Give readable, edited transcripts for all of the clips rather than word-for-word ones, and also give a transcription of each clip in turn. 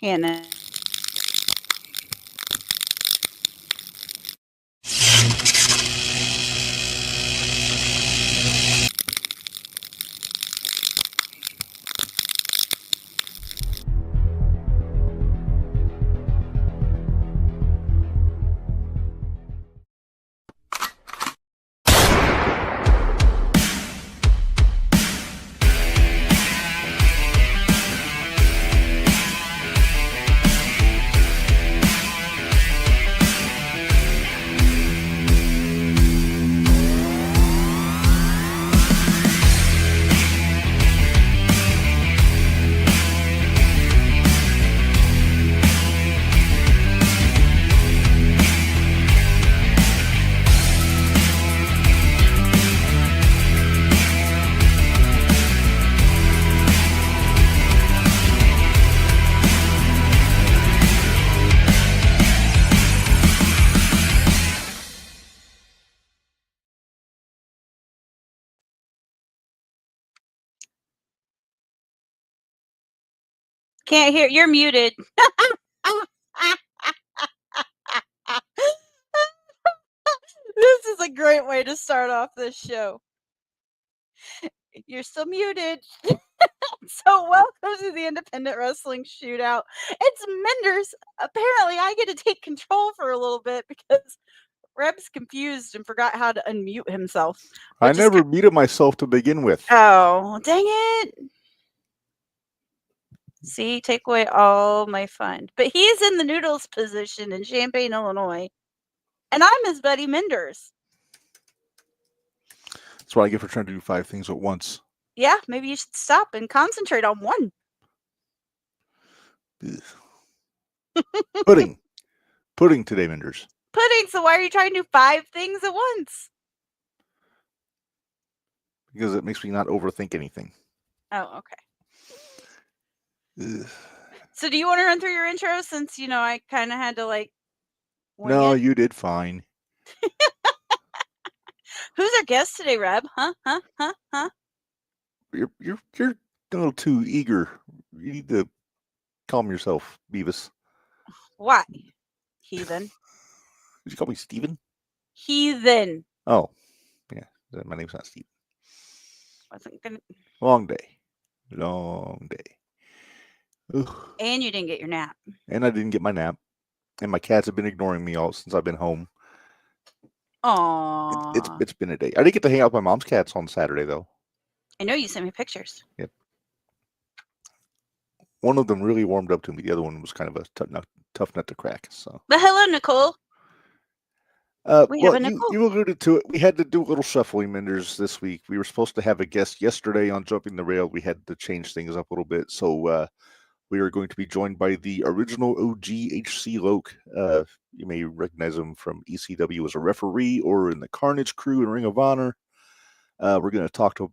Hannah. Can't hear. You're muted. This is a great way to start off this show. You're still muted. So welcome to the Independent Wrestling Shootout. It's Minderz. Apparently, I get to take control for a little bit because Reb's confused and forgot how to unmute himself. I never muted myself to begin with. Oh, dang it. See, take away all my fun. But he's in the noodles position in Champaign, Illinois. And I'm his buddy Minderz. That's what I get for trying to do 5 things at once. Yeah, maybe you should stop and concentrate on one. Pudding. Pudding today, Minderz. Pudding, so why are you trying to do 5 things at once? Because it makes me not overthink anything. Oh, okay. So do you want to run through your intro since, I kind of had to, No, you did fine. Who's our guest today, Reb? Huh? You're a little too eager. You need to calm yourself, Beavis. Why? Heathen. Did you call me Steven? Heathen. Oh, yeah. My name's not Steven. Wasn't gonna. Long day. Ugh. And you didn't get your nap. And I didn't get my nap. And my cats have been ignoring me all since I've been home. Aww. It's been a day. I didn't get to hang out with my mom's cats on Saturday, though. I know you sent me pictures. Yep. One of them really warmed up to me. The other one was kind of a tough nut to crack. So. But hello, Nicole. You alluded to it. We had to do a little shuffling, Minderz, this week. We were supposed to have a guest yesterday on Jumping the Rail. We had to change things up a little bit. So we are going to be joined by the original OG HC Loc. You may recognize him from ECW as a referee or in the Carnage Crew in Ring of Honor. We're going to talk to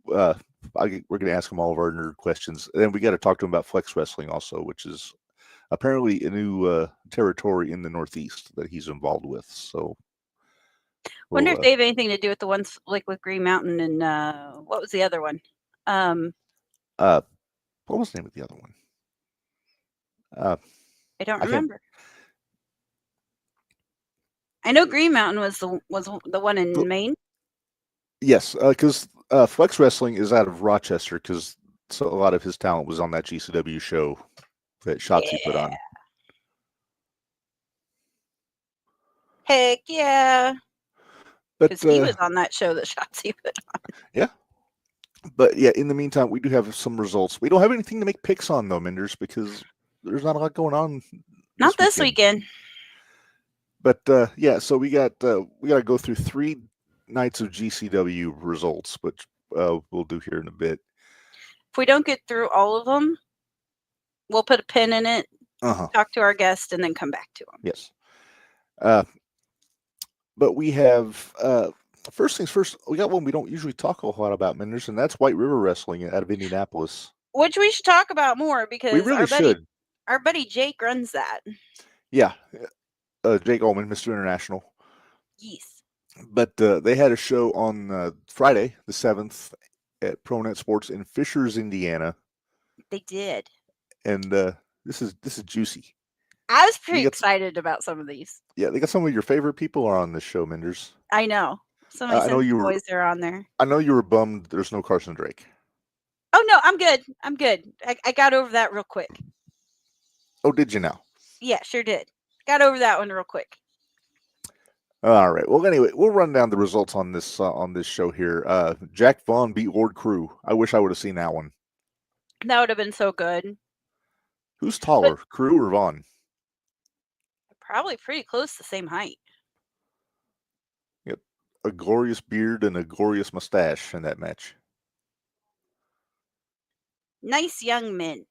we're going to ask him all of our nerd questions. And then we got to talk to him about flex wrestling also, which is apparently a new territory in the Northeast that he's involved with. So, wonder if they have anything to do with the ones like with Green Mountain and what was the other one? What was the name of the other one? I don't remember. I know Green Mountain was the one in Maine. Yes, because Flex Wrestling is out of Rochester because a lot of his talent was on that GCW show that Shotzi put on. Heck yeah. Because he was on that show that Shotzi put on. Yeah. But yeah, in the meantime, we do have some results. We don't have anything to make picks on, though, Minderz, because there's not a lot going on. Not this weekend. But yeah, so we got to go through 3 nights of GCW results, which we'll do here in a bit. If we don't get through all of them, we'll put a pin in it, talk to our guest, and then come back to them. Yes. But we have, first things first, we got one we don't usually talk a whole lot about, Minderz, and that's White River Wrestling out of Indianapolis. Which we should talk about more because we really should. Our buddy Jake runs that. Yeah. Jake Ullman, Mr. International. Yes. But they had a show on Friday, the 7th, at ProNet Sports in Fishers, Indiana. They did. And This is juicy. I was You pretty got excited about some of these. Yeah, they got some of your favorite people are on this show, Minders. I know. So many I know you were. boys are on there. I know you were bummed. There's no Carson Drake. Oh no, I'm good. I'm good. I got over that real quick. Oh, did you now? Yeah, sure did. Got over that one real quick. All right. Well, anyway, we'll run down the results on this show here. Jack Vaughn beat Lord Crew. I wish I would have seen that one. That would have been so good. Who's taller, Crew or Vaughn? Probably pretty close to the same height. Yep. A glorious beard and a glorious mustache in that match. Nice young men.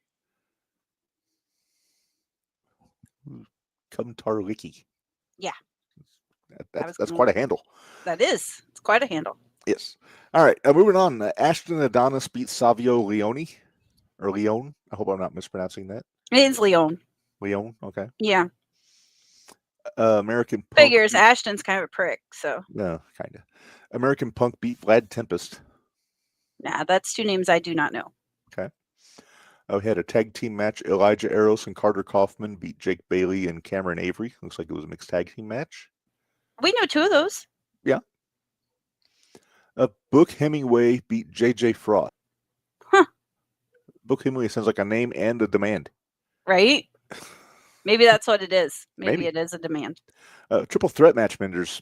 Come Tarlicki. Yeah. That's quite a handle. That is. It's quite a handle. Yes. All right. Moving on. Ashton Adonis beat Savio Leone. Or Leone. I hope I'm not mispronouncing that. It's Leon. Leone. Okay. Yeah. American Punk. Figures Ashton's kind of a prick, so. Yeah, kind of. American Punk beat Vlad Tempest. Nah, that's two names I do not know. Okay. We had a tag team match. Elijah Eros and Carter Kaufman beat Jake Bailey and Cameron Avery. Looks like it was a mixed tag team match. We know two of those. Yeah. Book Hemingway beat JJ Frost. Huh. Book Hemingway sounds like a name and a demand. Right? Maybe that's what it is. Maybe it is a demand. Triple threat match, Minders.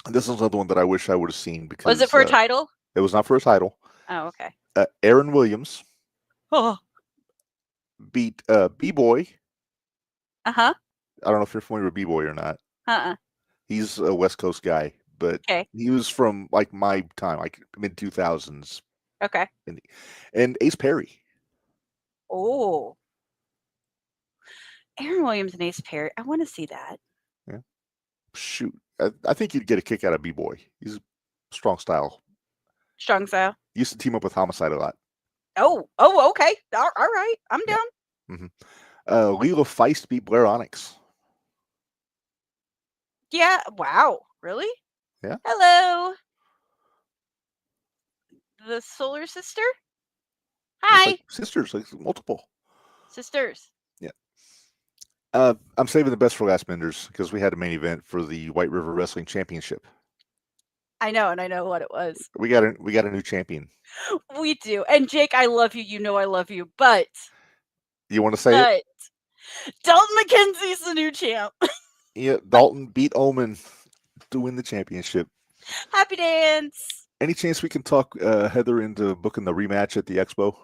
This is another one that I wish I would have seen because was it for a title? It was not for a title. Oh, okay. Aaron Williams beat B-Boy. Uh-huh. I don't know if you're familiar with B-Boy or not. Uh-uh. He's a West Coast guy, but he was from like my time, like mid 2000s. Okay. And Ace Perry. Oh. Aaron Williams and Ace Perry. I want to see that. Yeah. Shoot. I think you'd get a kick out of B-Boy. He's strong style. Strong style. He used to team up with Homicide a lot. Oh, okay. All right. I'm down. Mm-hmm. Leela Feist beat Blair Onyx. Yeah. Wow. Really? Yeah. Hello. The Solar Sister? Hi. Like sisters, like multiple. Sisters. Yeah. I'm saving the best for last, Minders, because we had a main event for the White River Wrestling Championship. I know, and I know what it was. We got a new champion. We do. And Jake, I love you. You know I love you, but you want to say it? Dalton McKenzie's the new champ. Yeah, Dalton beat Omen to win the championship. Happy dance. Any chance we can talk Heather into booking the rematch at the Expo?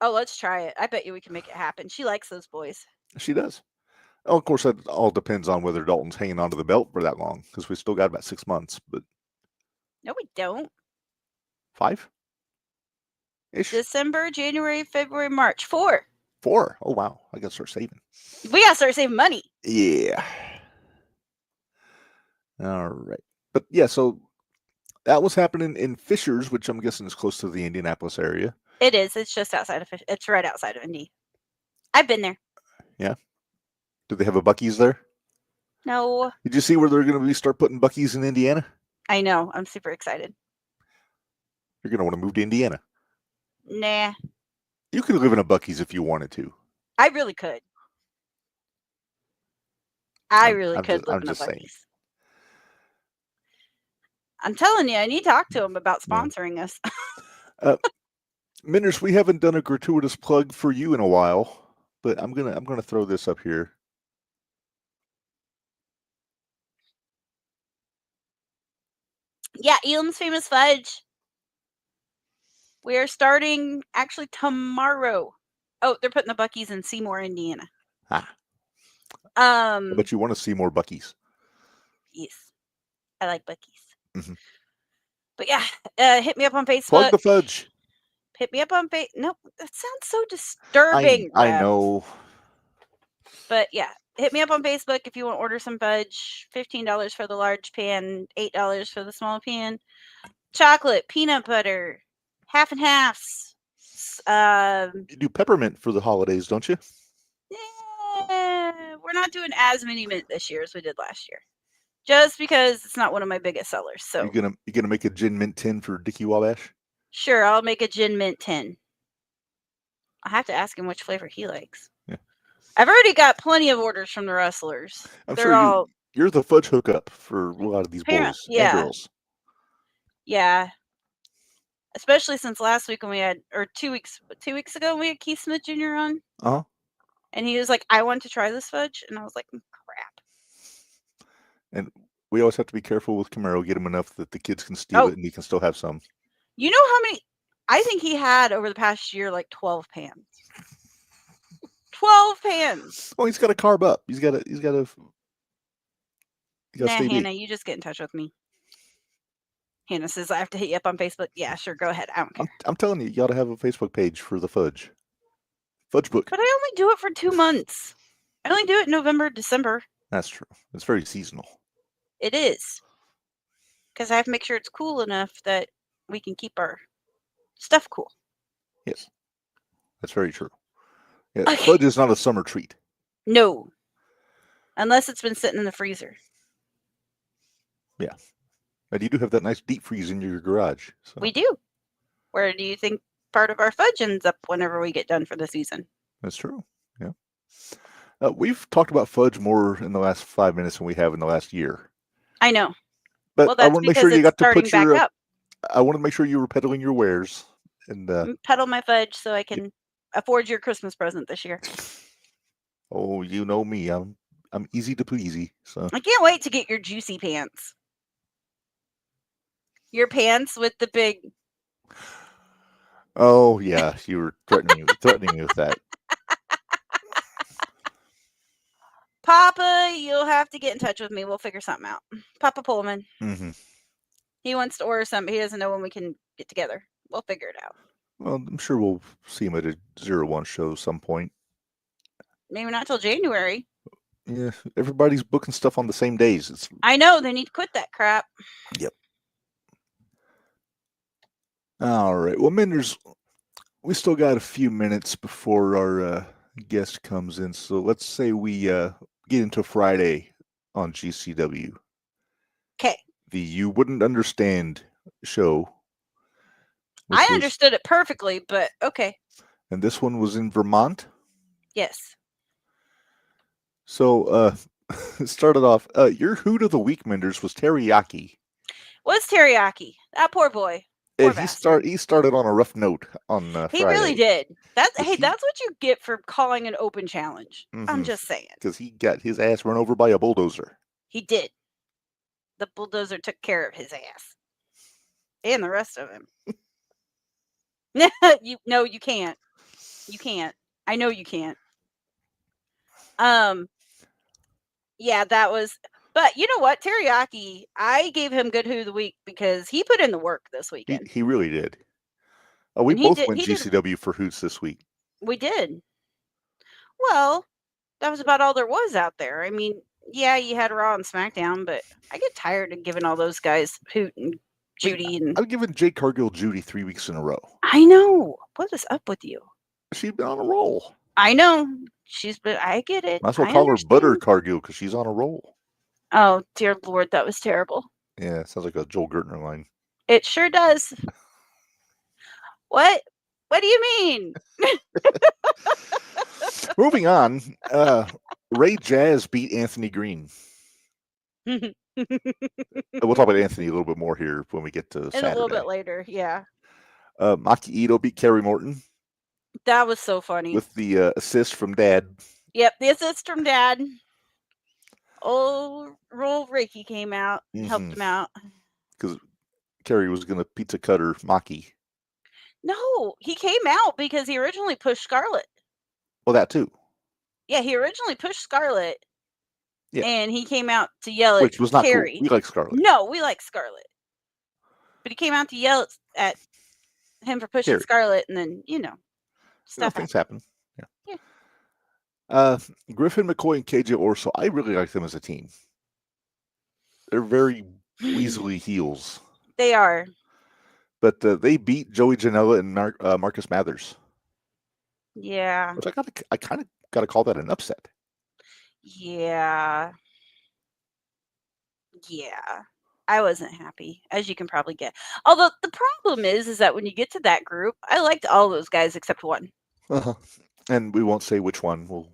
Oh, let's try it. I bet you we can make it happen. She likes those boys. She does. Oh, of course, that all depends on whether Dalton's hanging onto the belt for that long, because we still got about 6 months. But no, we don't. 5? Ish. December, January, February, March. 4. 4. Oh wow, I gotta start saving. We gotta start saving money. Yeah. All right, but yeah, so that was happening in Fishers, which I'm guessing is close to the Indianapolis area. It is. It's just outside of Fishers. It's right outside of Indy. I've been there. Yeah. Do they have a Buc-ee's there? No. Did you see where they're going to start putting Buc-ee's in Indiana? I know. I'm super excited. You're going to want to move to Indiana. Nah. You could live in a Buc-ee's if you wanted to. I really could. I really could live in a Buc-ee's. Saying. I'm telling you, I need to talk to them about sponsoring us. Minders, we haven't done a gratuitous plug for you in a while, but I'm gonna throw this up here. Yeah, Elam's Famous Fudge. We are starting actually tomorrow. Oh, they're putting the Buc-ee's in Seymour, Indiana. But you want to see more Buc-ee's? Yes, I like Buc-ee's. Mm-hmm. But yeah, hit me up on Facebook. Plug the fudge. Hit me up on Facebook. No, that sounds so disturbing. I know. But yeah, hit me up on Facebook if you want to order some fudge. $15 for the large pan, $8 for the small pan. Chocolate, peanut butter, half and halves. You do peppermint for the holidays, don't you? Yeah, we're not doing as many mint this year as we did last year, just because it's not one of my biggest sellers. So you gonna make a gin mint tin for Dickie Wabash? Sure, I'll make a gin mint tin. I have to ask him which flavor he likes. Yeah. I've already got plenty of orders from the wrestlers. I'm They're sure all you're the fudge hookup for a lot of these boys and yeah. girls. Yeah. Especially since last week when we had, or 2 weeks ago, we had Keith Smith Jr. on. Uh-huh. And he was like, I want to try this fudge. And I was like, crap. And we always have to be careful with Camaro. Get him enough that the kids can steal it and he can still have some. You know how many? I think he had over the past year like 12 pans. 12 pans. Oh, he's got to carb up. He's got to. Nah, Hannah, you just get in touch with me. Hannah says I have to hit you up on Facebook. Yeah, sure, go ahead. I don't care. I'm telling you, you ought to have a Facebook page for the fudge book. But I only do it for 2 months. I only do it November, December. That's true. It's very seasonal. It is. Because I have to make sure it's cool enough that we can keep our stuff cool. Yes. That's very true. Yeah, okay. Fudge is not a summer treat. No. Unless it's been sitting in the freezer. Yeah. And you do have that nice deep freeze in your garage. So. We do. Where do you think part of our fudge ends up whenever we get done for the season? That's true. Yeah. We've talked about fudge more in the last 5 minutes than we have in the last year. I know. But I want to make sure you got to put your. I want to make sure you were peddling your wares and peddle my fudge so I can afford your Christmas present this year. Oh, you know me. I'm easy to pleasey. So I can't wait to get your juicy pants. Your pants with the big. Oh yeah, you were threatening me with that. Papa, you'll have to get in touch with me. We'll figure something out. Papa Pullman. Mm-hmm. He wants to order something. He doesn't know when we can get together. We'll figure it out. Well, I'm sure we'll see him at a 01 show some point. Maybe not till January. Yeah, everybody's booking stuff on the same days. I know. They need to quit that crap. Yep. All right. Well, Minderz, we still got a few minutes before our guest comes in. So let's say we get into Friday on GCW. Okay. The You Wouldn't Understand show. I understood it perfectly, but okay. And this one was in Vermont? Yes. So it started off, your Hoot of the Week, Minderz, was Teriyaki. What's Teriyaki? That poor boy. And he started on a rough note on Friday. He really did. That's what you get for calling an open challenge. Mm-hmm. I'm just saying. Because he got his ass run over by a bulldozer. He did. The bulldozer took care of his ass. And the rest of him. You can't. You can't. I know you can't. Yeah, that was. But you know what? Teriyaki, I gave him good Who of the Week because he put in the work this weekend. He really did. Oh, we both went GCW for Hoots this week. We did. Well, that was about all there was out there. I mean, yeah, you had Raw and SmackDown, but I get tired of giving all those guys Hoot and Judy. And I've given Jade Cargill Judy 3 weeks in a row. I know. What is up with you? She's been on a roll. I know. I get it. Might as well call her Butter Cargill because she's on a roll. Oh, dear Lord, that was terrible. Yeah, it sounds like a Joel Gertner line. It sure does. What? What do you mean? Moving on, Ray Jazz beat Anthony Green. We'll talk about Anthony a little bit more here when we get to Saturday. A little bit later, yeah. Maki Ito beat Kerry Morton. That was so funny. With the assist from Dad. Yep, the assist from Dad. Old Ricky came out, helped him out. Because Kerry was going to pizza cutter Maki. No, he came out because he originally pushed Scarlett. Well, that too. Yeah, he originally pushed Scarlett. Yeah. And he came out to yell at was not Kerry. Cool. We like Scarlett. No, we like Scarlett. But he came out to yell at him for pushing Scarlett, and then, stuff things happen. Yeah. Griffin McCoy and KJ Orso, I really like them as a team. They're very easily heels. They are. But they beat Joey Janela and Marcus Mathers. Yeah. Which I kind of got to call that an upset. Yeah. Yeah. I wasn't happy, as you can probably get. Although the problem is that when you get to that group, I liked all those guys except one. Uh-huh. And we won't say which one. We'll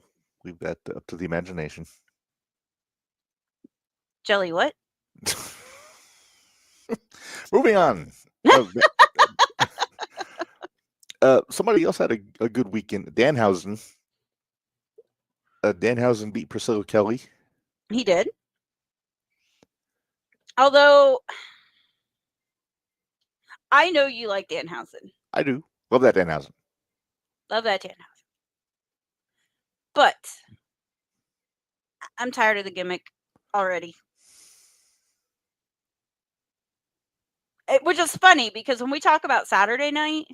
leave that up to the imagination. Jelly what? Moving on. Somebody else had a good weekend. Danhausen. Danhausen beat Priscilla Kelly. He did. Although, I know you like Danhausen. I do. Love that Danhausen. Love that Danhausen. But I'm tired of the gimmick already. Which is funny because when we talk about Saturday night,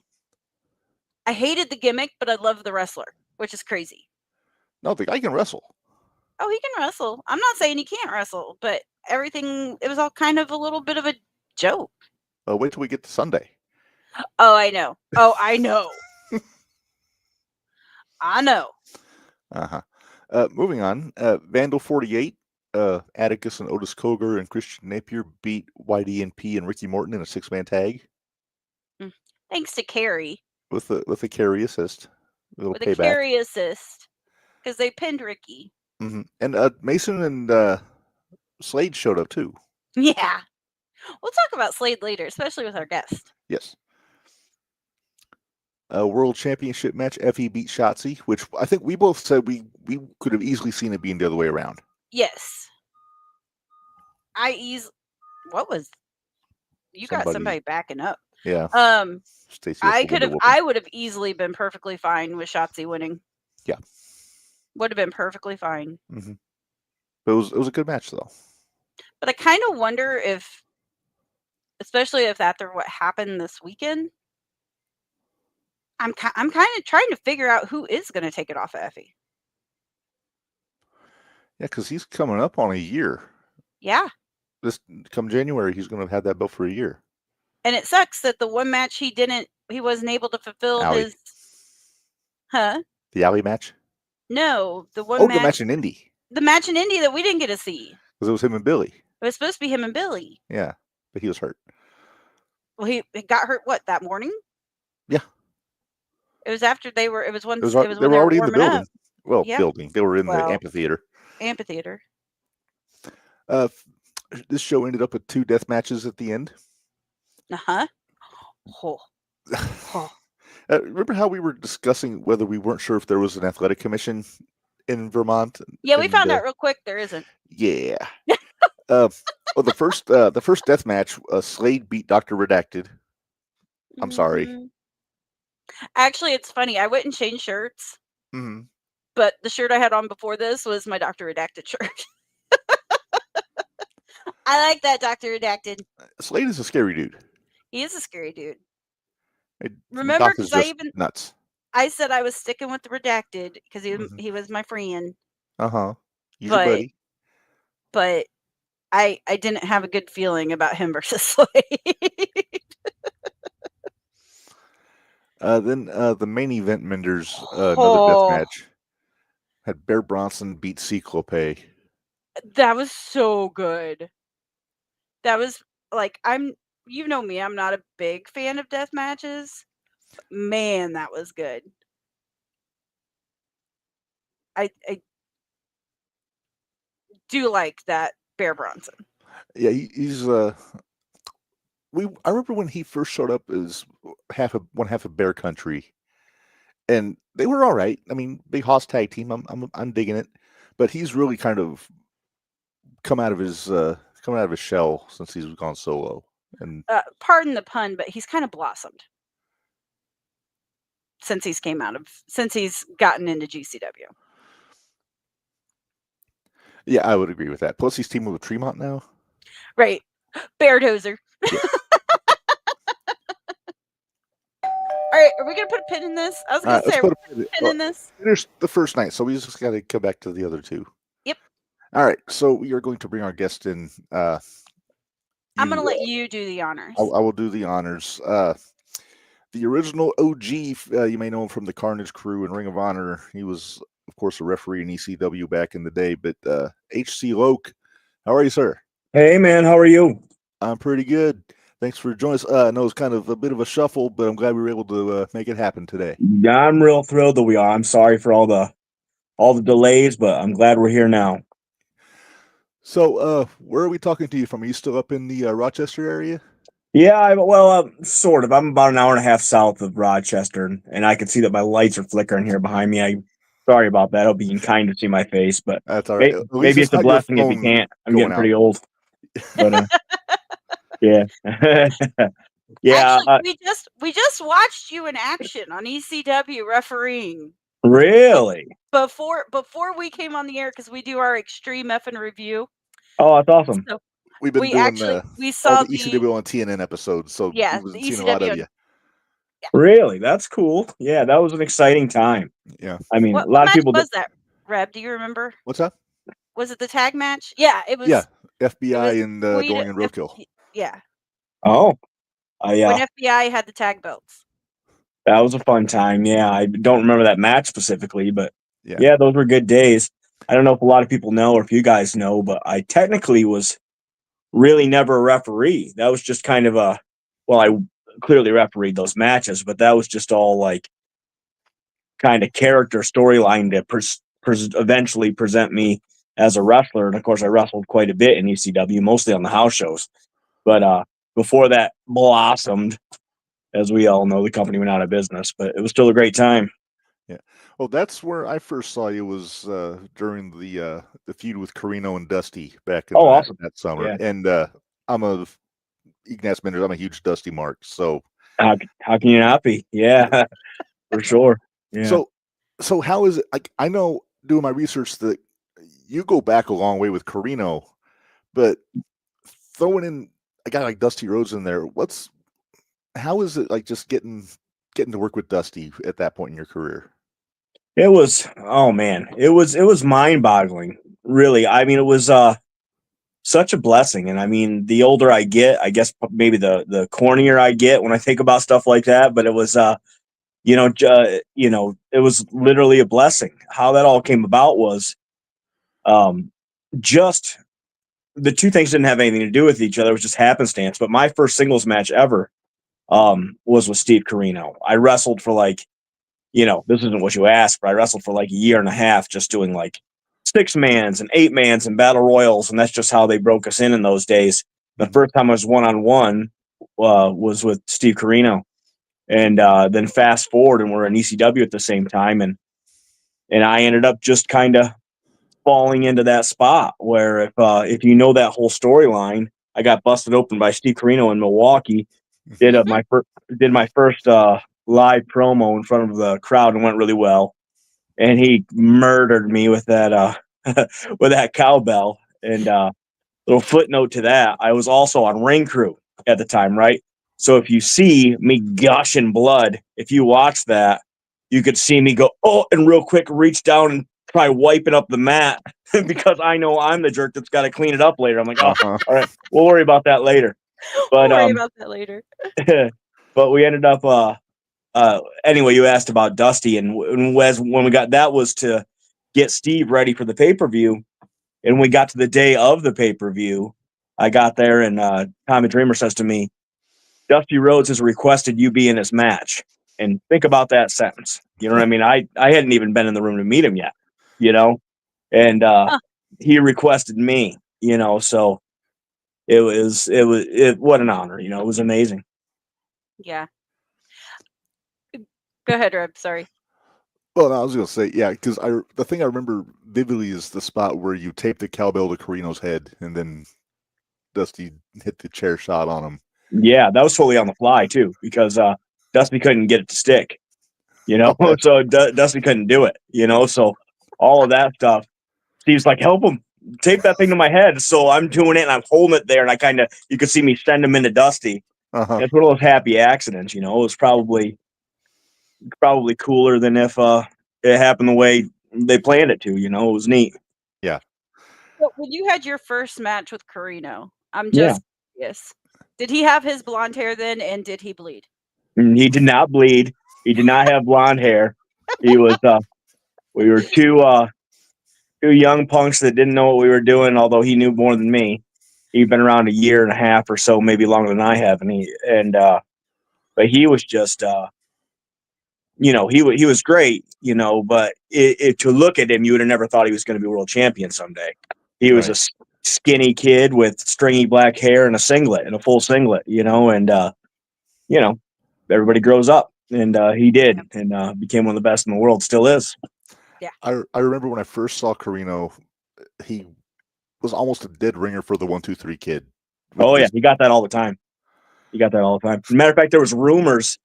I hated the gimmick, but I love the wrestler, which is crazy. No, the guy can wrestle. Oh, he can wrestle. I'm not saying he can't wrestle, but everything, it was all kind of a little bit of a joke. Wait till we get to Sunday. Oh, I know. I know. I know. Uh-huh. Moving on. Vandal 48, Atticus and Otis Koger and Christian Napier beat YDNP and Ricky Morton in a 6-man tag. Thanks to Carrie. With a carry assist. With a carry assist. Because they pinned Ricky. Mm-hmm. And Mason and Slade showed up too. Yeah. We'll talk about Slade later, especially with our guest. Yes. World Championship match, Effie beat Shotzi, which I think we both said we could have easily seen it being the other way around. Yes. What was... You got somebody backing up. Yeah. Stacey, I would have easily been perfectly fine with Shotzi winning. Yeah. Would have been perfectly fine. Mm-hmm. But it was a good match though. But I kind of wonder if, especially if after what happened this weekend, I'm kind of trying to figure out who is going to take it off of Effie. Yeah, because he's coming up on a year. Yeah. This come January, he's going to have had that belt for a year. And it sucks that the one match he wasn't able to fulfill his. Huh? The alley match? No, the one match. The match in Indy. The match in Indy that we didn't get to see. Because it was him and Billy. It was supposed to be him and Billy. Yeah, but he was hurt. Well, he got hurt. What, that morning? Yeah. It was after they were. It was when they were already in the building. Up. Well, yeah. Building. They were in the amphitheater. This show ended up with 2 death matches at the end. Uh-huh. Remember how we were discussing whether we weren't sure if there was an athletic commission in Vermont? Yeah, we found out real quick there isn't. Yeah. Well, the first death match, Slade beat Dr. Redacted. I'm sorry. Actually, it's funny. I went and changed shirts. Mm-hmm. But the shirt I had on before this was my Dr. Redacted shirt. I like that Dr. Redacted. Slade is a scary dude. He is a scary dude. Remember, because nuts. I said I was sticking with the Redacted because he was my friend. He's your buddy. But I didn't have a good feeling about him versus Slade. Then the main event, Minderz, another death match, had Bear Bronson beat Ciclope. That was so good. That was like, you know me, I'm not a big fan of death matches. Man, that was good. I do like that Bear Bronson. Yeah, he's I remember when he first showed up as one half of Bear Country, and they were all right. I mean, big Hoss tag team. I'm digging it, but he's really kind of come out of his shell since he's gone solo. And pardon the pun, but he's kind of blossomed since he's gotten into GCW. Yeah, I would agree with that. Plus, he's teaming with Tremont now. Right, Bear Dozer. Yeah. All right, are we gonna put a pin in this? I was gonna say, put a pin in this. There's the first night, so we just got to come back to the other 2. Yep. All right, so we are going to bring our guest in. I'm going to let you do the honors. I will do the honors. The original OG, you may know him from the Carnage Crew and Ring of Honor. He was, of course, a referee in ECW back in the day. But HC Loc, how are you, sir? Hey, man, how are you? I'm pretty good. Thanks for joining us. I know it's kind of a bit of a shuffle, but I'm glad we were able to make it happen today. Yeah, I'm real thrilled that we are. I'm sorry for all the all the delays, but I'm glad we're here now. So, where are we talking to you from? Are you still up in the Rochester area? Yeah, sort of. I'm about an hour and a half south of Rochester, and I can see that my lights are flickering here behind me. I'm sorry about that. I hope you can kind of see my face, but That's all right. At least maybe it's a not your blessing if you phone can't. I'm going getting pretty out. old. But yeah. Yeah. Actually, we just watched you in action on ECW refereeing. Really? Before we came on the air, because we do our extreme effing review. Oh, that's awesome. So We've been doing we saw all the ECW on TNN episodes, so yeah, we've the seen a lot of ECW. you. Yeah. Really? That's cool. Yeah, that was an exciting time. Yeah. I mean, what a lot of match people. Was that, Reb? Do you remember? What's that? Was it the tag match? Yeah, it was. Yeah, FBI was and Dorian and Roadkill. Yeah. Oh, when FBI had the tag belts. That was a fun time. Yeah, I don't remember that match specifically, but yeah, those were good days. I don't know if a lot of people know or if you guys know, but I technically was really never a referee. That was just kind of I clearly refereed those matches, but that was just all like kind of character storyline to eventually present me as a wrestler. And of course, I wrestled quite a bit in ECW, mostly on the house shows. But before that blossomed, as we all know, the company went out of business, but it was still a great time. Yeah. Well, that's where I first saw you was during the feud with Carino and Dusty back in awesome. that summer. Yeah. And I'm a Ignaz Minderz. I'm a huge Dusty mark. So how can you not be? Yeah, for sure. Yeah. So how is it? Like, I know doing my research that you go back a long way with Carino, but throwing in a guy like Dusty Rhodes in there, how is it like just getting to work with Dusty at that point in your career? It was, oh man, it was mind-boggling, really. I mean, it was such a blessing. And I mean, the older I get, I guess maybe the cornier I get when I think about stuff like that, but it was it was literally a blessing. How that all came about was just the two things didn't have anything to do with each other. It was just happenstance. But my first singles match ever was with Steve Carino. I wrestled for like, this isn't what you asked, but I wrestled for like a year and a half just doing like 6-mans and 8-mans and battle royals. And that's just how they broke us in those days. The first time I was one-on-one was with Steve Carino. And then fast forward and we're in ECW at the same time. And I ended up just kind of falling into that spot where if you know that whole storyline, I got busted open by Steve Carino in Milwaukee. Did my first live promo in front of the crowd and went really well. And he murdered me with that with that cowbell. And little footnote to that, I was also on Ring Crew at the time, right? So if you see me gushing blood, if you watch that, you could see me go, oh, and real quick reach down and try wiping up the mat because I know I'm the jerk that's got to clean it up later. I'm like, oh, all right, we'll worry about that later. But we'll worry about that later. But we ended up anyway, you asked about Dusty, and when we got that was to get Steve ready for the pay-per-view. And we got to the day of the pay-per-view. I got there and Tommy Dreamer says to me, Dusty Rhodes has requested you be in his match. And think about that sentence. You know what I mean? I hadn't even been in the room to meet him yet, and he requested me, so it was what an honor, it was amazing. Yeah. Go ahead, Reb. Sorry. Well, no, I was going to say, yeah, because the thing I remember vividly is the spot where you taped the cowbell to Carino's head and then Dusty hit the chair shot on him. Yeah, that was totally on the fly, too, because Dusty couldn't get it to stick, so Dusty couldn't do it, so all of that stuff. Steve's like, help him, tape that thing to my head. So I'm doing it and I'm holding it there, and you could see me send him into Dusty. Uh-huh. It's one of those happy accidents, it was probably cooler than if it happened the way they planned it to, it was neat. Yeah. So when you had your first match with Carino, I'm just curious. Did he have his blonde hair then, and did he bleed? He did not bleed. He did not have blonde hair. He was we were two young punks that didn't know what we were doing, although he knew more than me. He'd been around a year and a half or so, maybe longer than I have, but he was just he was great, but to look at him, you would have never thought he was going to be world champion someday. He was Right. a skinny kid with stringy black hair and a full singlet, and everybody grows up, and he did, and became one of the best in the world. Still is. I remember when I first saw Carino, he was almost a dead ringer for the 1-2-3 kid. Oh yeah, he got that all the time. Matter of fact, there was rumors,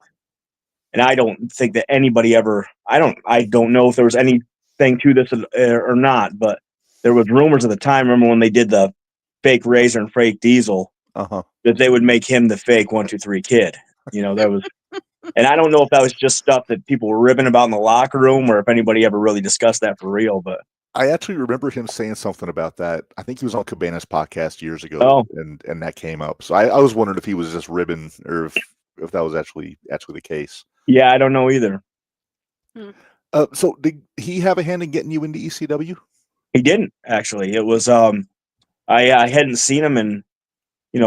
and I don't think that anybody ever. I don't know if there was anything to this or not, but there was rumors at the time. Remember when they did the fake Razor and fake Diesel, that they would make him the fake 1-2-3 kid. That was, and I don't know if that was just stuff that people were ribbing about in the locker room, or if anybody ever really discussed that for real. But I actually remember him saying something about that. I think he was on Cabana's podcast years ago, and that came up. So I was wondering if he was just ribbing, or if that was actually the case. Yeah, I don't know either. So did he have a hand in getting you into ECW? He didn't, actually. It was I hadn't seen him in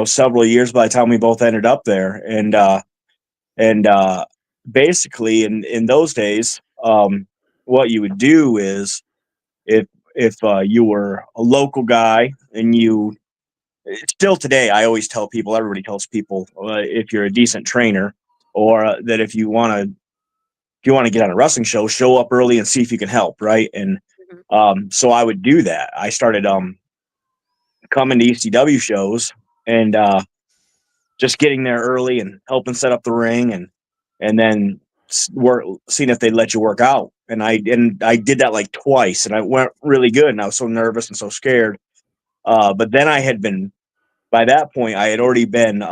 several years by the time we both ended up there, and basically in those days, what you would do is if you were a local guy, and you still today, I always tell people, everybody tells people, if you're a decent trainer, or that if you want to get on a wrestling show, show up early and see if you can help, right? And so I would do that. I started coming to ECW shows, and just getting there early and helping set up the ring, and then seeing if they'd let you work out. And I did that like twice, and I went really good, and I was so nervous and so scared. But then by that point, I had already been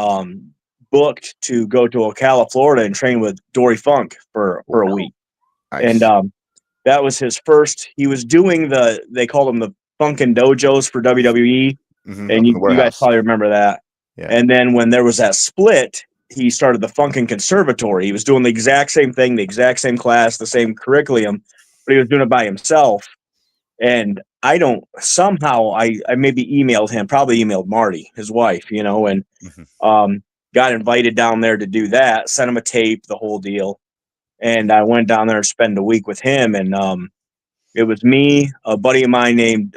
booked to go to Ocala, Florida, and train with Dory Funk for a week. Nice. And that was his first. He was doing they called them the Funkin' Dojos for WWE, and you guys probably remember that. Yeah. And then when there was that split, he started the Funkin' Conservatory. He was doing the exact same thing, the exact same class, the same curriculum, but he was doing it by himself. And I maybe emailed him, probably emailed Marty, his wife, and got invited down there to do that, sent him a tape, the whole deal. And I went down there and spent a week with him. And it was me, a buddy of mine named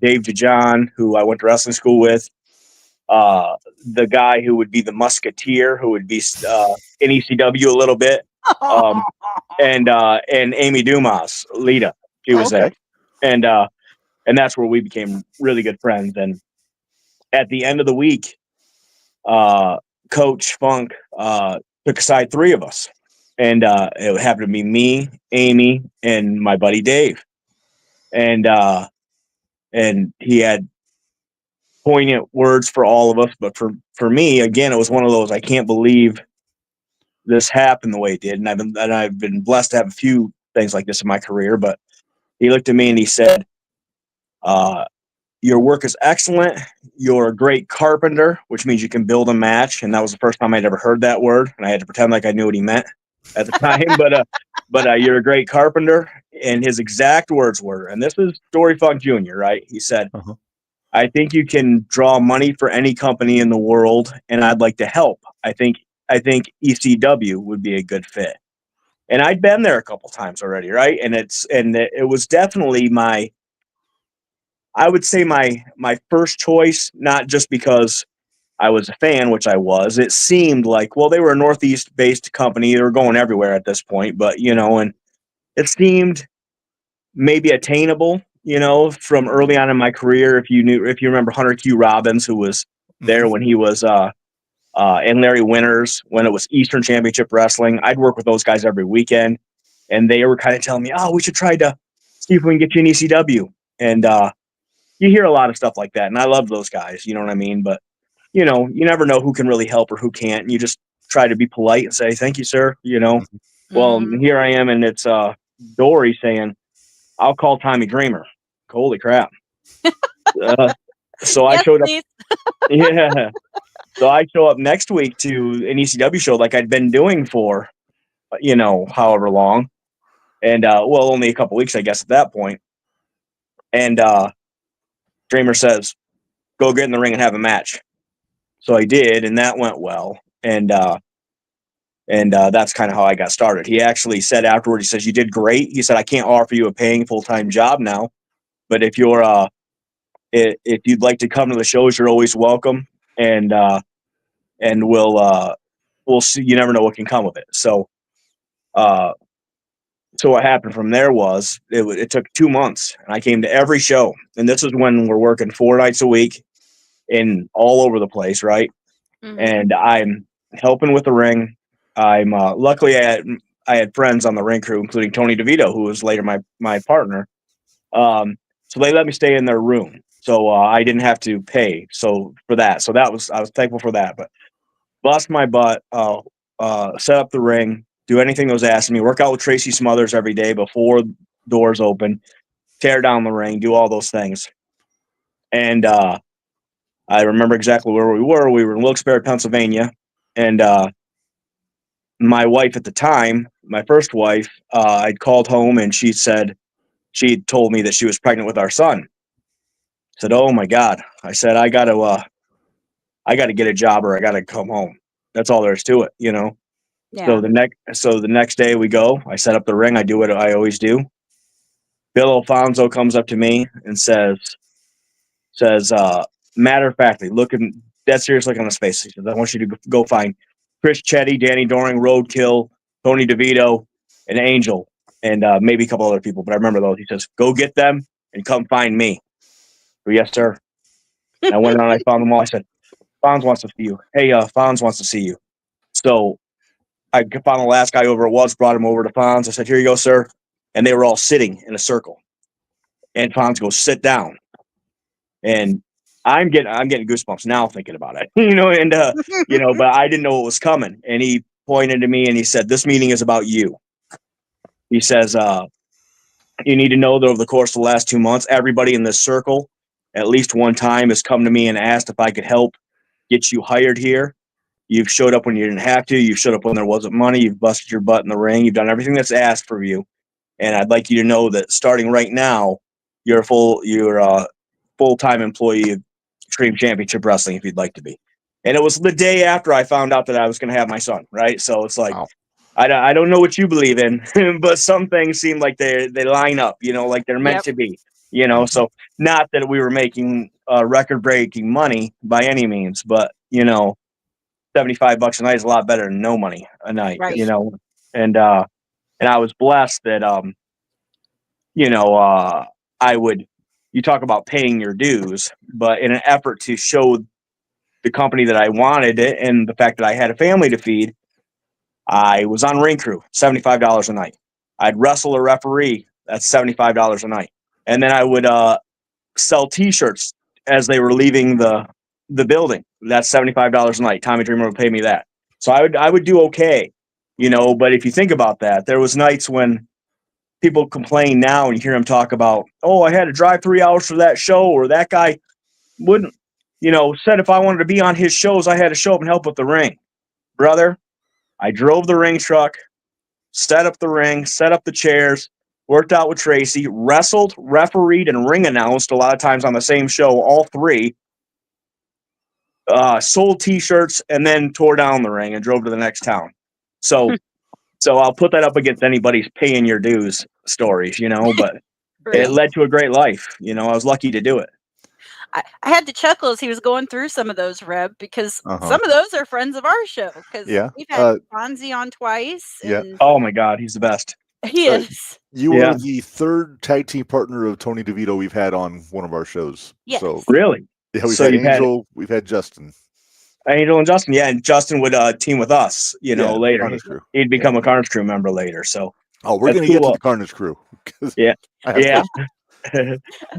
Dave DeJohn, who I went to wrestling school with, the guy who would be the Musketeer, who would be in ECW a little bit, and Amy Dumas, Lita. She was there. And that's where we became really good friends. And at the end of the week, Coach Funk took aside three of us. And it happened to be me, Amy, and my buddy Dave. And he had poignant words for all of us. But for me, again, it was one of those, I can't believe this happened the way it did. And I've been blessed to have a few things like this in my career. But he looked at me and he said, your work is excellent. You're a great carpenter, which means you can build a match. And that was the first time I'd ever heard that word. And I had to pretend like I knew what he meant at the time. But you're a great carpenter. And his exact words were, and this is Dory Funk Jr., right? He said, I think you can draw money for any company in the world, and I'd like to help. I think ECW would be a good fit. And I'd been there a couple times already, right? And it was definitely I would say my first choice, not just because I was a fan, which I was. It seemed like, well, they were a Northeast-based company. They were going everywhere at this point, but, and it seemed maybe attainable, from early on in my career. If you remember Hunter Q. Robbins, who was there when he was, and Larry Winters, when it was Eastern Championship Wrestling, I'd work with those guys every weekend, and they were kind of telling me, oh, we should try to see if we can get you an ECW. And, you hear a lot of stuff like that, and I love those guys, you know what I mean? But, you never know who can really help or who can't, and you just try to be polite and say, thank you, sir, Well, here I am, and it's Dory saying, I'll call Tommy Dreamer. Holy crap. So I showed up. Yeah. So I show up next week to an ECW show like I'd been doing for, however long. And, only a couple weeks, I guess, at that point. And Dreamer says, go get in the ring and have a match. So I did, and that went well. And And that's kind of how I got started. He actually said afterward, he says, "You did great." He said, "I can't offer you a paying full-time job now, but if you'd like to come to the shows, you're always welcome. And we'll see. You never know what can come of it." So what happened from there was it took 2 months, and I came to every show. And this is when we're working 4 nights a week in all over the place, right? Mhm. And I'm helping with the ring. I'm luckily I had friends on the ring crew, including Tony DeVito, who was later my partner. So they let me stay in their room, so I didn't have to pay. So for that, I was thankful for that. But bust my butt, set up the ring, do anything that was asked of me, work out with Tracy Smothers every day before doors open, tear down the ring, do all those things. And I remember exactly where we were. We were in Wilkes-Barre, Pennsylvania, and my wife at the time, my first wife, I'd called home, and she told me that she was pregnant with our son. I said, "Oh my God." I said, I gotta get a job, or I gotta come home. That's all there is to it, you know? Yeah. So the next day we go, I set up the ring. I do what I always do. Bill Alfonso comes up to me and says, matter of factly, looking dead serious look on his face. He says, "I want you to go find Chris Chetty, Danny Doring, Roadkill, Tony DeVito, and Angel, and maybe a couple other people, but I remember those." He says, "Go get them and come find me." So, "Yes, sir." And I went around, I found them all. I said, "Fonz wants to see you." "Hey, Fonz wants to see you." So I found the last guy over at Woods, brought him over to Fonz. I said, "Here you go, sir." And they were all sitting in a circle. And Fonz goes, "Sit down." And I'm getting goosebumps now thinking about it, but I didn't know what was coming. And he pointed to me and he said, "This meeting is about you." He says, "You need to know that over the course of the last 2 months, everybody in this circle, at least one time, has come to me and asked if I could help get you hired here. You've showed up when you didn't have to. You've showed up when there wasn't money. You've busted your butt in the ring. You've done everything that's asked for you. And I'd like you to know that starting right now, you're a full-time employee of Extreme Championship Wrestling if you'd like to be." And it was the day after I found out that I was going to have my son, right? So it's like, Wow. I don't know what you believe in, but some things seem like they line up, like they're meant Yep. to be, So not that we were making record-breaking money by any means, but, $75 a night is a lot better than no money a night, Right. And I was blessed that, you talk about paying your dues, but in an effort to show the company that I wanted it and the fact that I had a family to feed, I was on ring crew, $75 a night. I'd wrestle a referee, that's $75 a night. And then I would sell T-shirts as they were leaving the building. That's $75 a night. Tommy Dreamer would pay me that. So I would do okay, but if you think about that, there was nights when people complain now and you hear them talk about, "Oh, I had to drive 3 hours for that show," or "That guy wouldn't, said if I wanted to be on his shows, I had to show up and help with the ring." Brother, I drove the ring truck, set up the ring, set up the chairs, worked out with Tracy, wrestled, refereed, and ring announced a lot of times on the same show, all three, sold T-shirts, and then tore down the ring and drove to the next town. So I'll put that up against anybody's paying your dues stories, but Right. it led to a great life. I was lucky to do it. I had to chuckle as he was going through some of those, Reb, because Uh-huh. some of those are friends of our show. Because Yeah. we've had Fonzie on twice. Yeah. And Oh my God, he's the best. he is. You Yeah. were the third tag team partner of Tony DeVito we've had on one of our shows. Yes. So Really? yeah, we've So had you've had- Angel, we've had Justin. Angel and Justin, yeah, and Justin would team with us, later. Carnage Crew. He'd become a Carnage Crew member later. So Oh, we're That's going to get cool. to the Carnage Crew. 'Cause Yeah. I have Yeah.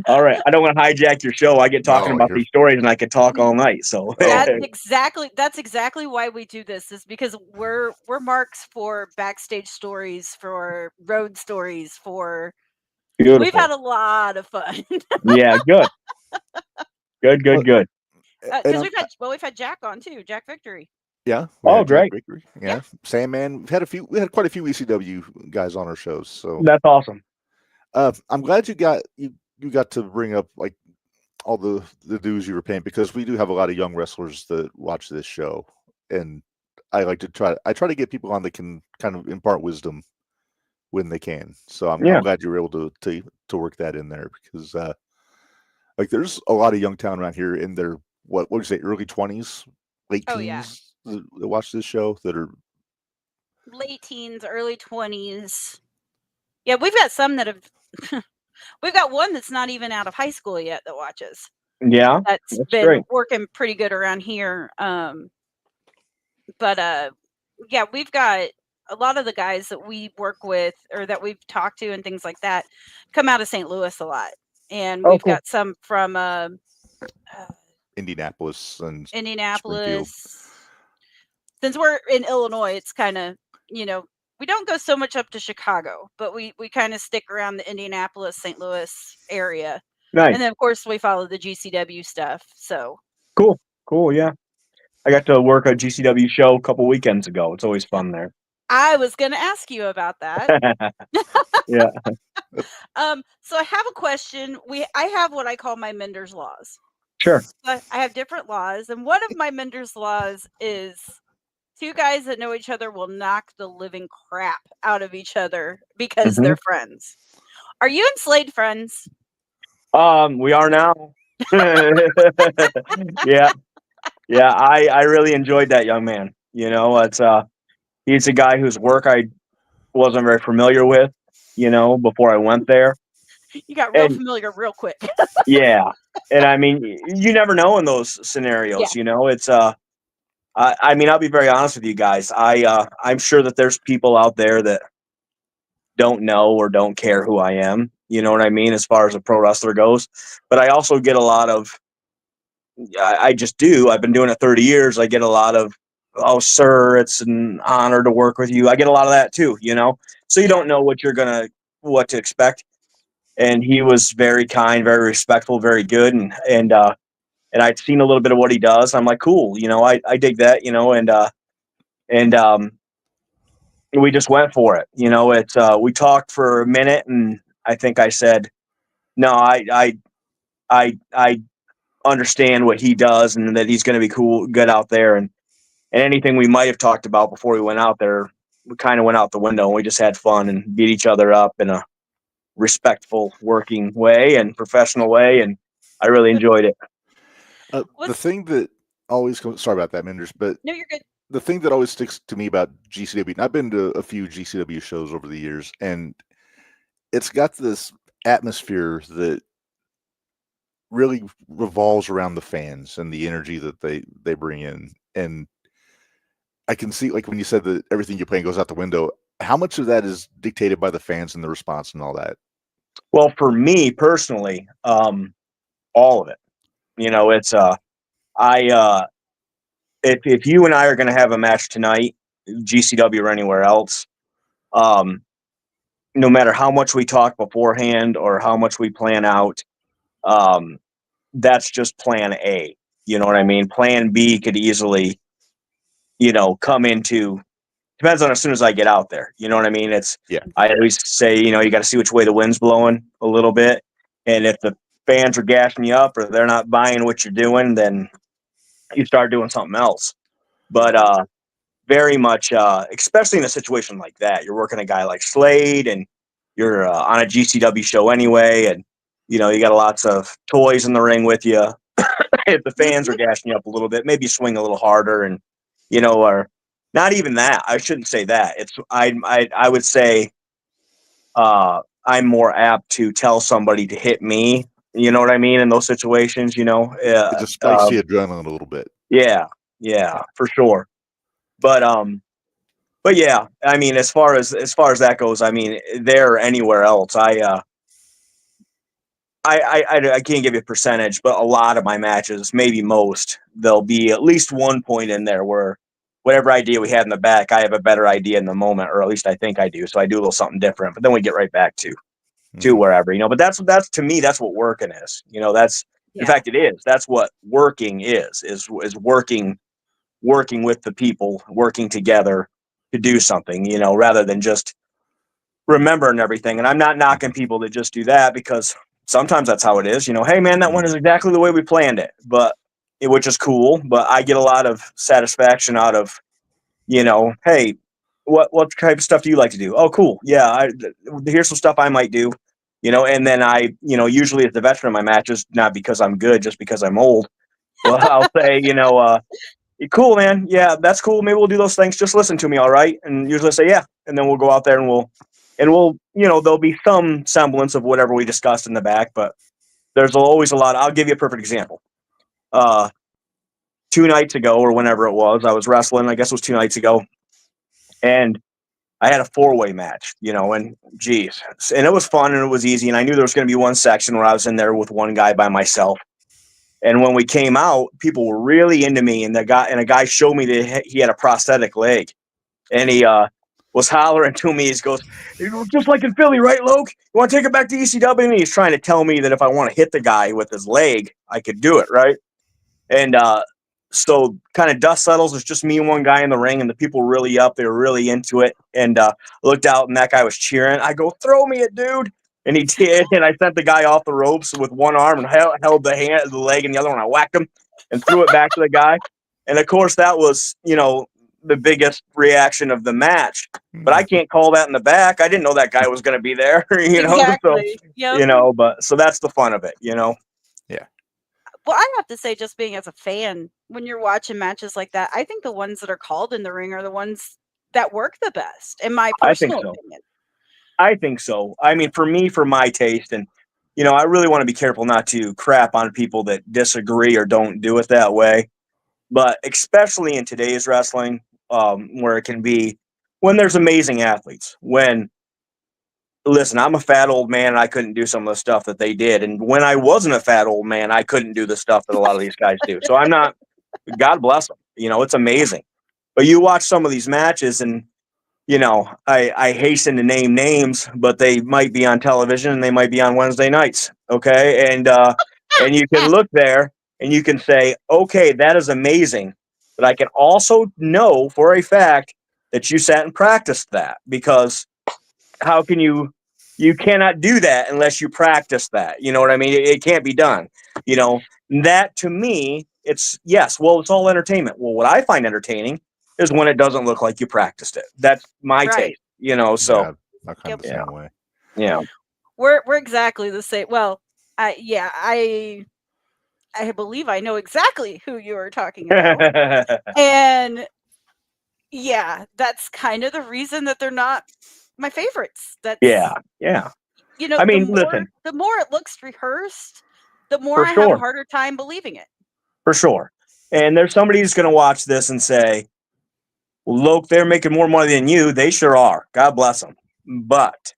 All right. I don't want to hijack your show. I get talking No, about you're- these stories and I could talk all night. So That's exactly why we do this, is because we're marks for backstage stories, for road stories, for beautiful. we've had a lot of fun. Yeah, good. Good. and Because I'm- we've had Jack on too, Jack Victory. Yeah. we Oh, had Jack great. Vickery, Yeah. Yeah. Sandman. We had quite a few ECW guys on our shows. So That's awesome. I'm glad you got to bring up like all the dues you were paying, because we do have a lot of young wrestlers that watch this show, and I like to try to get people on that can kind of impart wisdom when they can. So I'm glad you were able to work that in there, because like there's a lot of young talent around here in their what would you say, early 20s, late teens that watch this show, that are late teens, early 20s. Yeah, we've got some that have we've got one that's not even out of high school yet that watches. Yeah, that's been great. Working pretty good around here. But yeah, we've got a lot of the guys that we work with or that we've talked to and things like that come out of St. Louis a lot. And we've got some from Indianapolis and Indianapolis. Since we're in Illinois, it's kind of, we don't go so much up to Chicago, but we kind of stick around the Indianapolis, St. Louis area. Nice. And then, of course, we follow the GCW stuff. So cool. Yeah, I got to work a GCW show a couple weekends ago. It's always fun there. I was going to ask you about that. Yeah. So I have a question. I have what I call my Minderz laws. Sure. I have different laws, and one of my Minderz laws is two guys that know each other will knock the living crap out of each other because they're friends. Are you and Slade friends? We are now. Yeah. I really enjoyed that young man. It's he's a guy whose work I wasn't very familiar with, before I went there. You got real familiar real quick. Yeah. And I mean, you never know in those scenarios, it's I mean, I'll be very honest with you guys. I'm sure that there's people out there that don't know or don't care who I am. You know what I mean? As far as a pro wrestler goes. But I also get a lot of, I just do. I've been doing it 30 years. I get a lot of, "Oh, sir, it's an honor to work with you." I get a lot of that too, So you don't know what to expect. And he was very kind, very respectful, very good. And I'd seen a little bit of what he does. I'm like, cool. I dig that, and we just went for it. It's we talked for a minute, and I think I said, "No, I understand what he does, and that he's going to be good out there." And anything we might have talked about before we went out there, we kind of went out the window, and we just had fun and beat each other up in a respectful, working way and professional way. And I really enjoyed it. The thing that always comes, sorry about that, Minderz, but no, you're good. The thing that always sticks to me about GCW, and I've been to a few GCW shows over the years, and it's got this atmosphere that really revolves around the fans and the energy that they bring in. And I can see, like when you said that everything you play goes out the window, how much of that is dictated by the fans and the response and all that? Well, for me personally, all of it. It's if you and I are going to have a match tonight, GCW or anywhere else, no matter how much we talk beforehand or how much we plan out, that's just plan A. You know what I mean? Plan B could easily, come into, depends on as soon as I get out there. You know what I mean? I always say, you got to see which way the wind's blowing a little bit. And if the fans are gashing you up or they're not buying what you're doing, then you start doing something else. But very much, especially in a situation like that, you're working a guy like Slade, and you're on a GCW show anyway, and you got lots of toys in the ring with you. If the fans are gashing you up a little bit, maybe swing a little harder, and or not even that. I shouldn't say that. It's I would say I'm more apt to tell somebody to hit me. You know what I mean? In those situations, it just spikes the adrenaline a little bit. Yeah, for sure. But yeah, I mean, as far as that goes, I mean, there or anywhere else, I can't give you a percentage, but a lot of my matches, maybe most, there'll be at least one point in there where whatever idea we had in the back, I have a better idea in the moment, or at least I think I do. So I do a little something different, but then we get right back to wherever, but that's to me, that's what working is, in fact, it is. That's what working is working with the people, working together to do something, rather than just remembering everything. And I'm not knocking people that just do that, because sometimes that's how it is, hey man, that one is exactly the way we planned it, which is cool. But I get a lot of satisfaction out of Hey, what type of stuff do you like to do? Oh, cool. Yeah, here's some stuff I might do. And then I, usually as the veteran of my matches, not because I'm good, just because I'm old. Well, I'll say, cool, man. Yeah, that's cool. Maybe we'll do those things. Just listen to me, all right? And usually I say, yeah. And then we'll go out there and we'll, there'll be some semblance of whatever we discussed in the back, but there's always a lot. I'll give you a perfect example. 2 nights ago or whenever it was, I was wrestling. I guess it was 2 nights ago, and I had a 4-way match. And geez, and it was fun and it was easy. And I knew there was going to be one section where I was in there with one guy by myself. And when we came out, people were really into me, and a guy showed me that he had a prosthetic leg, and he was hollering to me. He goes, just like in Philly, right, Loc? You want to take it back to ECW? And he's trying to tell me that if I want to hit the guy with his leg, I could do it, right? And so kind of dust settles. It's just me and one guy in the ring, and the people were really up. They were really into it. And looked out, and that guy was cheering. I go, throw me it, dude. And he did. And I sent the guy off the ropes with one arm and held the leg, and the other one. I whacked him and threw it back to the guy. And of course, that was, the biggest reaction of the match. But I can't call that in the back. I didn't know that guy was going to be there, Exactly. So, but so that's the fun of it, Yeah. Well, I have to say, just being as a fan, when you're watching matches like that, I think the ones that are called in the ring are the ones that work the best, in my personal opinion. I think so. I mean, for me, for my taste, and, I really want to be careful not to crap on people that disagree or don't do it that way. But especially in today's wrestling, where it can be, when there's amazing athletes, listen, I'm a fat old man and I couldn't do some of the stuff that they did. And when I wasn't a fat old man, I couldn't do the stuff that a lot of these guys do. So I'm not, God bless them. It's amazing. But you watch some of these matches and, I hasten to name names, but they might be on television and they might be on Wednesday nights. Okay. And you can look there and you can say, okay, that is amazing. But I can also know for a fact that you sat and practiced that, because how can you cannot do that unless you practice that. You know what I mean? It can't be done. That to me, it's all entertainment. Well, what I find entertaining is when it doesn't look like you practiced it. That's my taste, so. I kind of the same way. Yeah. We're exactly the same. Well, I believe I know exactly who you are talking about. And yeah, that's kind of the reason that they're not my favorites. That's yeah. I mean, listen, the more it looks rehearsed, the more I have a harder time believing it. For sure. And there's somebody who's going to watch this and say, well, Loc, they're making more money than you. They sure are. God bless them. But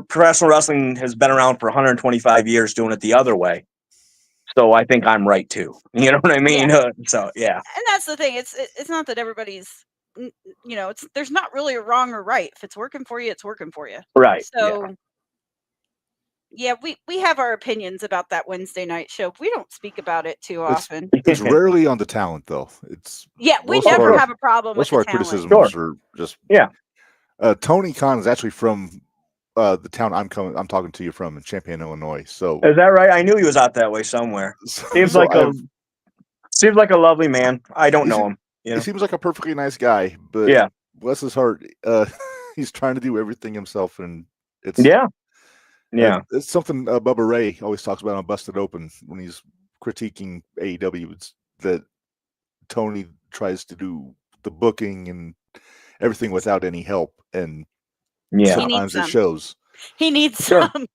professional wrestling has been around for 125 years doing it the other way. So I think I'm right too. You know what I mean? Yeah. So yeah. And that's the thing. It's not that everybody's, there's not really a wrong or right. If it's working for you, it's working for you. Right. So yeah, we have our opinions about that Wednesday night show. We don't speak about it too often. It's rarely on the talent, though. We never have a problem with most of our criticisms are just Tony Khan is actually from the town I'm talking to you from, in Champaign, Illinois. So is that right? I knew he was out that way somewhere. Seems like a lovely man. I don't know him. He seems like a perfectly nice guy, but bless his heart, he's trying to do everything himself, and it's it's something Bubba Ray always talks about on Busted Open when he's critiquing AEW. It's that Tony tries to do the booking and everything without any help, and sometimes it shows. He needs some.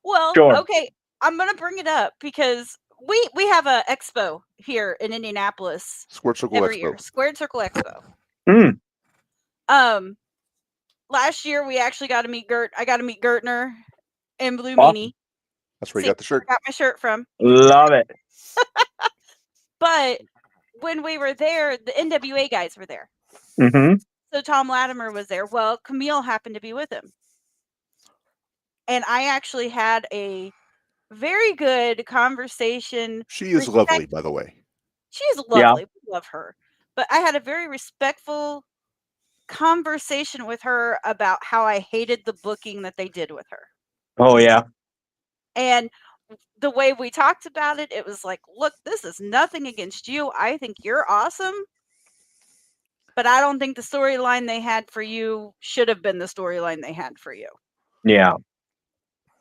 Well, okay, I'm gonna bring it up because we have a expo here in Indianapolis. Squared Circle every Expo. year. Squared Circle Expo. Mm. Last year we actually got to meet I got to meet Gertner and Blue Meanie. That's where you got the shirt. I got my shirt from. Love it. But when we were there, the NWA guys were there. Mm-hmm. So Tom Latimer was there. Well, Camille happened to be with him. And I actually had a very good conversation. She is lovely, by the way. She is lovely. Yeah. We love her. But I had a very respectful conversation with her about how I hated the booking that they did with her. Oh, yeah. And the way we talked about it, it was like, look, this is nothing against you. I think you're awesome. but I don't think the storyline they had for you should have been the storyline they had for you. Yeah.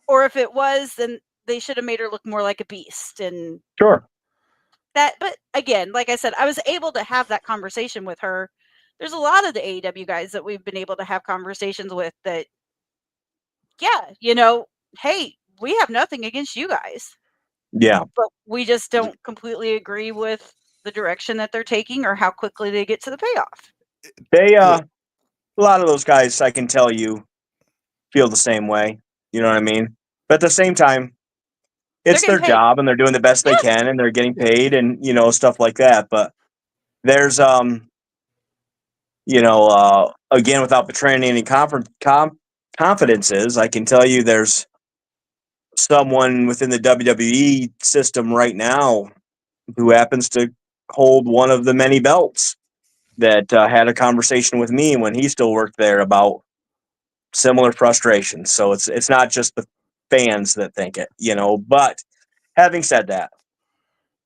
Or if it was, then they should have made her look more like a beast. And Sure. that, but again, like I said, I was able to have that conversation with her. There's a lot of the AEW guys that we've been able to have conversations with that, yeah, hey, we have nothing against you guys. Yeah. But we just don't completely agree with the direction that they're taking or how quickly they get to the payoff. They, a lot of those guys, I can tell you, feel the same way. You know what I mean? But at the same time, it's their job and they're doing the best they can and they're getting paid and, stuff like that. But there's, again, without betraying any confidences, I can tell you there's someone within the WWE system right now who happens to hold one of the many belts that had a conversation with me when he still worked there about similar frustrations. So it's not just the fans that think it, but having said that,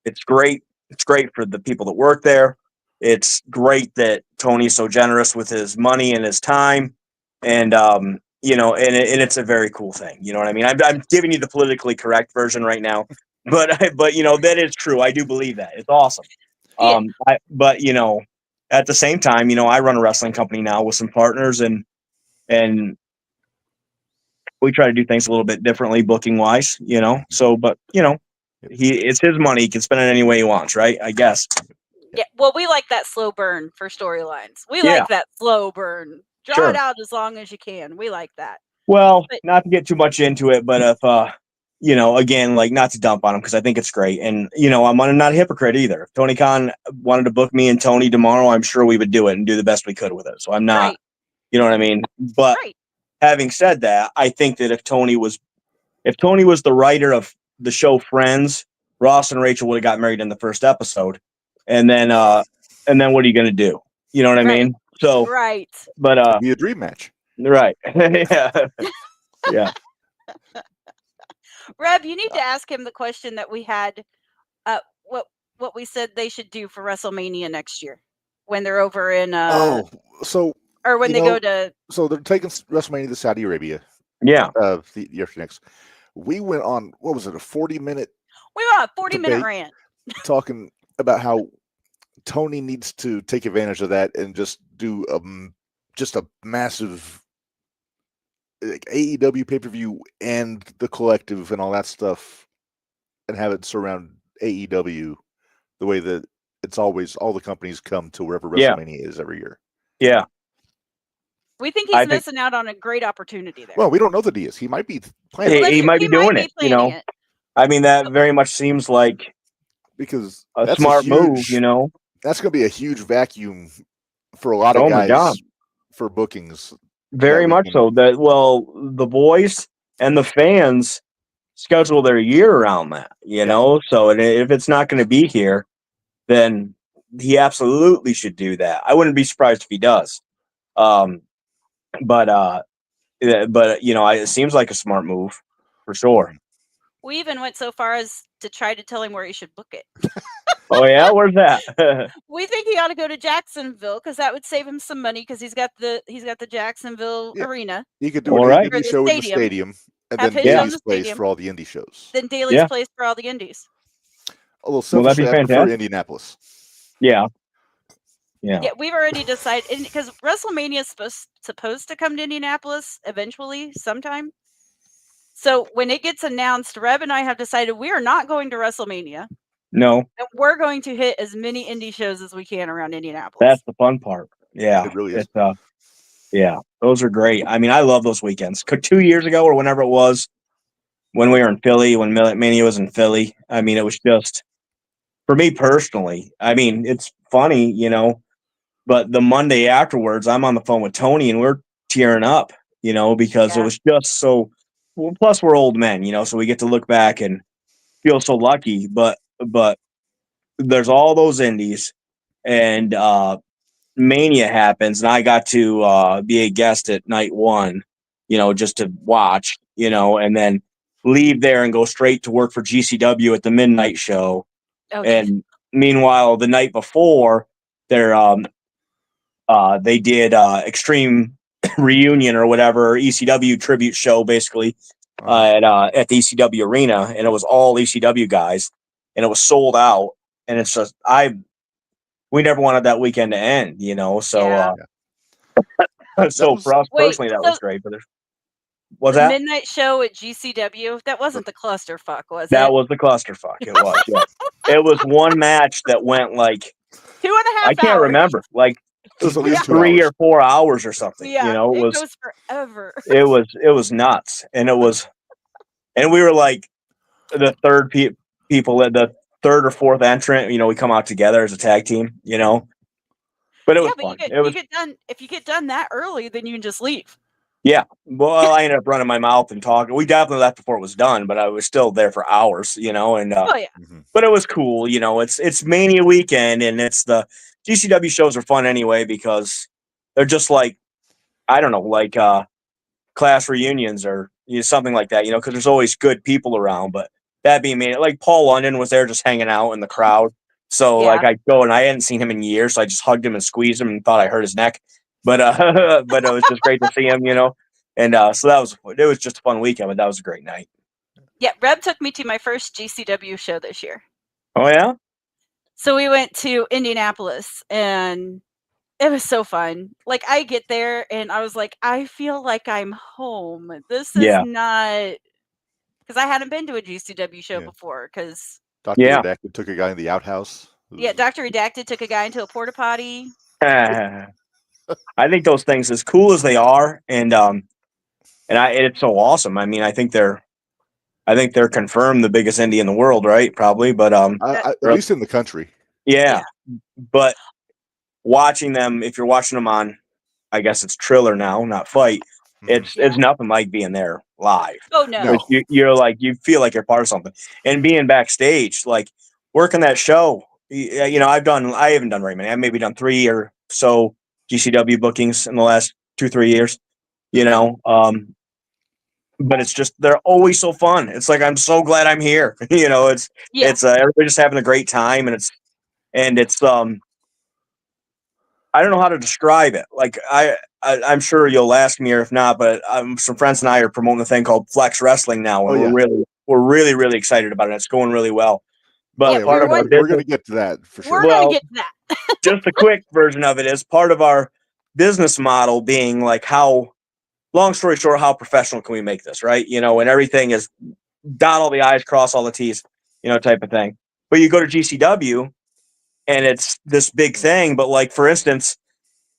it's great. It's great for the people that work there. It's great that Tony's so generous with his money and his time. And, and it's a very cool thing. You know what I mean? I'm giving you the politically correct version right now, but that is true. I do believe that. It's awesome. Yeah. But at the same time, I run a wrestling company now with some partners and we try to do things a little bit differently booking wise, so, but it's his money. He can spend it any way he wants. Right. I guess. Yeah. Well, we like that slow burn for storylines. We like that slow burn. Draw it out as long as you can. We like that. Well, not to get too much into it, but if, again, like not to dump on him because I think it's great. And, I'm not a hypocrite either. If Tony Khan wanted to book me and Tony tomorrow, I'm sure we would do it and do the best we could with it. So I'm not, you know what I mean? But having said that, I think that if Tony was the writer of the show Friends, Ross and Rachel would have got married in the first episode. And then what are you going to do? You know what I mean? So, but, it'd be a dream match. Right. Yeah. Yeah. Reb, you need to ask him the question that we had, what we said they should do for WrestleMania next year when they're over in, or when they go to. So they're taking WrestleMania to Saudi Arabia. Yeah. The year after next. We went on, what was it, a 40-minute? We went on a 40-minute rant. Talking about how Tony needs to take advantage of that and just do just a massive AEW pay-per-view and the collective and all that stuff and have it surround AEW the way that it's always all the companies come to wherever WrestleMania is every year. Yeah. We think he's missing out on a great opportunity there. Well, we don't know that he is. He might be planning he might be doing it, I mean, that very much seems like because a smart move, That's going to be a huge vacuum for a lot of guys for bookings. Very much so. The boys and the fans schedule their year around that, know? So if it's not going to be here, then he absolutely should do that. I wouldn't be surprised if he does. But it seems like a smart move for sure. We even went so far as to try to tell him where he should book it. Oh yeah, where's that? We think he ought to go to Jacksonville because that would save him some money because he's got the Jacksonville arena. He could do an indie show in the stadium and then Daly's place for all the indie shows. Then Daly's place for all the indies. Although selfishly, I prefer Indianapolis. Yeah. Yeah, we've already decided because WrestleMania is supposed to come to Indianapolis eventually sometime. So when it gets announced, Reb and I have decided we are not going to WrestleMania. No. And we're going to hit as many indie shows as we can around Indianapolis. That's the fun part. Yeah. It really is. Yeah, those are great. I mean, I love those weekends. 2 years ago or whenever it was, when we were in Philly, when Mania was in Philly, I mean, it was just, for me personally, I mean, it's funny, but the Monday afterwards, I'm on the phone with Tony and we're tearing up, because it was just so, well, plus we're old men, so we get to look back and feel so lucky, but there's all those indies and Mania happens and I got to be a guest at night one, just to watch, and then leave there and go straight to work for GCW at the midnight show. Okay. And meanwhile, the night before, they're they did Extreme Reunion or whatever, ECW tribute show, basically, at the ECW arena, and it was all ECW guys, and it was sold out. And it's just we never wanted that weekend to end, So so for us personally, that was great. But what's the that? midnight show at GCW? That wasn't the clusterfuck, was it? That was the clusterfuck. It was. Yeah. It was one match that went like 2.5 hours. I can't remember, like It was at least 2 3 hours. or 4 hours or something. Yeah, It was goes forever. It was nuts, and we were like the third people at the third or fourth entrant. We come out together as a tag team. But it was fun. If you get done that early, then you can just leave. Yeah. Well, I ended up running my mouth and talking. We definitely left before it was done, but I was still there for hours. And but it was cool. It's Mania weekend, and it's the GCW shows are fun anyway because they're just like, I don't know, like class reunions or something like that. Because there's always good people around. But that being made, like Paul London was there just hanging out in the crowd. So like I go and I hadn't seen him in years, so I just hugged him and squeezed him and thought I hurt his neck. But but it was just great to see him, And so it was just a fun weekend, but that was a great night. Yeah, Reb took me to my first GCW show this year. Oh yeah? So we went to Indianapolis, and it was so fun. Like, I get there and I was like, I feel like I'm home. This is not, because I hadn't been to a GCW show before. Because Dr. Redacted took a guy in the outhouse. Yeah, Dr. Redacted took a guy into a porta potty. I think those things, as cool as they are, and it's so awesome. I mean, I think they're confirmed the biggest indie in the world, right? Probably, but at least in the country. Yeah. But watching them, if you're watching them on, I guess it's Triller now, not Fight. It's nothing like being there live. Oh no. You're like, you feel like you're part of something, and being backstage, like working that show. I haven't done very many. I've maybe done 3 or so GCW bookings in the last 2-3 years. But it's just, they're always so fun. It's like, I'm so glad I'm here. It's everybody's just having a great time, and it's I don't know how to describe it. Like I'm sure you'll ask me, or if not, but some friends and I are promoting a thing called Flex Wrestling now, and we're really, really excited about it. It's going really well. But we're going to get to that for sure. We're going to get to that. Just a quick version of it is part of our business model being like, how, long story short, how professional can we make this, right? And everything is dot all the I's, cross all the T's, type of thing. But you go to GCW and it's this big thing. But like, for instance,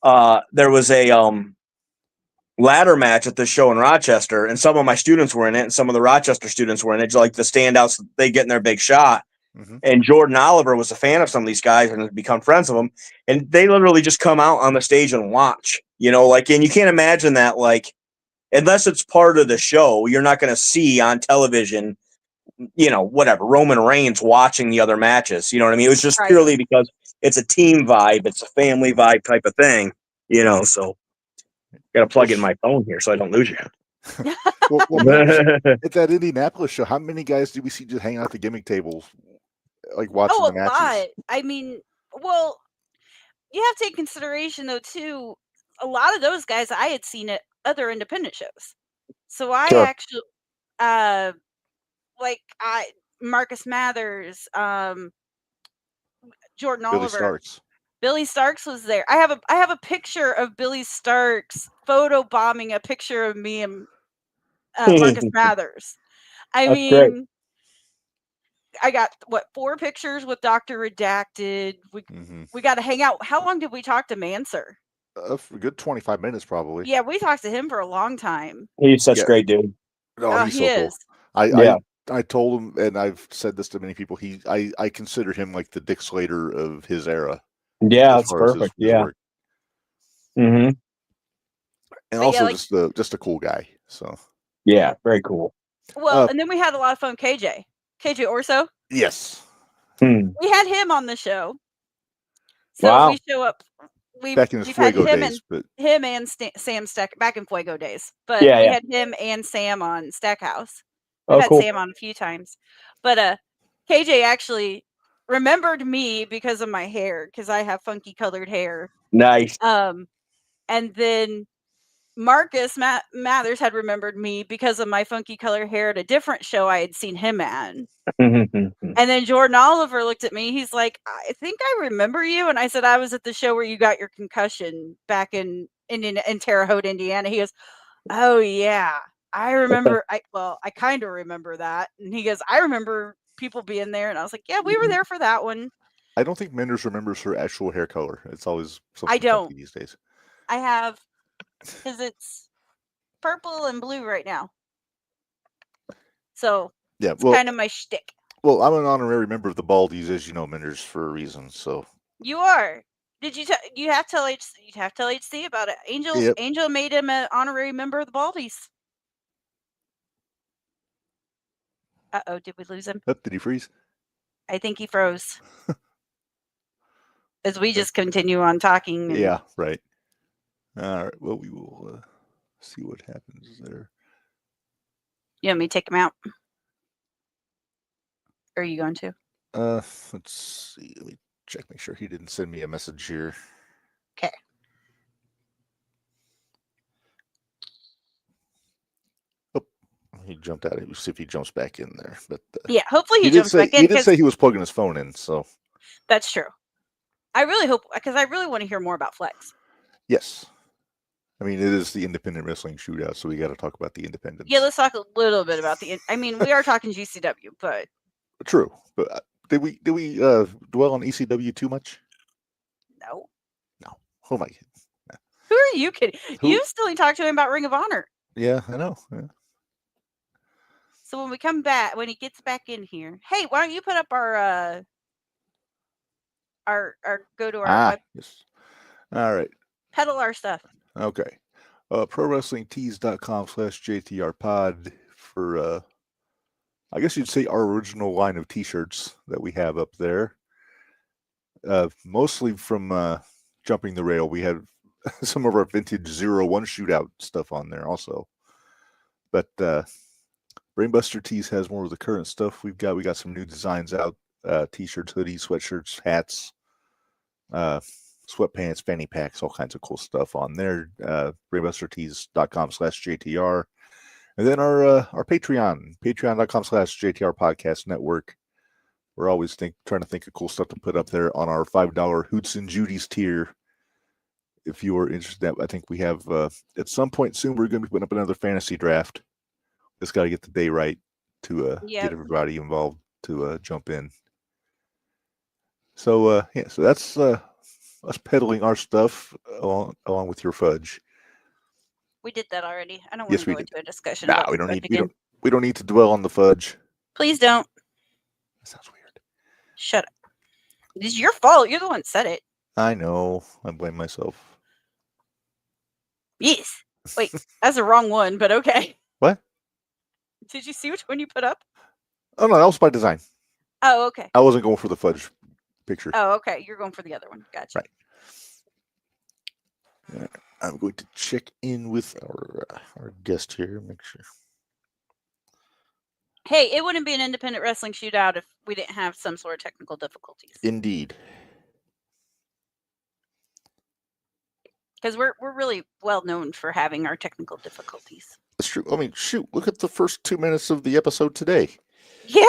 there was a ladder match at the show in Rochester, and some of my students were in it, and some of the Rochester students were in it, like the standouts, they get in their big shot. And Jordan Oliver was a fan of some of these guys and has become friends of them. And they literally just come out on the stage and watch, and you can't imagine that, like, unless it's part of the show, you're not going to see on television, whatever, Roman Reigns watching the other matches. You know what I mean? It was just purely because it's a team vibe. It's a family vibe type of thing, so got to plug in my phone here so I don't lose you. At that Indianapolis show, how many guys do we see just hanging out at the gimmick tables, like watching the matches? Lot. I mean, well, you have to take consideration though too. A lot of those guys I had seen at other independent shows, so I actually, Marcus Mathers, Jordan Oliver, Billy Starks was there. I have a picture of Billy Starks photo bombing a picture of me and Marcus Mathers. I mean, great. I got 4 pictures with Dr. Redacted. We got to hang out. How long did we talk to Manser? A good 25 minutes, probably. Yeah, we talked to him for a long time. He's such a great dude. Oh, he's so cool. I told him, and I've said this to many people. I consider him like the Dick Slater of his era. Yeah, that's perfect. His work. And also just a cool guy. So yeah, very cool. Well, and then we had a lot of fun. KJ Orso. Yes, we had him on the show. So we show up. Back in his Fuego days, him and Sam Stack back in Fuego days. But we had him and Sam on Stackhouse. We've had Sam on a few times. But KJ actually remembered me because of my hair, because I have funky colored hair. Nice. And then Marcus Mathers had remembered me because of my funky color hair at a different show I had seen him at. And then Jordan Oliver looked at me. He's like, I think I remember you. And I said, I was at the show where you got your concussion back in Terre Haute, Indiana. He goes, oh, yeah, I remember. I kind of remember that. And he goes, I remember people being there. And I was like, yeah, we were there for that one. I don't think Minderz remembers her actual hair color. It's always something I don't. funky these days. I have, because it's purple and blue right now. So yeah, it's kind of my shtick. Well, I'm an honorary member of the Baldies, as you know, Minderz, for a reason. So you are. Did you you have to tell HC about it? Angel made him an honorary member of the Baldies. Uh-oh, did we lose him? Did he freeze? I think he froze. As we just continue on talking. Yeah, right. All right. Well, we will see what happens there. You want me to take him out? Or are you going to? Let's see. Let me check, make sure he didn't send me a message here. Okay. Oh, he jumped out. We'll see if he jumps back in there. But yeah, hopefully he jumps back in. He did say he was plugging his phone in, so that's true. I really hope, because I really want to hear more about Flex. Yes. I mean, it is the independent wrestling shootout, so we got to talk about the independents. Yeah, let's talk a little bit about I mean, we are talking GCW, but true. But did we dwell on ECW too much? No. Oh my God. No. Who are you kidding? You still need to talk to him about Ring of Honor. Yeah, I know. Yeah. So when we come back, when he gets back in here, hey, why don't you put up our go to our web? Yes. All right. Peddle our stuff. Okay. ProWrestlingTees.com/JTR Pod for I guess you'd say our original line of t-shirts that we have up there. Mostly from Jumping the Rail. We have some of our vintage 01 shootout stuff on there also. But Brainbuster Tees has more of the current stuff. We got some new designs out. T-shirts, hoodies, sweatshirts, hats, sweatpants, fanny packs, all kinds of cool stuff on there. BrainbusterTees.com/JTR. And then our Patreon, patreon.com/JTR Podcast Network. We're always trying to think of cool stuff to put up there on our $5 Hoots and Judy's tier. If you are interested, I think we have at some point soon we're going to be putting up another fantasy draft. Just got to get the day right to get everybody involved to jump in. So so that's us peddling our stuff along with your fudge. We did that already. I don't want to go into a discussion. No, we don't need to dwell on the fudge. Please don't. That sounds weird. Shut up. It's your fault. You're the one that said it. I know. I blame myself. Yes. Wait, that's the wrong one, but okay. What? Did you see which one you put up? Oh, no, that was by design. Oh, okay. I wasn't going for the fudge picture. Oh, okay. You're going for the other one. Gotcha. Right. I'm going to check in with our guest here. Make sure. Hey, it wouldn't be an independent wrestling shootout if we didn't have some sort of technical difficulties. Indeed. Because we're really well known for having our technical difficulties. That's true. I mean, shoot, look at the first 2 minutes of the episode today. Yeah.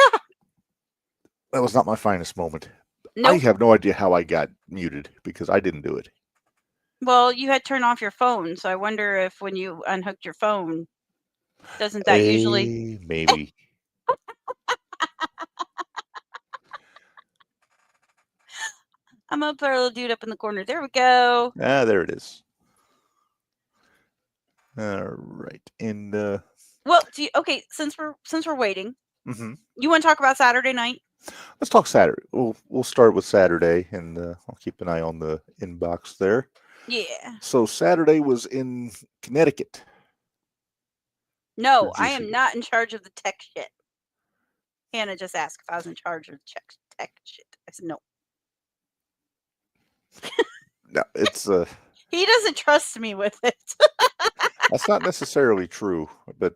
That was not my finest moment. Nope. I have no idea how I got muted because I didn't do it. Well, you had turned off your phone, so I wonder if when you unhooked your phone, doesn't that usually... Maybe. I'm going to put our little dude up in the corner. There we go. There it is. All right. And well, okay, since we're waiting, mm-hmm. You want to talk about Saturday night? Let's talk Saturday. We'll start with Saturday, and I'll keep an eye on the inbox there. Yeah. So Saturday was in Connecticut. No, I am not in charge of the tech shit. Hannah just asked if I was in charge of the tech shit. I said no. No, it's he doesn't trust me with it. That's not necessarily true, but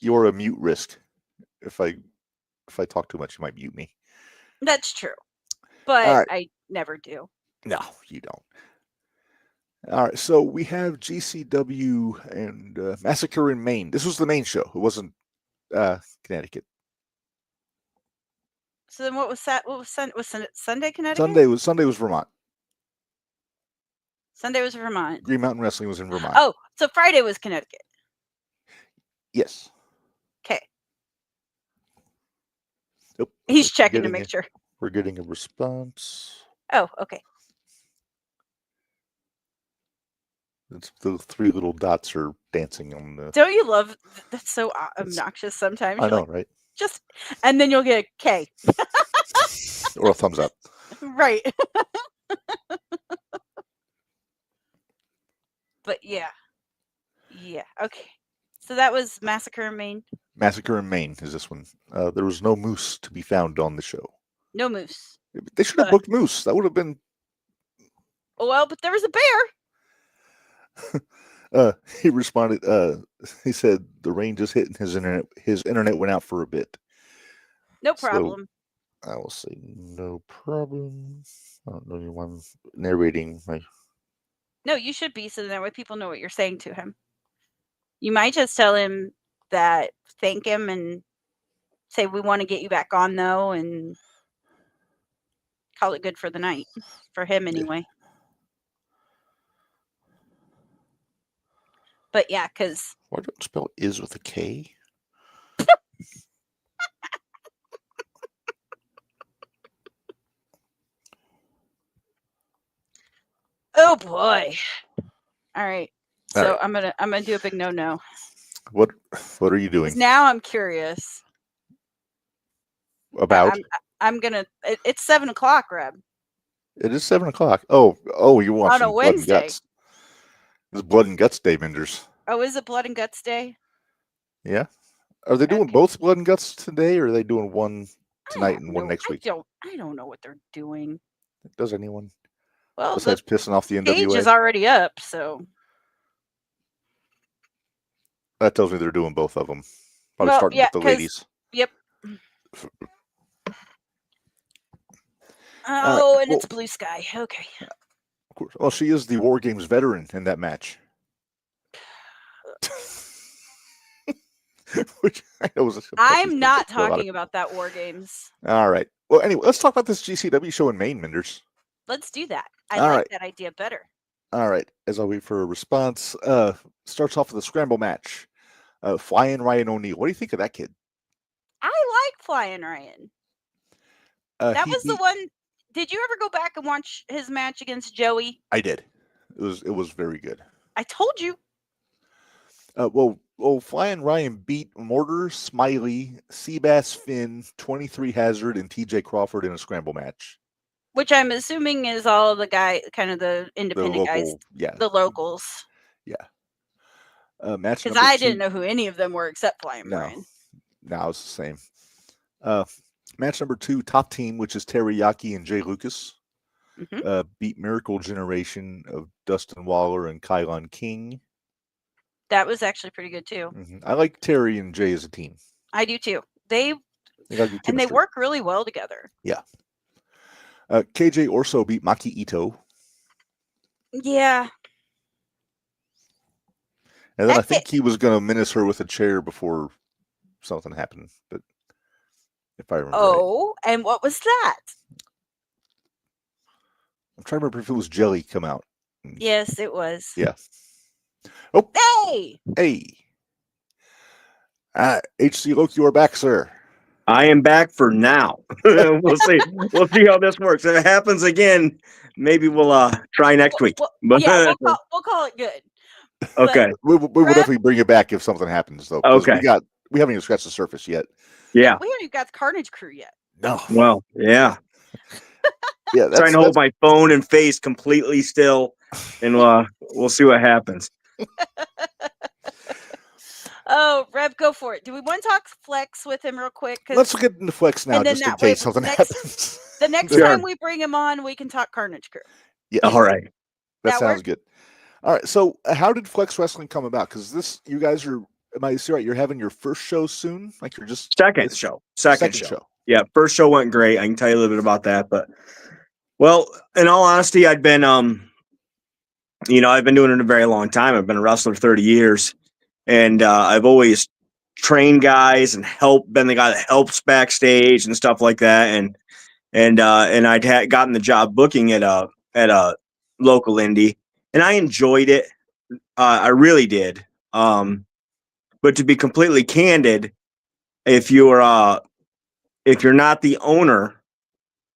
you're a mute risk. If I talk too much, you might mute me. That's true, but right. I never do. No, you don't. All right, so we have GCW and Massacre in Maine. This was the main show. It wasn't Connecticut. So then what was that? What was Sunday, Connecticut? Sunday was Vermont. Sunday was Vermont. Green Mountain Wrestling was in Vermont. Oh, so Friday was Connecticut. Yes. Okay. Nope. He's checking to make sure. We're getting a response. Oh, okay. It's the three little dots are dancing on the. Don't you love? That's so obnoxious sometimes. I know, right? Just, and then you'll get a K. Or a thumbs up. Right. But yeah. Okay. So that was Massacre in Maine. Massacre in Maine is this one. There was no moose to be found on the show. No moose. They should have booked moose. That would have been. Well, but there was a bear. He responded. He said the rain just hit and his internet went out for a bit. No problem. So I will say no problem. I don't know anyone narrating my. No, you should be, so that way people know what you're saying to him. You might just tell him that, thank him, and say we want to get you back on though, and call it good for the night for him anyway. But yeah, because why don't you spell is with a K? Oh boy! All right, so All right. I'm gonna do a big no. What are you doing? Now I'm curious about. I'm gonna. It's 7:00, Reb. It is 7:00. Oh, you're watching on a Wednesday. It's Blood and Guts Day, Minderz. Oh, is it Blood and Guts Day? Yeah. Are they doing both Blood and Guts today, or are they doing one tonight and one next week? I don't know what they're doing. Does anyone? Well, besides pissing off the NWA, page is already up, so that tells me they're doing both of them. Probably starting with the ladies. Yep. Oh, and it's Blue Sky. Okay. Of course. Well, she is the War Games veteran in that match. Which I know was I'm not talking about that War Games. All right. Well, anyway, let's talk about this GCW show in Maine, Minderz. Let's do that. I like that idea better. All right. As I wait for a response, starts off with a scramble match. Flying Ryan O'Neal. What do you think of that kid? I like Flying Ryan. That was the one. Did you ever go back and watch his match against Joey? I did. It was very good. I told you. Well, Flying Ryan beat Mortar, Smiley, Seabass Finn, 23 Hazard, and TJ Crawford in a scramble match. Which I'm assuming is all the kind of the independent guys. Yeah. The locals. Yeah. Match because I didn't know who any of them were except Flying Ryan. No, it's the same. Match number 2, Top Team, which is Teriyaki and Jay Lucas, beat Miracle Generation of Dustin Waller and Kylon King. That was actually pretty good too. I like Terry and Jay as a team. I do too. They work really well together. Yeah. KJ Orso beat Maki Ito. Yeah. And then I think he was going to menace her with a chair before something happened, but if I remember. Oh, right. And what was that? I'm trying to remember if it was Jelly come out. Yes, it was. Yeah. Oh. Hey. HC Loc, you are back, sir. I am back for now. We'll see. We'll see how this works. If it happens again, maybe we'll try next week. We'll call it good. Okay. We will definitely bring it back if something happens, though. Okay. We haven't even scratched the surface yet. Yeah. We haven't even got the Carnage Crew yet. No. Well, yeah. Yeah. Trying to hold my phone and face completely still, and we'll see what happens. Oh, Reb, go for it. Do we want to talk Flex with him real quick? Let's get into Flex now, just in case something happens. The next time we bring him on, we can talk Carnage Crew. Yeah. All right. That sounds good. All right. So how did Flex Wrestling come about? Because you guys are, am I right? You're having your first show soon? Like you're just... Second show. Second show. Yeah. First show went great. I can tell you a little bit about that, but Well, in all honesty, I've been doing it a very long time. I've been a wrestler 30 years, and I've always trained guys and been the guy that helps backstage and stuff like that. And I'd gotten the job booking at a local indie, and I enjoyed it. I really did. But to be completely candid, if you're not the owner,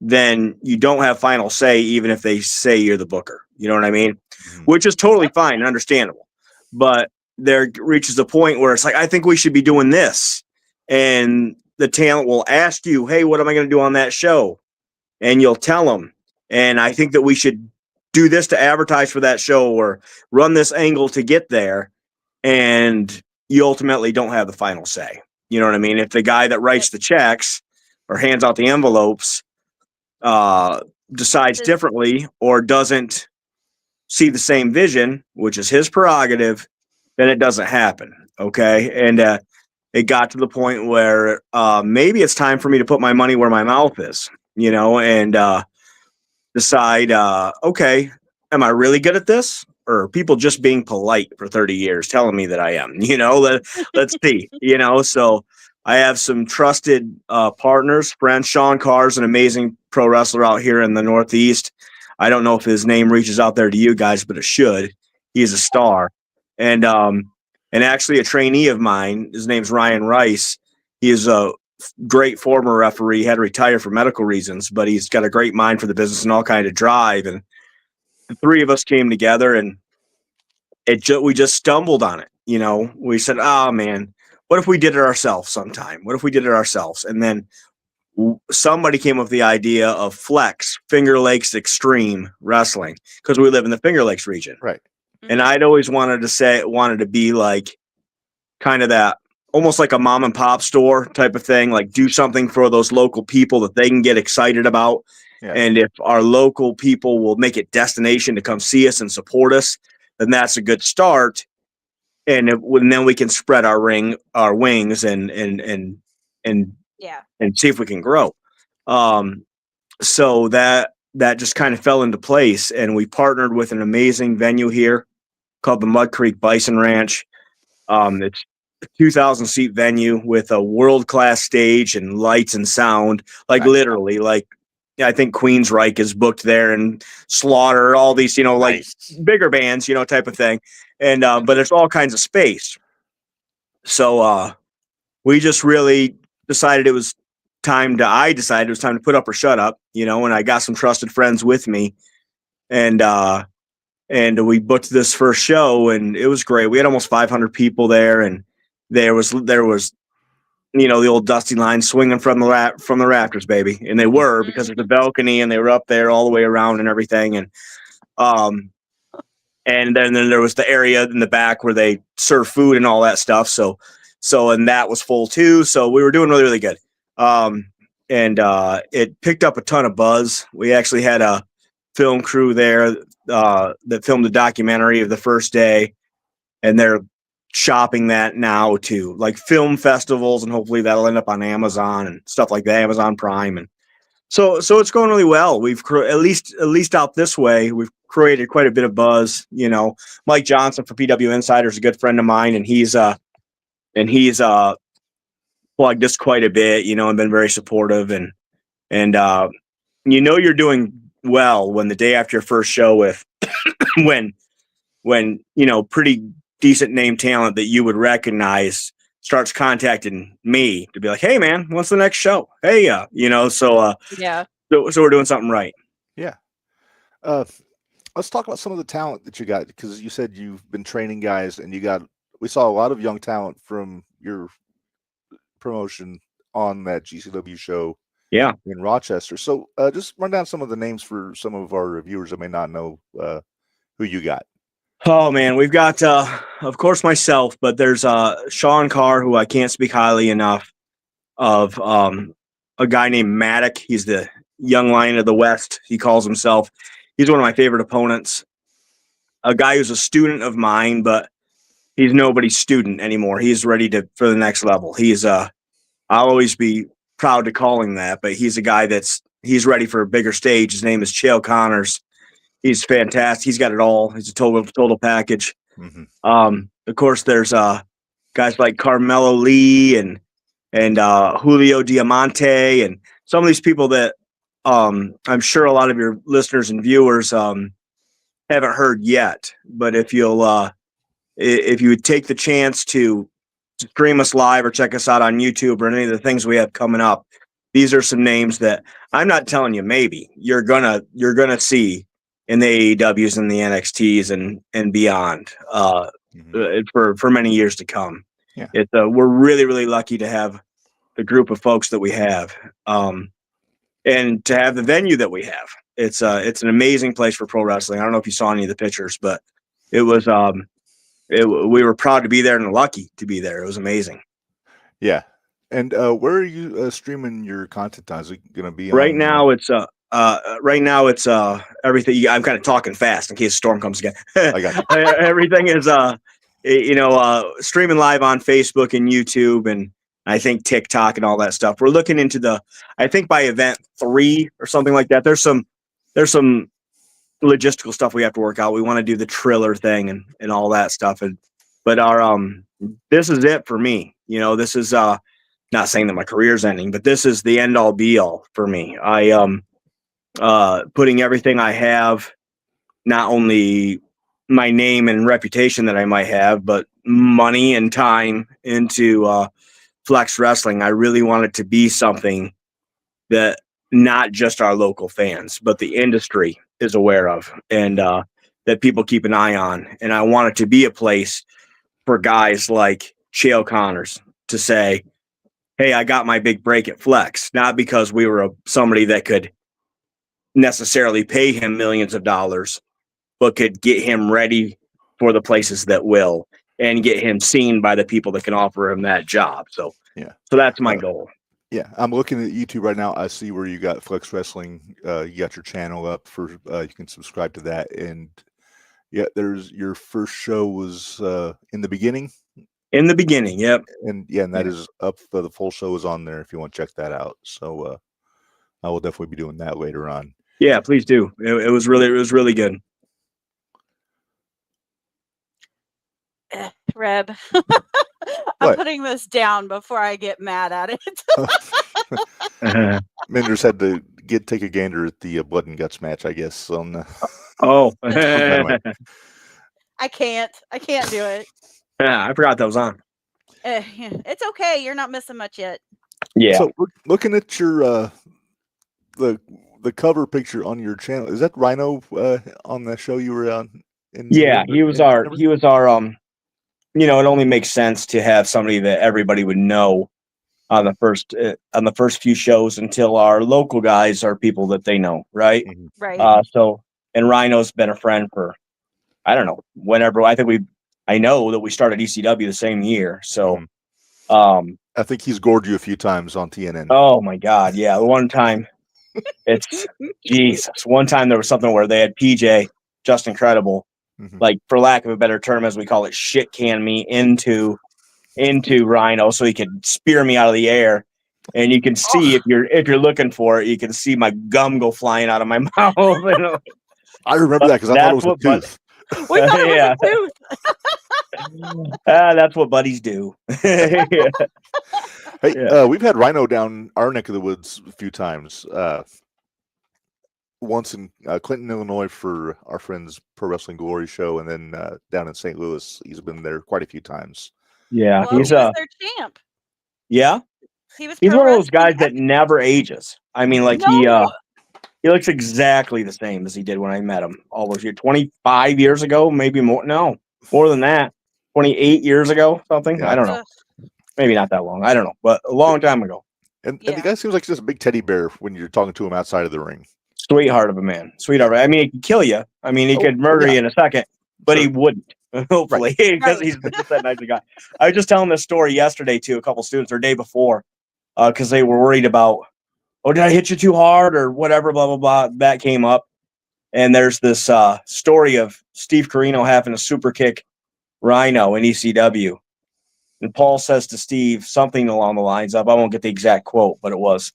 then you don't have final say, even if they say you're the booker. You know what I mean? Mm-hmm. Which is totally fine and understandable. But there reaches a point where it's like, I think we should be doing this. And the talent will ask you, hey, what am I going to do on that show? And you'll tell them. And I think that we should do this to advertise for that show or run this angle to get there. And you ultimately don't have the final say. You know what I mean? If the guy that writes the checks or hands out the envelopes decides differently or doesn't see the same vision, which is his prerogative, then it doesn't happen. Okay. And it got to the point where maybe it's time for me to put my money where my mouth is, and decide, okay, am I really good at this? Or are people just being polite for 30 years telling me that I am? Let's see, so I have some trusted partners, friends. Sean Carr's an amazing pro wrestler out here in the Northeast. I don't know if his name reaches out there to you guys, but it should. He's a star. And actually a trainee of mine, his name's Ryan Rice. He is a great former referee. He had to retire for medical reasons, but he's got a great mind for the business and all kind of drive. And the three of us came together, and we just stumbled on it. We said, oh man, what if we did it ourselves sometime? What if we did it ourselves? And then somebody came up with the idea of Flex, Finger Lakes Extreme Wrestling, because we live in the Finger Lakes region. Right. And I'd always wanted to be like kind of that, almost like a mom and pop store type of thing, like do something for those local people that they can get excited about. Yeah. And if our local people will make it destination to come see us and support us, then that's a good start. And then we can spread our wings and see if we can grow. So that just kind of fell into place, and we partnered with an amazing venue here called the Mud Creek Bison Ranch. It's a 2,000 seat venue with a world-class stage and lights and sound, like literally, like I think Queensryche is booked there, and Slaughter, all these, like bigger bands, type of thing. And, but there's all kinds of space. So, we just really decided it was time to put up or shut up, and I got some trusted friends with me, and we booked this first show, and it was great. We had almost 500 people there, and there was the old dusty line swinging from the rafters, baby. And they were, because of the balcony, and they were up there all the way around and everything. And then there was the area in the back where they serve food and all that stuff. So and that was full too. So we were doing really, really good. And it picked up a ton of buzz. We actually had a film crew there that filmed a documentary of the first day, and they're shopping that now to like film festivals, and hopefully that'll end up on Amazon and stuff like that, Amazon Prime. And so it's going really well. We've at least out this way, we've created quite a bit of buzz. Mike Johnson from PW Insider is a good friend of mine, and he's plugged us quite a bit, and been very supportive, and you're doing well when the day after your first show with when pretty decent name talent that you would recognize starts contacting me to be like, hey man, what's the next show? Hey, so we're doing something right. Yeah. Let's talk about some of the talent that you got, because you said you've been training guys, and we saw a lot of young talent from your promotion on that GCW show in Rochester. So just run down some of the names for some of our viewers that may not know who you got. Oh man, we've got of course myself, but there's Sean Carr, who I can't speak highly enough of, a guy named Maddock. He's the young lion of the West, he calls himself. He's one of my favorite opponents. A guy who's a student of mine, but he's nobody's student anymore. He's ready for the next level. He's I'll always be proud to call him that, but he's a guy that's he's ready for a bigger stage. His name is Chael Connors. He's fantastic. He's got it all. He's a total package. Of course, there's guys like Carmelo Lee and Julio Diamante and some of these people that I'm sure a lot of your listeners and viewers haven't heard yet. But if you would take the chance to stream us live or check us out on YouTube or any of the things we have coming up, these are some names that I'm not telling you maybe you're gonna see in the AEWs and the NXTs and beyond for many years to come. Yeah. We're really, really lucky to have the group of folks that we have, and to have the venue that we have. It's an amazing place for pro wrestling. I don't know if you saw any of the pictures, but it was we were proud to be there and lucky to be there. It was amazing. Yeah. And where are you streaming your content? Is it going to be right now? It's everything. I'm kind of talking fast in case a storm comes again. I got you. Everything is streaming live on Facebook and YouTube and I think TikTok and all that stuff. We're looking into I think by event 3 or something like that. There's some logistical stuff we have to work out. We want to do the Triller thing and all that stuff. But our this is it for me. This is not saying that my career's ending, but this is the end all be all for me. I putting everything I have, not only my name and reputation that I might have, but money and time into Flex Wrestling. I really want it to be something that not just our local fans, but the industry is aware of and that people keep an eye on. And I want it to be a place for guys like Chael Connors to say, hey, I got my big break at Flex, not because we were somebody that could necessarily pay him millions of dollars, but could get him ready for the places that will and get him seen by the people that can offer him that job. So that's my goal. Yeah, I'm looking at YouTube right now. I see where you got Flex Wrestling. You got your channel up for you can subscribe to that. And there's your first show was in the beginning. In the beginning, yep. And that is up. The full show is on there if you want to check that out. So I will definitely be doing that later on. Yeah, please do. It was really good. Reb, I'm putting this down before I get mad at it. Minderz had to take a gander at the blood and guts match, I guess. Oh, I can't do it. Yeah, I forgot that was on. It's okay. You're not missing much yet. Yeah. So looking at your the cover picture on your channel, is that Rhino on the show you were on? He was our it only makes sense to have somebody that everybody would know on the first few shows until our local guys are people that they know, right? Right. And Rhino's been a friend for, I don't know, whenever. I know that we started ECW the same year. So I think he's gored you a few times on TNN. Oh my God. Yeah. One time it's Jesus. One time there was something where they had PJ, Just Incredible, like for lack of a better term, as we call it, shit can me into Rhino so he could spear me out of the air. And you can see if you're looking for it, you can see my gum go flying out of my mouth. I remember that because I thought it was a tooth. We thought it was a tooth. That's what buddies do. Hey, we've had Rhino down our neck of the woods a few times. Once in Clinton, Illinois for our friend's Pro Wrestling Glory show, and then down in St. Louis. He's been there quite a few times. Yeah, he was their champ. Yeah, he's one of those guys that never ages. I mean, like he looks exactly the same as he did when I met him all those years, 25 years ago, maybe more. No, more than that, 28 years ago, something. Yeah. I don't know. Maybe not that long. I don't know, but a long time ago. And the guy seems like just a big teddy bear when you're talking to him outside of the ring. Sweetheart of a man. Sweetheart. I mean, he could kill you. I mean, he could murder you in a second, but he wouldn't. Hopefully, because he's just that nice guy. I was just telling this story yesterday to a couple students, or day before, because they were worried about, did I hit you too hard or whatever, blah, blah, blah. That came up. And there's this story of Steve Corino having a super kick Rhino in ECW. And Paul says to Steve something along the lines of, I won't get the exact quote, but it was,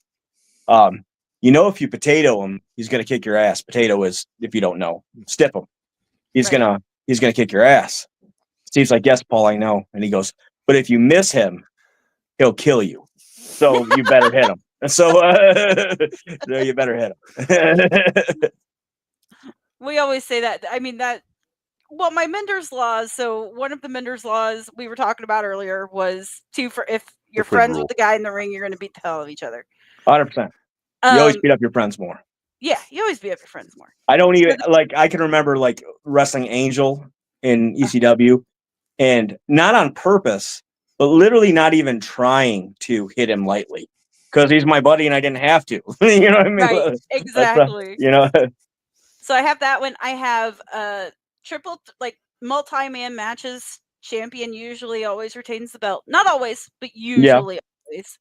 if you potato him, he's going to kick your ass. Potato is, if you don't know, stiff him. He's Right. gonna kick your ass. Steve's like, yes, Paul, I know. And he goes, but if you miss him, he'll kill you. So you better hit him. So you better hit him. We always say that. I mean, well, my Minderz laws. So one of the Minderz laws we were talking about earlier was if you're friend friends rule. with the guy in the ring, you're going to beat the hell out of each other. 100%. You always beat up your friends more. Yeah, you always beat up your friends more. I don't even I can remember like wrestling Angel in ECW, and not on purpose, but literally not even trying to hit him lightly because he's my buddy and I didn't have to. You know what I mean? Right, exactly. So I have that one. I have triple multi-man matches. Champion usually always retains the belt. Not always, but usually always.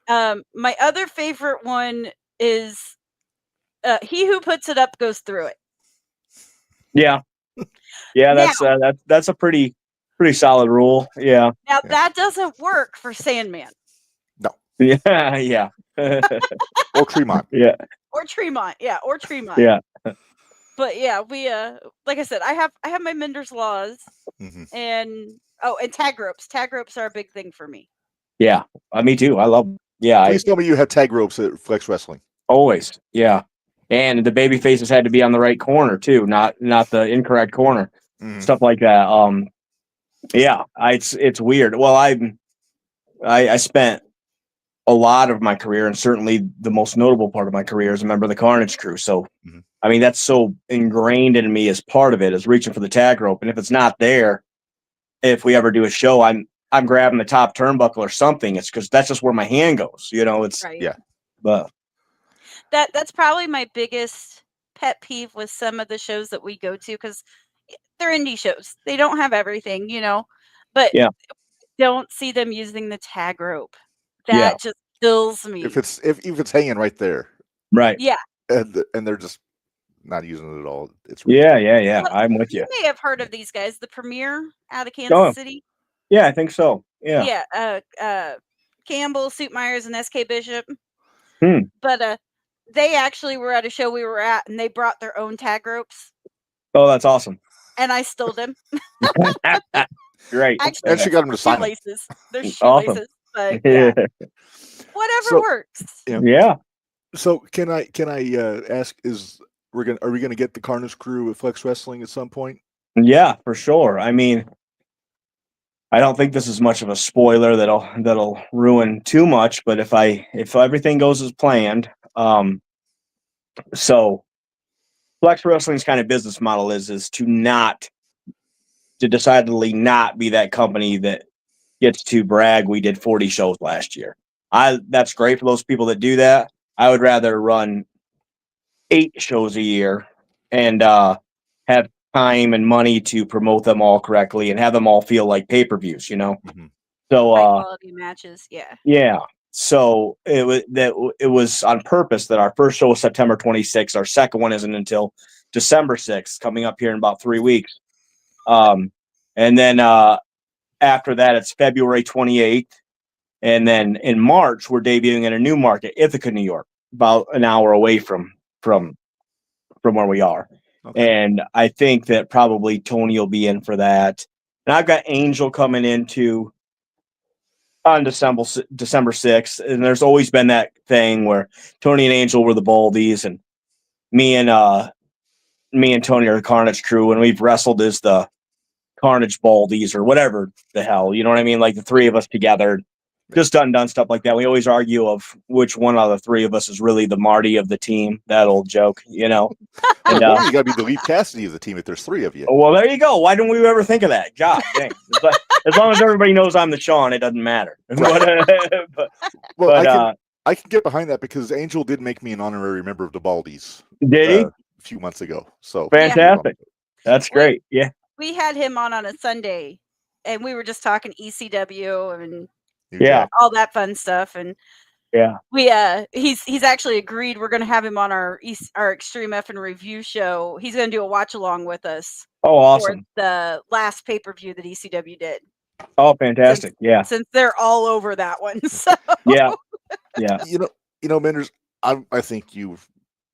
My other favorite one is he who puts it up goes through it. Yeah. That's a pretty solid rule. Yeah. Now that doesn't work for Sandman. No. Yeah. Or Tremont. Yeah. Or Tremont. Yeah. Or Tremont. Yeah. But yeah, we like I said, I have my Minderz laws, and tag ropes. Tag ropes are a big thing for me. Yeah, me too. I love. Yeah. Please tell me you have tag ropes at Flex Wrestling. Always. Yeah. And the baby faces had to be on the right corner too, not the incorrect corner. Stuff like that. Yeah, it's weird. Well, I spent a lot of my career, and certainly the most notable part of my career, as a member of the Carnage Crew. So, I mean, that's so ingrained in me as part of it, is reaching for the tag rope. And if it's not there, if we ever do a show, I'm grabbing the top turnbuckle or something. It's because that's just where my hand goes. It's right. Yeah. But that's probably my biggest pet peeve with some of the shows that we go to, because they're indie shows. They don't have everything, but don't see them using the tag rope. That just kills me. If it's hanging right there, right? Yeah, and they're just not using it at all. It's yeah. Well, I'm with you. You may have heard of these guys, the Premier out of Kansas City. Yeah, I think so. Yeah. Yeah. Campbell, Suit Myers, and SK Bishop. Hmm. But they actually were at a show we were at, and they brought their own tag ropes. Oh, that's awesome. And I stole them. Great. Actually, and she got them to sign shoelaces. They're shoelaces. But whatever works. Yeah. So can I ask, are we gonna get the Carnage Crew at Flex Wrestling at some point? Yeah, for sure. I mean, I don't think this is much of a spoiler that'll ruin too much, but if everything goes as planned, so Flex Wrestling's kind of business model is to decidedly not be that company that gets to brag we did 40 shows last year. That's great for those people that do that. I would rather run 8 shows a year and have time and money to promote them all correctly and have them all feel like pay-per-views, So high quality matches, yeah. So it was on purpose that our first show was September 26th. Our second one isn't until December 6th, coming up here in about 3 weeks. And then after that, it's February 28th. And then in March, we're debuting in a new market, Ithaca, New York, about an hour away from where we are. Okay. And I think that probably Tony will be in for that. And I've got Angel coming into on December 6th. And there's always been that thing where Tony and Angel were the Baldies, and me and Tony are the Carnage Crew, and we've wrestled as the Carnage Baldies or whatever the hell, you know what I mean? Like the three of us together, just done stuff like that. We always argue of which one out of the three of us is really the Marty of the team. That old joke, And, you got to be the Leaf Cassidy of the team if there's 3 of you. Well, there you go. Why didn't we ever think of that? God dang. As long as everybody knows I'm the Sean, it doesn't matter. Right. but I can get behind that because Angel did make me an honorary member of the Baldies. Did he? A few months ago. So fantastic. That's great. Yeah. We had him on a Sunday, and we were just talking ECW and all that fun stuff. And we he's actually agreed we're going to have him on our Extreme Effing Review show. He's going to do a watch along with us. Oh, awesome! For the last pay-per-view that ECW did. Oh, fantastic! Since they're all over that one. So. Yeah. You know, Minderz, I think you'll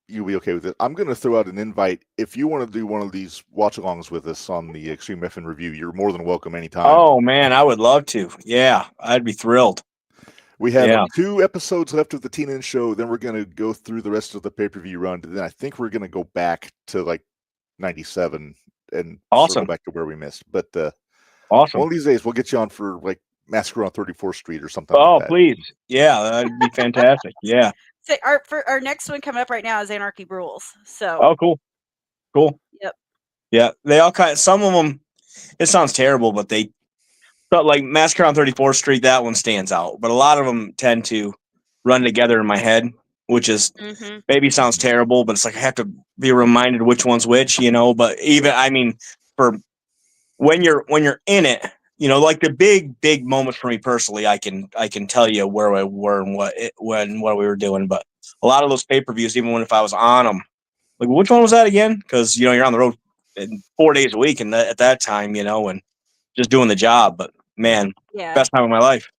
be okay with it. I'm going to throw out an invite. If you want to do one of these watch-alongs with us on the Extreme FN Review, you're more than welcome anytime. Oh, man, I would love to. Yeah, I'd be thrilled. We have 2 episodes left of the Teen Show. Then we're going to go through the rest of the pay-per-view run. And then I think we're going to go back to like 97 and circle back to where we missed. But awesome. One of these days, we'll get you on for like Massacre on 34th Street or something. Oh, like that. Please. Yeah, that'd be fantastic. Yeah. So our next one coming up right now is Anarchy Rules. So. Oh, cool. Yep. Yeah, they all some of them, it sounds terrible, but like Massacre on 34th Street, that one stands out. But a lot of them tend to run together in my head, which is maybe sounds terrible, but it's like I have to be reminded which one's which, But even, I mean, for when you're in it, like the big moments for me personally, I can tell you where we were and what we were doing. But a lot of those pay-per-views, even if I was on them, like which one was that again? Because you're on the road 4 days a week, and at that time, and just doing the job. But man, best time of my life.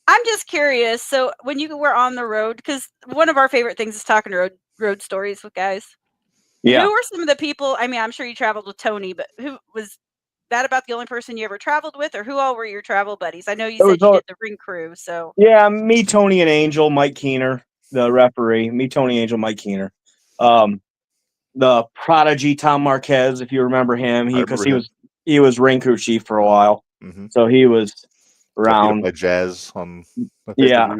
I'm just curious. So when you were on the road, because one of our favorite things is talking road stories with guys. Yeah. Who were some of the people? I mean, I'm sure you traveled with Tony, but who was that about the only person you ever traveled with, or who all were your travel buddies? I know you said you did the ring crew. So yeah, me, Tony, and Angel, Mike Keener, the referee. Me, Tony, Angel, Mike Keener. The prodigy Tom Marquez, if you remember him, he was ring crew chief for a while, so he was around. By Jazz on. Yeah.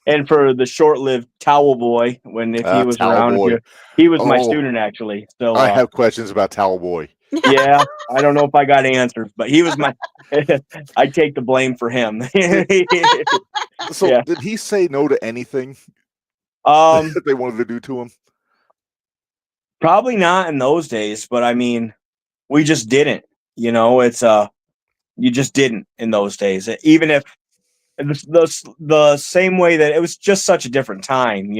And for the short-lived Towel Boy, if he was around, he was my student actually. So I have questions about Towel Boy. Yeah, I don't know if I got answers, but he was my. I take the blame for him. So did he say no to anything? They wanted to do to him. Probably not in those days, but I mean, we just didn't. It's you just didn't in those days. Even if the same way that it was just such a different time,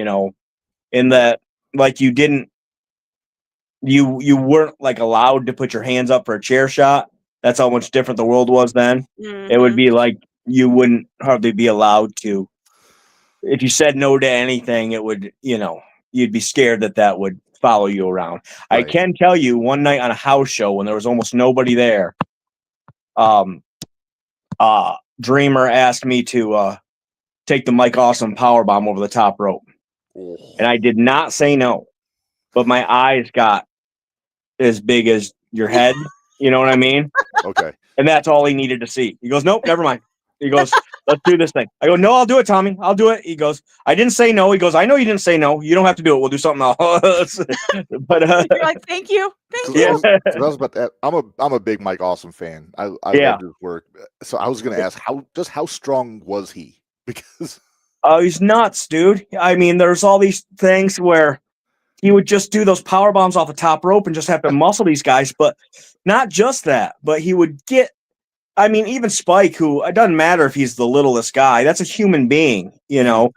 in that like you weren't like allowed to put your hands up for a chair shot. That's how much different the world was then. It would be like you wouldn't hardly be allowed to. If you said no to anything, it would, you'd be scared that would follow you around. Right. I can tell you one night on a house show when there was almost nobody there, Dreamer asked me to take the Mike Awesome powerbomb over the top rope. And I did not say no, but my eyes got as big as your head. You know what I mean? Okay. And that's all he needed to see. He goes, nope, never mind. He goes, let's do this thing. I go, no, I'll do it, Tommy. I'll do it. He goes, I didn't say no. He goes, I know you didn't say no. You don't have to do it. We'll do something else. But you're like, thank you. I was about that. I'm a big Mike Awesome fan. I love his work. So I was going to ask, how strong was he? Because he's nuts, dude. I mean, there's all these things where he would just do those power bombs off the top rope and just have to muscle these guys. But not just that, but he would get. I mean, even Spike, who it doesn't matter if he's the littlest guy, that's a human being, and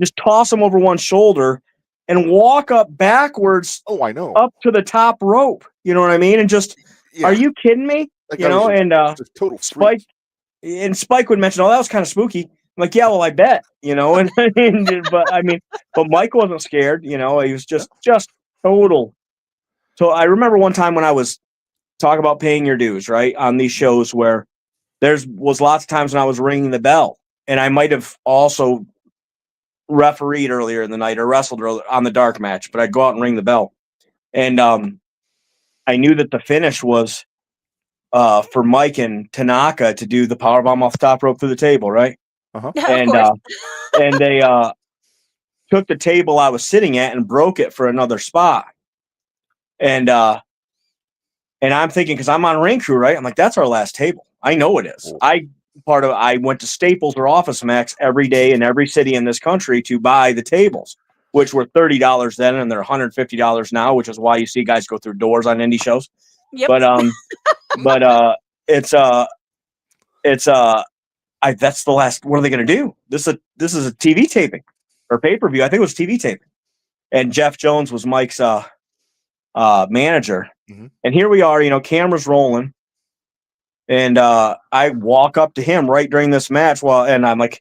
just toss him over one shoulder and walk up backwards. Oh, I know. Up to the top rope. You know what I mean? And just, are you kidding me? Total Spike, and Spike would mention, that was kind of spooky. I'm like, yeah, well, I bet, but Mike wasn't scared, he was just total. So I remember one time when I was talking about paying your dues, right, on these shows where was lots of times when I was ringing the bell, and I might have also refereed earlier in the night or wrestled on the dark match, but I'd go out and ring the bell. And I knew that the finish was for Mike and Tanaka to do the powerbomb off the top rope through the table, right? And they took the table I was sitting at and broke it for another spot. And I'm thinking, because I'm on ring crew, right? I'm like, that's our last table. I know it is. I went to Staples or Office Max every day in every city in this country to buy the tables, which were $30 then, and they're $150 now, which is why you see guys go through doors on indie shows. Yep. But that's the last. What are they going to do? This is a TV taping or pay-per-view. I think it was TV taping. And Jeff Jones was Mike's manager. And here we are, cameras rolling. And I walk up to him right during this match and I'm like,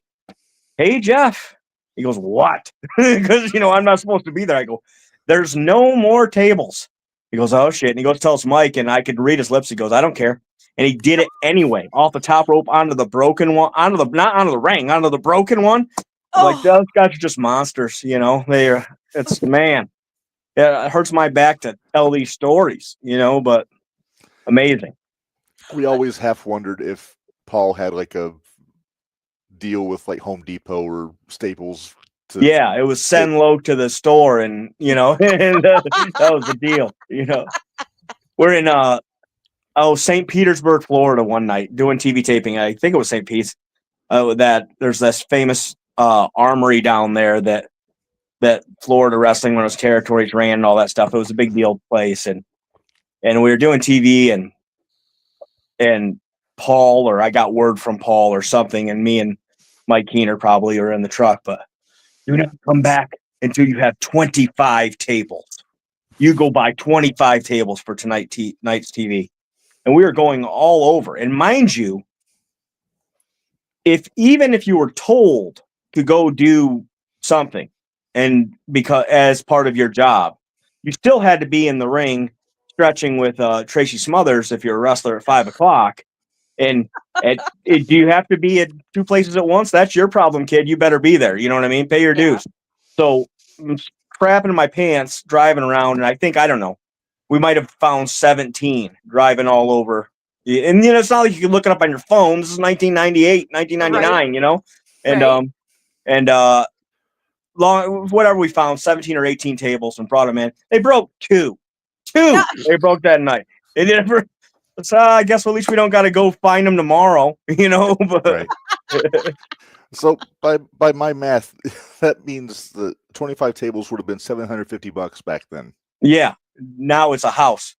hey, Jeff, He goes, what? Because, I'm not supposed to be there. I go, there's no more tables. He goes, oh, shit. And he goes, tells Mike, and I could read his lips. He goes, I don't care. And he did it anyway, off the top rope onto the broken one, not onto the ring, onto the broken one. Like, those guys are just monsters, it's, man. Yeah, it hurts my back to tell these stories, but amazing. We always half wondered if Paul had like a deal with like Home Depot or Staples. It was send Loc to the store, and and that was the deal. We're in St. Petersburg, Florida, one night doing TV taping. I think it was St. Pete's. That there's this famous armory down there that Florida wrestling, when it was territories, ran and all that stuff. It was a big deal place, and we were doing TV, and Paul, or I got word from Paul or something, and me and Mike Keener probably are in the truck, but do not come back until you have 25 tables. You go buy 25 tables for tonight's TV. And we were going all over. And mind you, even if you were told to go do something, and because as part of your job, you still had to be in the ring stretching with Tracy Smothers if you're a wrestler at 5:00. And do you have to be at two places at once? That's your problem, kid. You better be there. You know what I mean? Pay your dues. So I'm crapping in my pants, driving around, and I think, I don't know, we might have found 17 driving all over. And it's not like you can look it up on your phone. This is 1998, 1999, right. And whatever we found, 17 or 18 tables, and brought them in. They broke two. They broke that night. They never. So I guess at least we don't got to go find them tomorrow, But right. So by my math, that means the 25 tables would have been $750 back then. Yeah. Now it's a house.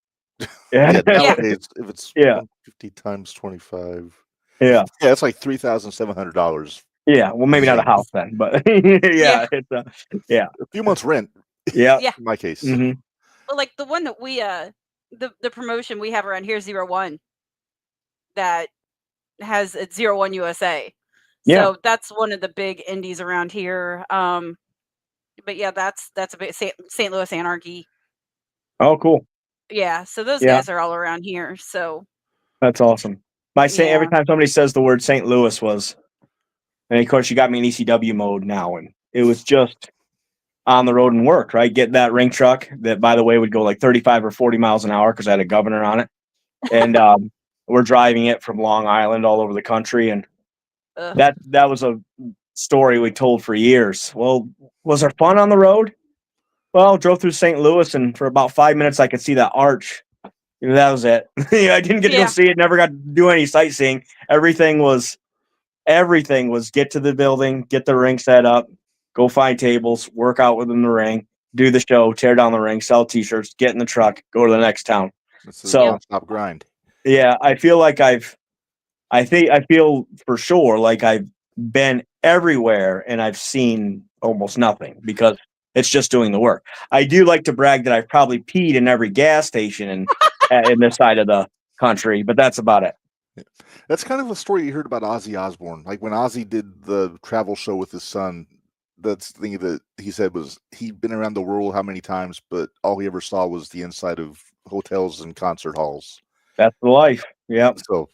Nowadays, if it's 50 times 25. Yeah, it's like $3,700. Yeah, well, maybe not a house then, but it's a few months rent. Yeah, in my case. Mm-hmm. Well, like the one that we the promotion we have around here, 01, that has it's 01 USA. So that's one of the big indies around here. But that's a bit St. Louis Anarchy. Oh, cool. Yeah, so those guys are all around here. So that's awesome. Every time somebody says the word St. Louis and of course you got me in ECW mode now, and it was just on the road and work, right? Get that ring truck that, by the way, would go like 35 or 40 miles an hour because I had a governor on it. And we're driving it from Long Island all over the country. And that was a story we told for years. Well, was there fun on the road? Well, drove through St. Louis, and for about 5 minutes, I could see that arch. That was it. I didn't get to go see it. Never got to do any sightseeing. Everything was get to the building, get the ring set up, go find tables, work out within the ring, do the show, tear down the ring, sell T-shirts, get in the truck, go to the next town. It's a non-stop grind. Yeah, I feel like I feel for sure like I've been everywhere and I've seen almost nothing because it's just doing the work. I do like to brag that I've probably peed in every gas station in this side of the country, but that's about it. That's kind of a story you heard about Ozzy Osbourne. Like when Ozzy did the travel show with his son, that's the thing that he said was he'd been around the world how many times, but all he ever saw was the inside of hotels and concert halls. That's the life. Yeah. So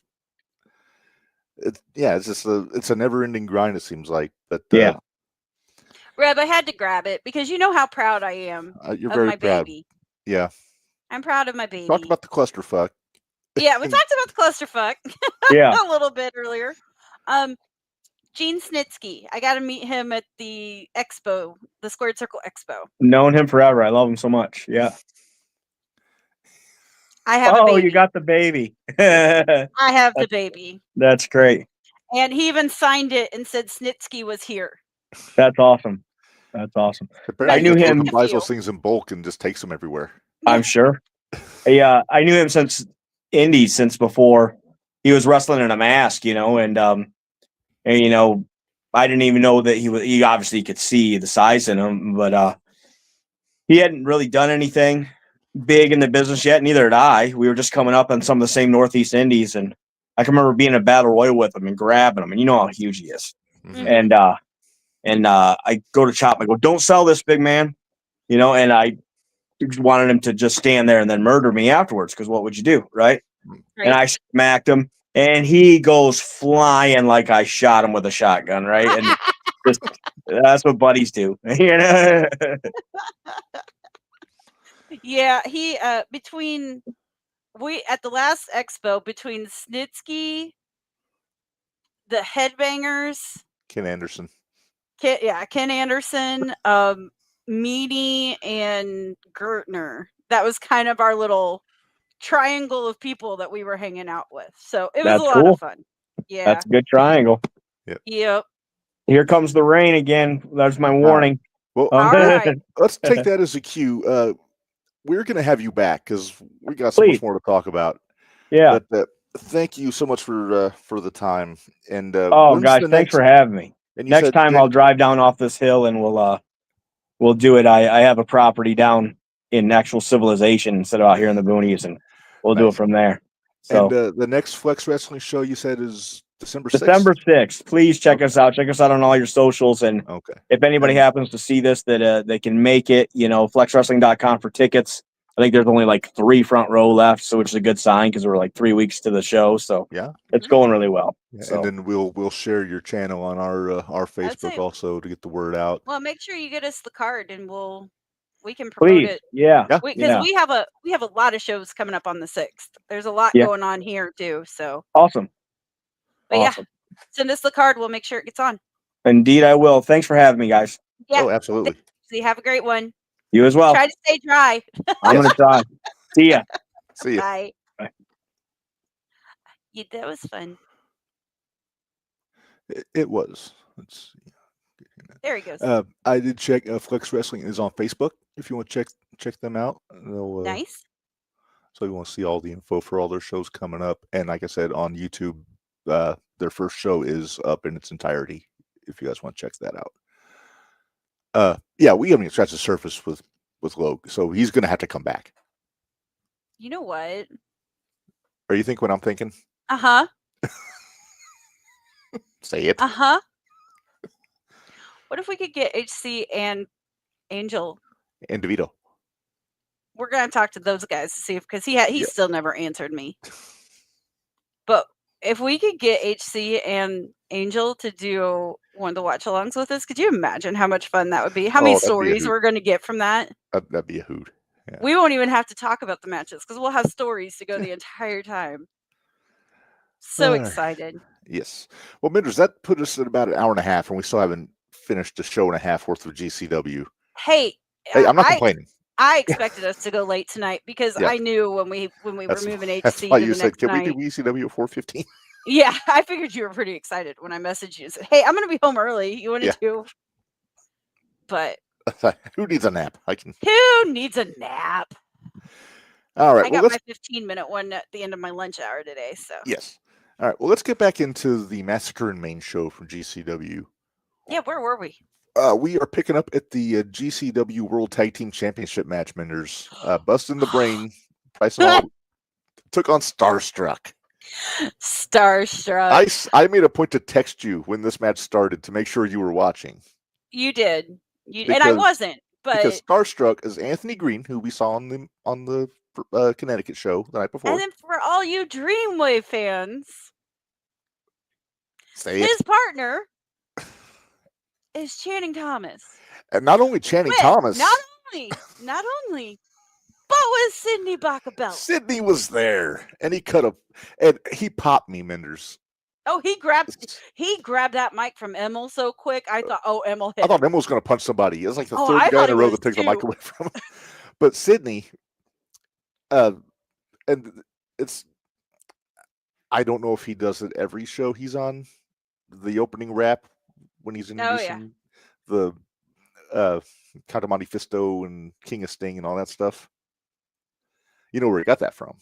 it's just it's a never-ending grind, it seems like. But Reb, I had to grab it because you know how proud I am you're of very my proud. baby. Yeah. I'm proud of my baby. Talked about the clusterfuck. Yeah, we talked about the clusterfuck a little bit earlier. Gene Snitsky. I got to meet him at the expo, the Squared Circle Expo. Known him forever. I love him so much. Yeah. I have a baby. You got the baby. I have the baby. That's great. And he even signed it and said Snitsky was here. That's awesome. That's awesome. I knew him. He buys those things in bulk and just takes them everywhere. I'm sure. Yeah, I knew him since Indies, since before he was wrestling in a mask, and I didn't even know that he obviously could see the size in him, but he hadn't really done anything big in the business yet. Neither had I. We were just coming up on some of the same Northeast Indies, and I can remember being in a battle royal with him and grabbing him, and you know how huge he is. Mm-hmm. And And I go to chop. I go, don't sell this, big man. And I wanted him to just stand there and then murder me afterwards. Because what would you do, right? And I smacked him, and he goes flying like I shot him with a shotgun, right? And that's what buddies do. Yeah, he at the last expo between Snitsky, the Headbangers, Ken Anderson, Ken Anderson, Meany, and Gertner. That was kind of our little triangle of people that we were hanging out with. So it was That's a lot cool. of fun. Yeah, That's a good triangle. Yep. Here comes the rain again. That's my warning. Well, All right. let's take that as a cue. We're going to have you back because we got so much more to talk about. Yeah. But thank you so much for the time. And guys, thanks for having me. Next time I'll drive down off this hill and we'll do it. I have a property down in actual civilization instead of out here in the boonies, and we'll do it from there. So and the next Flex Wrestling show you said is December 6th? December 6th. Please check us out. Check us out on all your socials. And if anybody happens to see this, that they can make it, flexwrestling.com for tickets. I think there's only like 3 front row left, so which is a good sign because we're like 3 weeks to the show. So it's going really well. Yeah, so. And then we'll share your channel on our Facebook also to get the word out. Well, make sure you get us the card, and we can promote it. Yeah. Because we have a lot of shows coming up on the 6th. There's a lot going on here too. So awesome. But yeah, send us the card. We'll make sure it gets on. Indeed, I will. Thanks for having me, guys. Yeah. Oh, absolutely. So you have a great one. You as well. Try to stay dry. I'm going to try. See ya. See ya. Bye. Bye. Yeah, that was fun. It was. Let's see. There he goes. I did check. Flex Wrestling is on Facebook. If you want to check them out. Nice. So you want to see all the info for all their shows coming up. And like I said, on YouTube, their first show is up in its entirety. If you guys want to check that out. Yeah, we haven't even scratched the surface with Loc, so he's going to have to come back. You know what? Or you think what I'm thinking? Uh-huh. Say it. Uh-huh. What if we could get HC and Angel and DeVito? We're gonna talk to those guys to see if because he still never answered me. But if we could get HC and Angel to do one of the watch-alongs with us, could you imagine how much fun that would be? How many stories we're going to get from that? That'd be a hoot. Yeah. We won't even have to talk about the matches because we'll have stories to go the entire time. So excited. Yes. Well, Minderz, that put us at about an hour and a half, and we still haven't finished a show and a half worth of GCW. Hey, I'm not complaining. I expected us to go late tonight because I knew when we were moving HC that's why to you the said, next can night. we do ECW at 4:15? Yeah, I figured you were pretty excited when I messaged you and said, hey, I'm going to be home early. You want to do? But who needs a nap? Who needs a nap? All right. I got my 15-minute one at the end of my lunch hour today. So yes. All right. Well, let's get back into the Massacre in Maine show from GCW. Yeah, where were we? We are picking up at the GCW World Tag Team Championship match, Minderz. Busting the Brain, Price of All, took on Starstruck. Starstruck. I made a point to text you when this match started to make sure you were watching. You did. And I wasn't. But because Starstruck is Anthony Green, who we saw on the Connecticut show the night before. And then for all you Dreamwave fans, his partner is Channing Thomas. And not only Channing Thomas. Not only, but was Sydney Bacabella. Sydney was there, and he popped me, Minderz. Oh, he grabbed that mic from Emil so quick. I thought, Emil hit. I thought Emil was going to punch somebody. It was like the third guy in a row that took the mic away from him. But Sydney, and I don't know if he does it every show he's on. The opening rap when he's introducing the Count of Monte Fisto and King of Sting and all that stuff. You know where he got that from?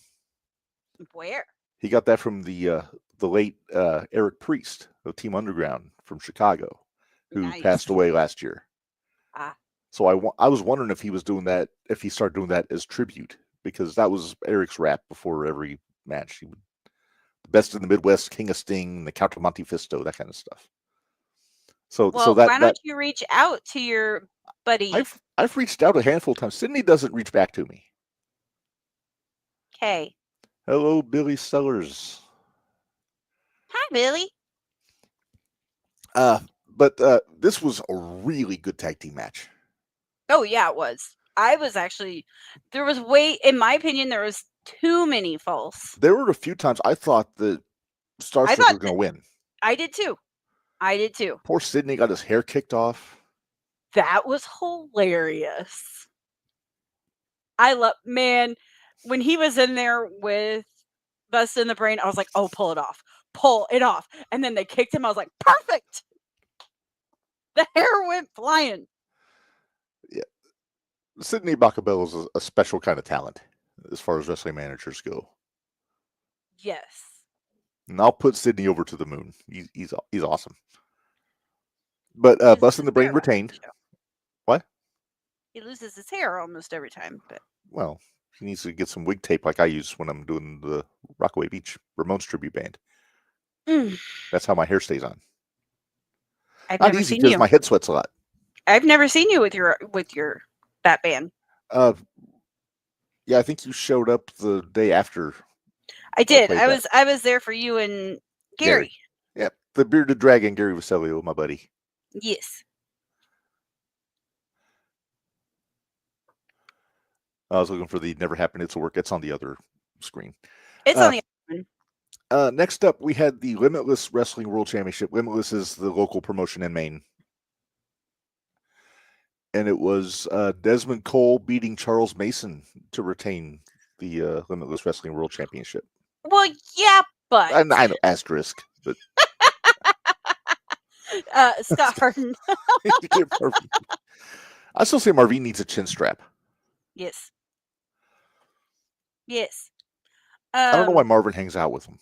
Where? He got that from the late Eric Priest of Team Underground from Chicago, who passed away last year. So I was wondering if he was doing that, if he started doing that as tribute, because that was Eric's rap before every match. He would Best in the Midwest, King of Sting, the Count of Monte Fisto, that kind of stuff. So Well, that why don't you reach out to your buddy? I've reached out a handful of times. Sydney doesn't reach back to me. Okay. Hello, Billy Sellers. Hi, Billy. But this was a really good tag team match. Oh yeah, it was. I was actually in my opinion, there was too many false. There were a few times I thought that Starstruck was going to win. I did too. Poor Sydney got his hair kicked off. That was hilarious. When he was in there with Busted in the Brain, I was like, oh, pull it off. And then they kicked him. I was like, perfect. The hair went flying. Yeah. Sydney Bacabella is a special kind of talent as far as wrestling managers go. Yes. And I'll put Sydney over to the moon. He's awesome. But Busted in the Brain retained. What? He loses his hair almost every time. But well, he needs to get some wig tape like I use when I'm doing the Rockaway Beach Ramones tribute band. That's how my hair stays on. I've Not never easy seen because you. my head sweats a lot. I've never seen you with your that band. Yeah, I think you showed up the day after. I did. I was there for you and Gary. Yep, the bearded dragon, Gary Vasilio, my buddy. Yes. I was looking for the Never Happened It's a Work. It's on the other screen. It's on the other one. Next up, we had the Limitless Wrestling World Championship. Limitless is the local promotion in Maine. And it was Desmond Cole beating Charles Mason to retain the Limitless Wrestling World Championship. Well, yeah, but I know, asterisk, but Scott Harden. I still say Marvin needs a chin strap. Yes. Yes. I don't know why Marvin hangs out with him.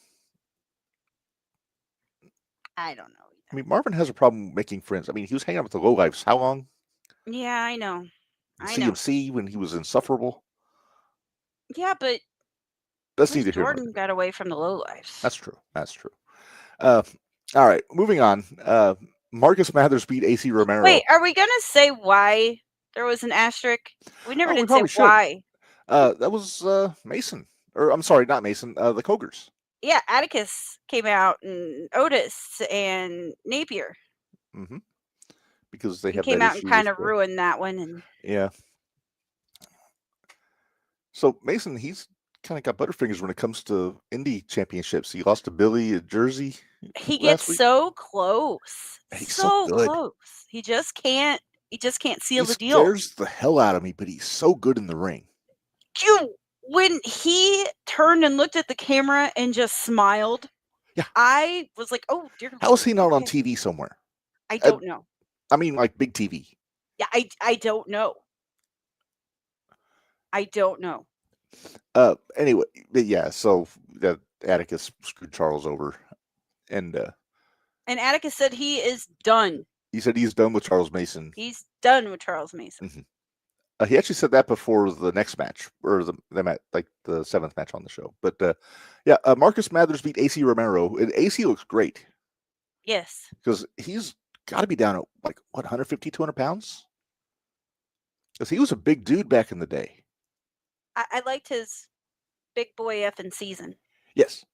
I don't know. I mean, Marvin has a problem making friends. I mean, he was hanging out with the lowlifes. How long? Yeah, I know. CMC when he was insufferable. Yeah, but that's neither here. Jordan got away from the lowlifes. That's true. All right, moving on. Marcus Mathers beat AC Romero. Wait, are we gonna say why there was an asterisk? We never did say why. That was Mason. Or I'm sorry, not Mason. The Cogers. Yeah, Atticus came out, and Otis and Napier. Mm-hmm. Because they came out and kind of ruined that one. And yeah. So Mason, he's kind of got butterfingers when it comes to indie championships. He lost to Billy at Jersey. He gets so close. He's so good. Close. He just can't seal the deal. He scares the hell out of me, but he's so good in the ring. When he turned and looked at the camera and just smiled, yeah, I was like, "Oh dear." How is he not on TV somewhere? I don't know. I mean, like big TV. Yeah, I don't know. Anyway, yeah. So that Atticus screwed Charles over, and Atticus said he is done. He said he's done with Charles Mason. He's done with Charles Mason. Mm-hmm. He actually said that before the next match, or the seventh match on the show. But Marcus Mathers beat AC Romero, and AC looks great. Yes, because he's got to be down at 150, 200 pounds. Because he was a big dude back in the day. I liked his big boy effing season. Yes.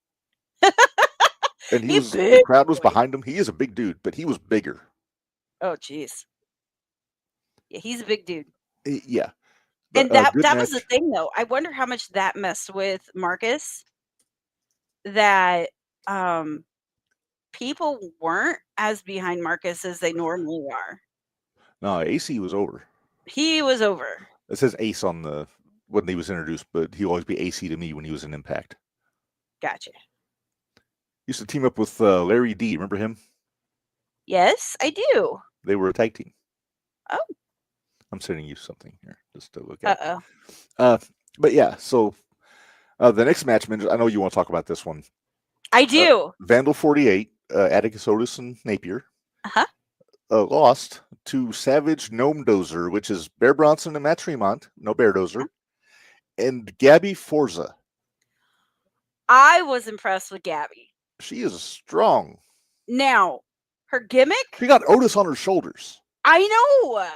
And the crowd was behind him. He is a big dude, but he was bigger. Oh, jeez. Yeah, he's a big dude. Yeah. But, and that was the thing, though. I wonder how much that messed with Marcus. That people weren't as behind Marcus as they normally are. No, AC was over. He was over. It says Ace on when he was introduced, but he'll always be AC to me when he was in Impact. Gotcha. Used to team up with Larry D. Remember him? Yes, I do. They were a tag team. Oh. I'm sending you something here just to look at. Uh-oh. But yeah, so the next match, I know you want to talk about this one. I do. Vandal 48, Atticus Otis and Napier. Uh-huh. Lost to Savage Gnome Dozer, which is Bear Bronson and Matt Tremont, no Bear Dozer, and Gabby Forza. I was impressed with Gabby. She is strong. Now, Her gimmick? She got Otis on her shoulders. I know.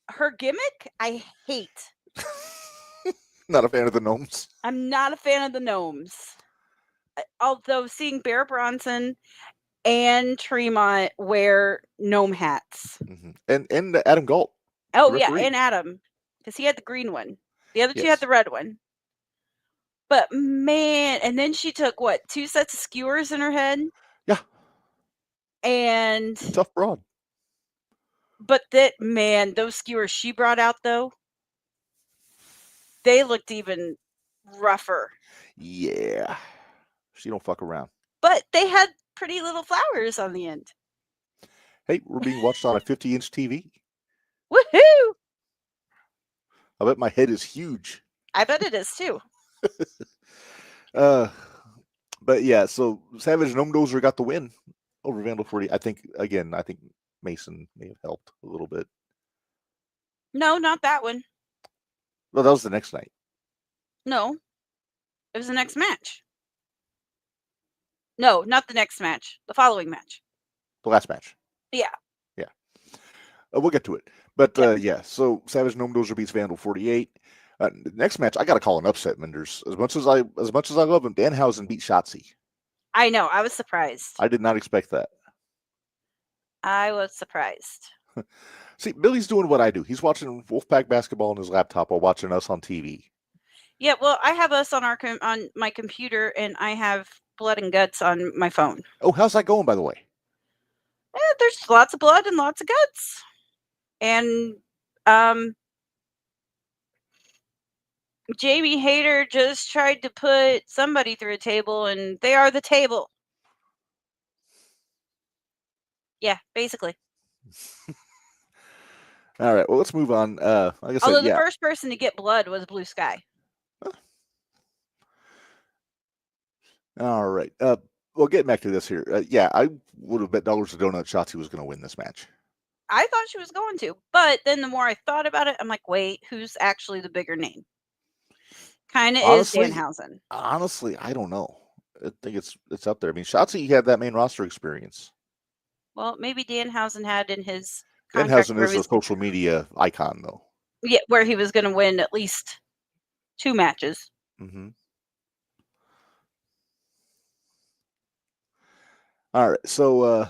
Her gimmick, I hate. Not a fan of the gnomes. I'm not a fan of the gnomes. Although seeing Bear Bronson and Tremont wear gnome hats. Mm-hmm. And Adam Galt. Oh, yeah, and Adam. Because he had the green one. The other two had the red one. But, man, and then she took, 2 sets of skewers in her head? Yeah. And... Tough broad. But those skewers she brought out, though, they looked even rougher. Yeah. She don't fuck around. But they had pretty little flowers on the end. Hey, we're being watched on a 50-inch TV. Woohoo! I bet my head is huge. I bet it is, too. But yeah, so Savage Gnome Dozer got the win over Vandal 40. I think Mason may have helped a little bit. No, not that one. Well, that was the next night. No. It was the next match. No, not the next match. The following match. The last match. Yeah. Yeah. We'll get to it. But yeah, so Savage Gnome Dozer beats Vandal 48. The next match, I got to call an upset, Minderz. As much as I love him, Danhausen beat Shotzi. I know. I was surprised. I did not expect that. I was surprised. See, Billy's doing what I do. He's watching Wolfpack basketball on his laptop while watching us on TV. Yeah, well, I have us on on my computer, and I have Blood and Guts on my phone. Oh, how's that going, by the way? There's lots of blood and lots of guts. And Jamie Hayter just tried to put somebody through a table, and they are the table. Yeah, basically. All right, well, let's move on. Like I said, Although the first person to get blood was Blue Sky. All right. Well, getting back to this here. Yeah, I would have bet dollars to donut Shotzi was going to win this match. I thought she was going to, but then the more I thought about it, I'm like, wait, who's actually the bigger name? Kind of is Danhausen. Honestly, I don't know. I think it's up there. I mean, Shotzi had that main roster experience. Well, maybe Danhausen had in his Danhausen is a social media icon, though. Yeah, where he was going to win at least 2 matches. Mm-hmm. All right, so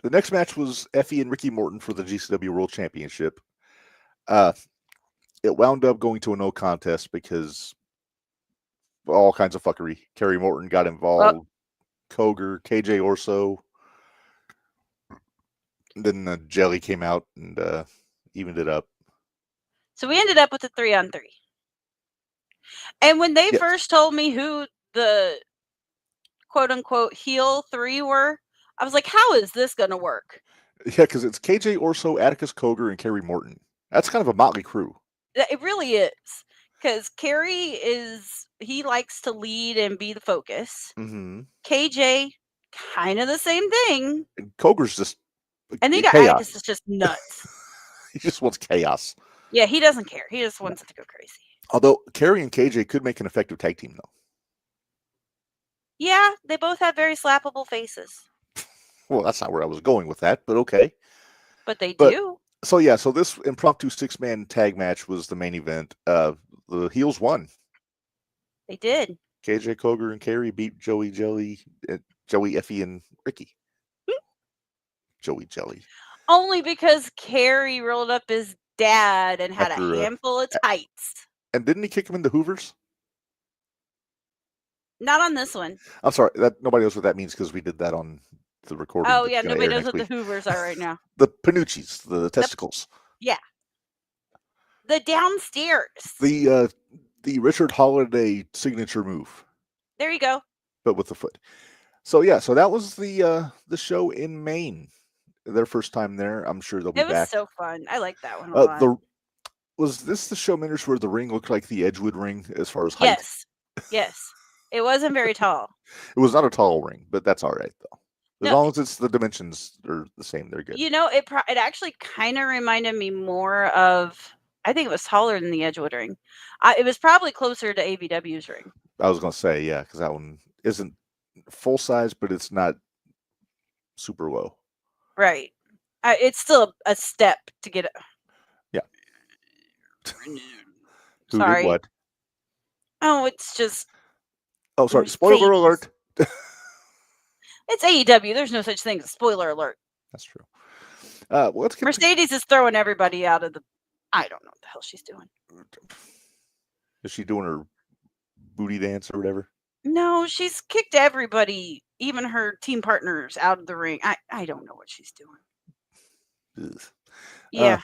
the next match was Effie and Ricky Morton for the GCW World Championship. It wound up going to a no contest because all kinds of fuckery. Kerry Morton got involved, Koger, KJ Orso. Then Jelly came out and evened it up. So we ended up with a 3-on-3. And when they first told me who the quote-unquote heel 3 were, I was like, how is this going to work? Yeah, because it's KJ Orso, Atticus Koger, and Kerry Morton. That's kind of a motley crew. It really is. Because Kerry he likes to lead and be the focus. Mm-hmm. KJ, kind of the same thing. And Koger's just and then Atticus is just nuts. He just wants chaos. Yeah, he doesn't care. He just wants it to go crazy. Although Kerry and KJ could make an effective tag team, though. Yeah, they both have very slappable faces. Well, that's not where I was going with that, but okay. But they do. So yeah, so this impromptu 6-man tag match was the main event. The heels won. They did. KJ Koger and Kerry beat Joey Jelly, Joey Effie and Ricky. Joey Jelly. Only because Kerry rolled up his dad and had a handful of tights. And didn't he kick him into Hoovers? Not on this one. I'm sorry, that nobody knows what that means because we did that on the recording. Oh yeah, nobody knows what the Hoovers are right now. The Panucci's, the testicles. Yeah. The downstairs. The Richard Holiday signature move. There you go. But with the foot. So yeah, so that was the show in Maine. Their first time there. I'm sure they'll be back. It was so fun. I like that one a lot. Was this the show, Minderz, where the ring looked like the Edgewood ring as far as height? Yes. It wasn't very tall. It was not a tall ring, but that's all right though. As long as it's the dimensions are the same, they're good. You know, it actually kind of reminded me more of. I think it was taller than the Edgewood ring. It was probably closer to AVW's ring. I was going to say, yeah, because that one isn't full size, but it's not super low. Right. It's still a step to get it. Yeah. renewed. Who Sorry. did what? Oh, it's just Oh, sorry. Mercedes. Spoiler alert. It's AEW. There's no such thing as spoiler alert. That's true. Well, let's get Mercedes is throwing everybody out of the. I don't know what the hell she's doing. Is she doing her booty dance or whatever? No, she's kicked everybody, even her team partners, out of the ring. I don't know what she's doing. Ugh. Yeah.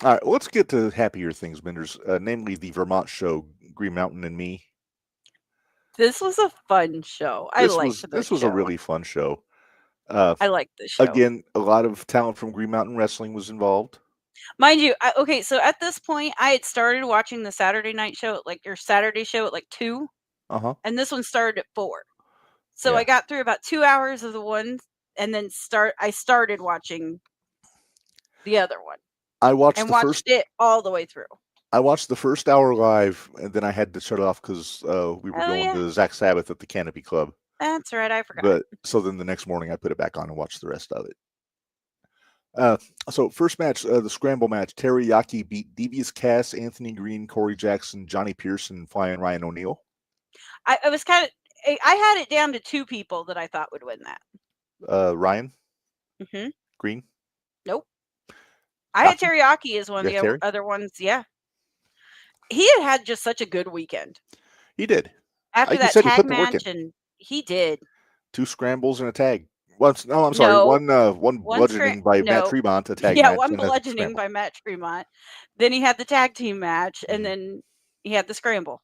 All right, well, let's get to happier things, Minderz. Namely, the Vermont show, Green Mountain and Me. This was a fun show. I liked this was a really fun show. I liked this show. Again, a lot of talent from Green Mountain Wrestling was involved. Mind you, okay, so at this point, I had started watching the Saturday night show, your Saturday show at 2. Uh-huh. And this one started at 4. So Yeah. I got through about 2 hours of the one, and then I started watching the other one. I watched it all the way through. I watched the first hour live, and then I had to shut it off because we were going to Zach Sabbath at the Canopy Club. That's right, I forgot. But so then the next morning I put it back on and watched the rest of it. So first match, the scramble match, Teriyaki beat Devious Cass, Anthony Green, Corey Jackson, Johnny Pearson, Flying Ryan O'Neal. I was I had it down to 2 people that I thought would win that. Ryan? Mm-hmm. Green? Nope. I had Teriyaki as one of the other ones. Yeah. He had just such a good weekend. He did. After that tag match, and he did. 2 scrambles and a tag. One bludgeoning by Matt Tremont, a tag match. Yeah, one bludgeoning by Matt Tremont. Then he had the tag team match, and then he had the scramble.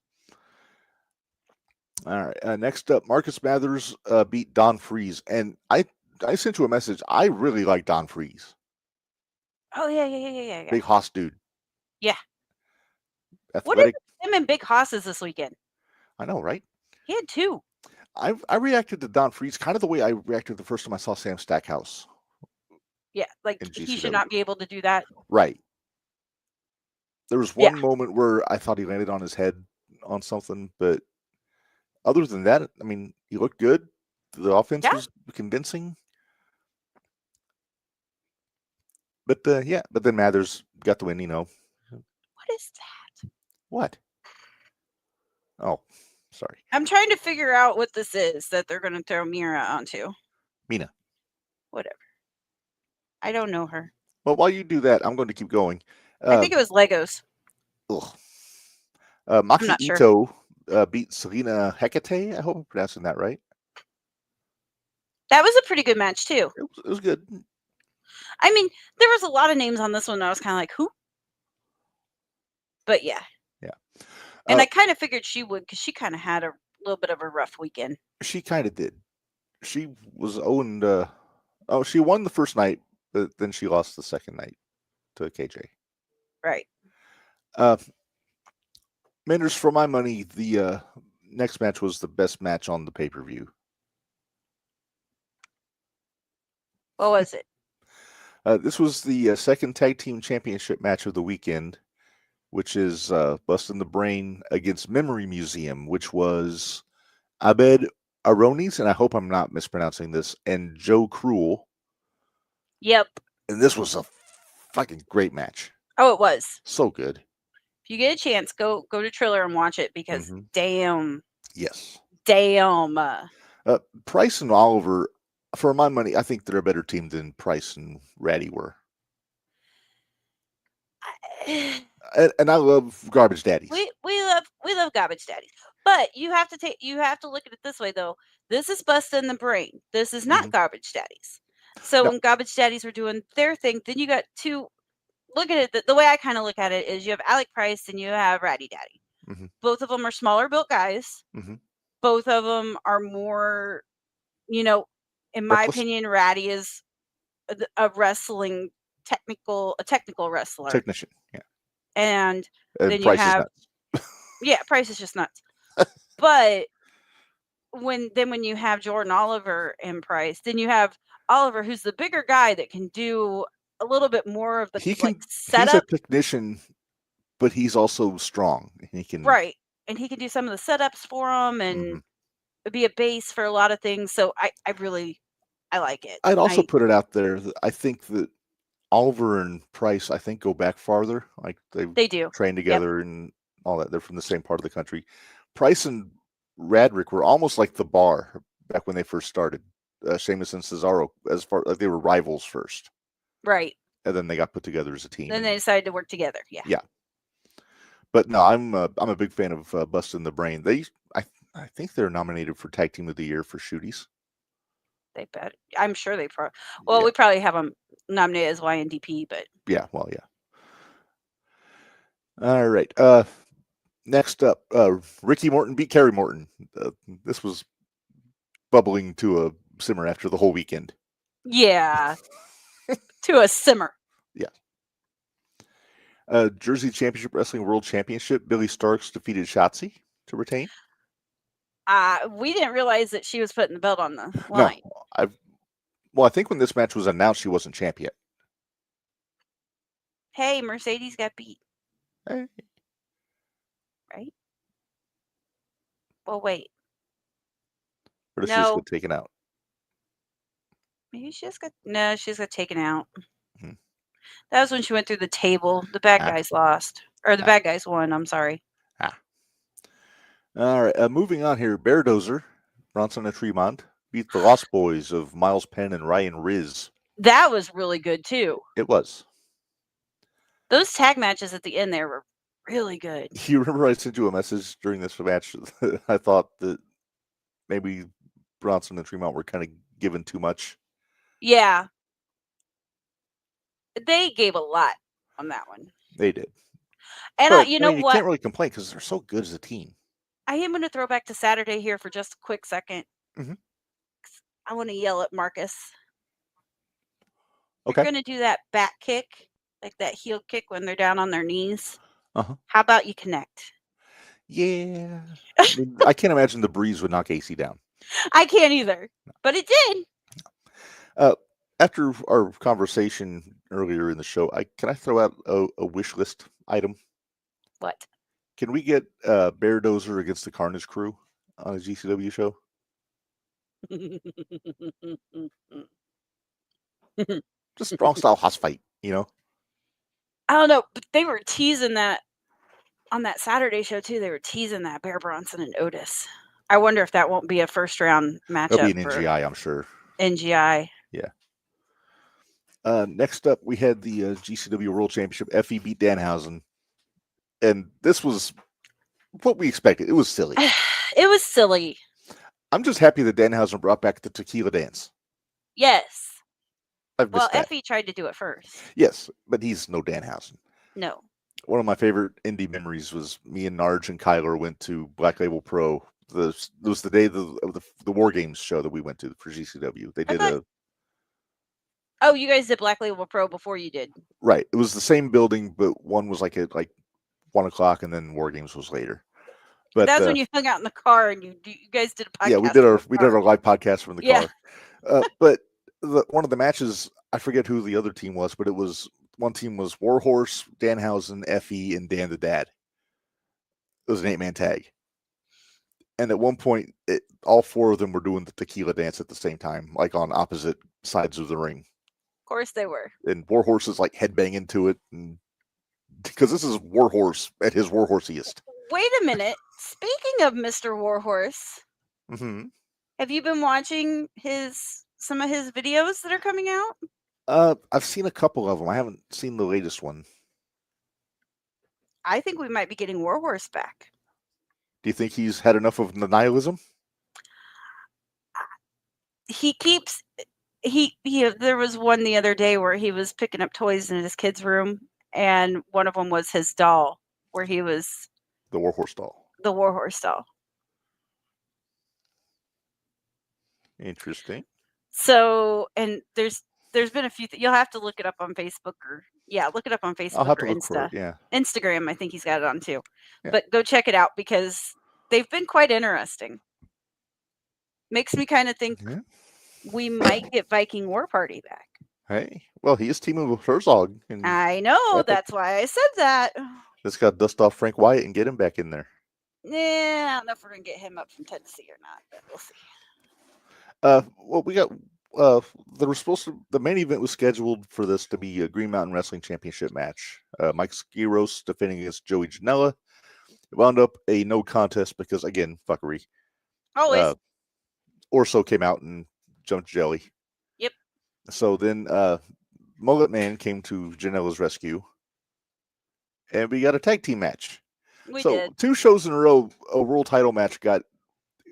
All right. Next up, Marcus Mathers beat Don Freeze. And I sent you a message. I really like Don Freeze. Oh, yeah. Big Hoss dude. Yeah. Athletic. What is him and Big Hosses this weekend? I know, right? He had 2. I reacted to Don Freeze kind of the way I reacted the first time I saw Sam Stackhouse. Yeah, he should not be able to do that. Right. There was one moment where I thought he landed on his head on something, but other than that, I mean, he looked good. The offense was convincing. But but then Mathers got the win, What is that? What? Oh, sorry. I'm trying to figure out what this is that they're going to throw Mira onto. Mina. Whatever. I don't know her. Well, while you do that, I'm going to keep going. I think it was Legos. Maki Ito beat Selena Hecate. I hope I'm pronouncing that right. That was a pretty good match, too. It was good. I mean, there was a lot of names on this one. I was kind of like, who? But yeah. Yeah. And I kind of figured she would, because she kind of had a little bit of a rough weekend. She kind of did. She was owned. She won the first night, but then she lost the second night to KJ. Right. Minderz, for my money, the next match was the best match on the pay-per-view. What was it? This was the second tag team championship match of the weekend, which is Bustin' the Brain against Memory Museum, which was Abed Aronis, and I hope I'm not mispronouncing this, and Joe Cruel. Yep. And this was a fucking great match. Oh, it was. So good. If you get a chance, go to Triller and watch it, because damn. Yes. Damn. Price and Oliver, for my money, I think they're a better team than Price and Ratty were. And I love Garbage Daddies. We love Garbage Daddies, but you have to look at it this way, though. This is Bustin' the Brain. This is not Garbage Daddies. So when Garbage Daddies were doing their thing, then you got 2. Look at it. The way I kind of look at it is you have Alec Price and you have Ratty Daddy. Both of them are smaller built guys. Both of them are more, in my opinion, Ratty is a technical wrestler. Technician, yeah. And then Price you have, is nuts. Price is just nuts. But when you have Jordan Oliver and Price, then you have Oliver, who's the bigger guy that can do a little bit more of the setup. He's a technician, but he's also strong. He can and he can do some of the setups for them and be a base for a lot of things. So I really I like it. I'd also put it out there that I think that Oliver and Price, I think, go back farther. Like They do. trained together and all that. They're from the same part of the country. Price and Radrick were almost like the Bar back when they first started. Sheamus and Cesaro, as far like they were rivals first, Right. and then they got put together as a team. Then they decided to work together. Yeah. Yeah. But no, I'm a big fan of Bustin' the Brain. I think they're nominated for Tag Team of the Year for Shooties. They bet. I'm sure they well, Yeah. we probably have them nominated as YNDP, but Yeah, well, yeah. All right. Next up, Ricky Morton beat Kerry Morton. This was bubbling to a simmer after the whole weekend. yeah, to a simmer. Jersey Championship Wrestling World Championship, Billy Starks defeated Shotzi to retain. We didn't realize that she was putting the belt on the line. No, I think when this match was announced, she wasn't champ yet. Hey, Mercedes got beat. Hey. Right? Well, wait. Or does she just get taken out? Maybe she just got... No, she just got taken out. Mm-hmm. That was when she went through the table. The bad guys lost. Or the bad guys won, I'm sorry. All right, moving on here. Bear Dozer, Bronson and Tremont, beat the Lost Boys of Miles Penn and Ryan Riz. That was really good, too. It was. Those tag matches at the end there were really good. You remember I sent you a message during this match? I thought that maybe Bronson and Tremont were kind of given too much. Yeah. They gave a lot on that one. They did. And but, you know what? You can't really complain because they're so good as a team. I am going to throw back to Saturday here for just a quick second. Mm-hmm. I want to yell at Marcus. Okay. You're going to do that back kick, like that heel kick when they're down on their knees. Uh-huh. How about you connect? Yeah. I can't imagine the Breeze would knock AC down. I can't either, but it did. After our conversation earlier in the show, can I throw out a wish list item? What? Can we get Bear Dozer against the Carnage Crew on a GCW show? Just strong style house fight, you know? I don't know, but they were teasing that on that Saturday show too. They were teasing that Bear Bronson and Otis. I wonder if that won't be a first round matchup. It'll be an NGI, I'm sure. NGI. Yeah. Next up, we had the GCW World Championship. Effie beat Danhausen. And this was what we expected. It was silly. It was silly. I'm just happy that Danhausen brought back the tequila dance. Yes. Well, Effie tried to do it first. Yes, but he's no Danhausen. No. One of my favorite indie memories was me and Narge and Kyler went to Black Label Pro. It was the day of the War Games show that we went to for GCW. They did Oh, you guys did Black Label Pro before you did. Right. It was the same building, but one was like at 1:00, and then War Games was later. But that's when you hung out in the car and you guys did a podcast. Yeah, we did our live podcast from the car. But one of the matches, I forget who the other team was, but one team was Warhorse, Danhausen, Effie, and Dan the Dad. It was an 8-man tag. And at one point, all 4 of them were doing the tequila dance at the same time, like on opposite sides of the ring. Of course they were. And Warhorse is like headbanging to it, because this is Warhorse at his Warhorseiest. Wait a minute. Speaking of Mr. Warhorse, have you been watching some of his videos that are coming out? I've seen a couple of them. I haven't seen the latest one. I think we might be getting Warhorse back. Do you think he's had enough of the nihilism? There was one the other day where he was picking up toys in his kid's room, and one of them was his doll, where he was the Warhorse doll. The Warhorse doll. Interesting. So, and there's been a few. You'll have to look it up on Facebook look it up on Facebook. I'll have to or look Insta. for it, yeah. Instagram, I think he's got it on too. Yeah. But go check it out because they've been quite interesting. Makes me kind of think we might get Viking War Party back. Hey, well, he is teaming with Herzog. I know. That's why I said that. Just got to dust off Frank Wyatt and get him back in there. Yeah, I don't know if we're going to get him up from Tennessee or not, but we'll see. Well, we got the main event was scheduled for this to be a Green Mountain Wrestling Championship match. Mike Skiros defending against Joey Janela. It wound up a no contest because, again, fuckery. Always. Orso came out and jumped Jelly. Yep. So then Mullet Man came to Janela's rescue. And we got a tag team match. We did. 2 shows in a row, a world title match got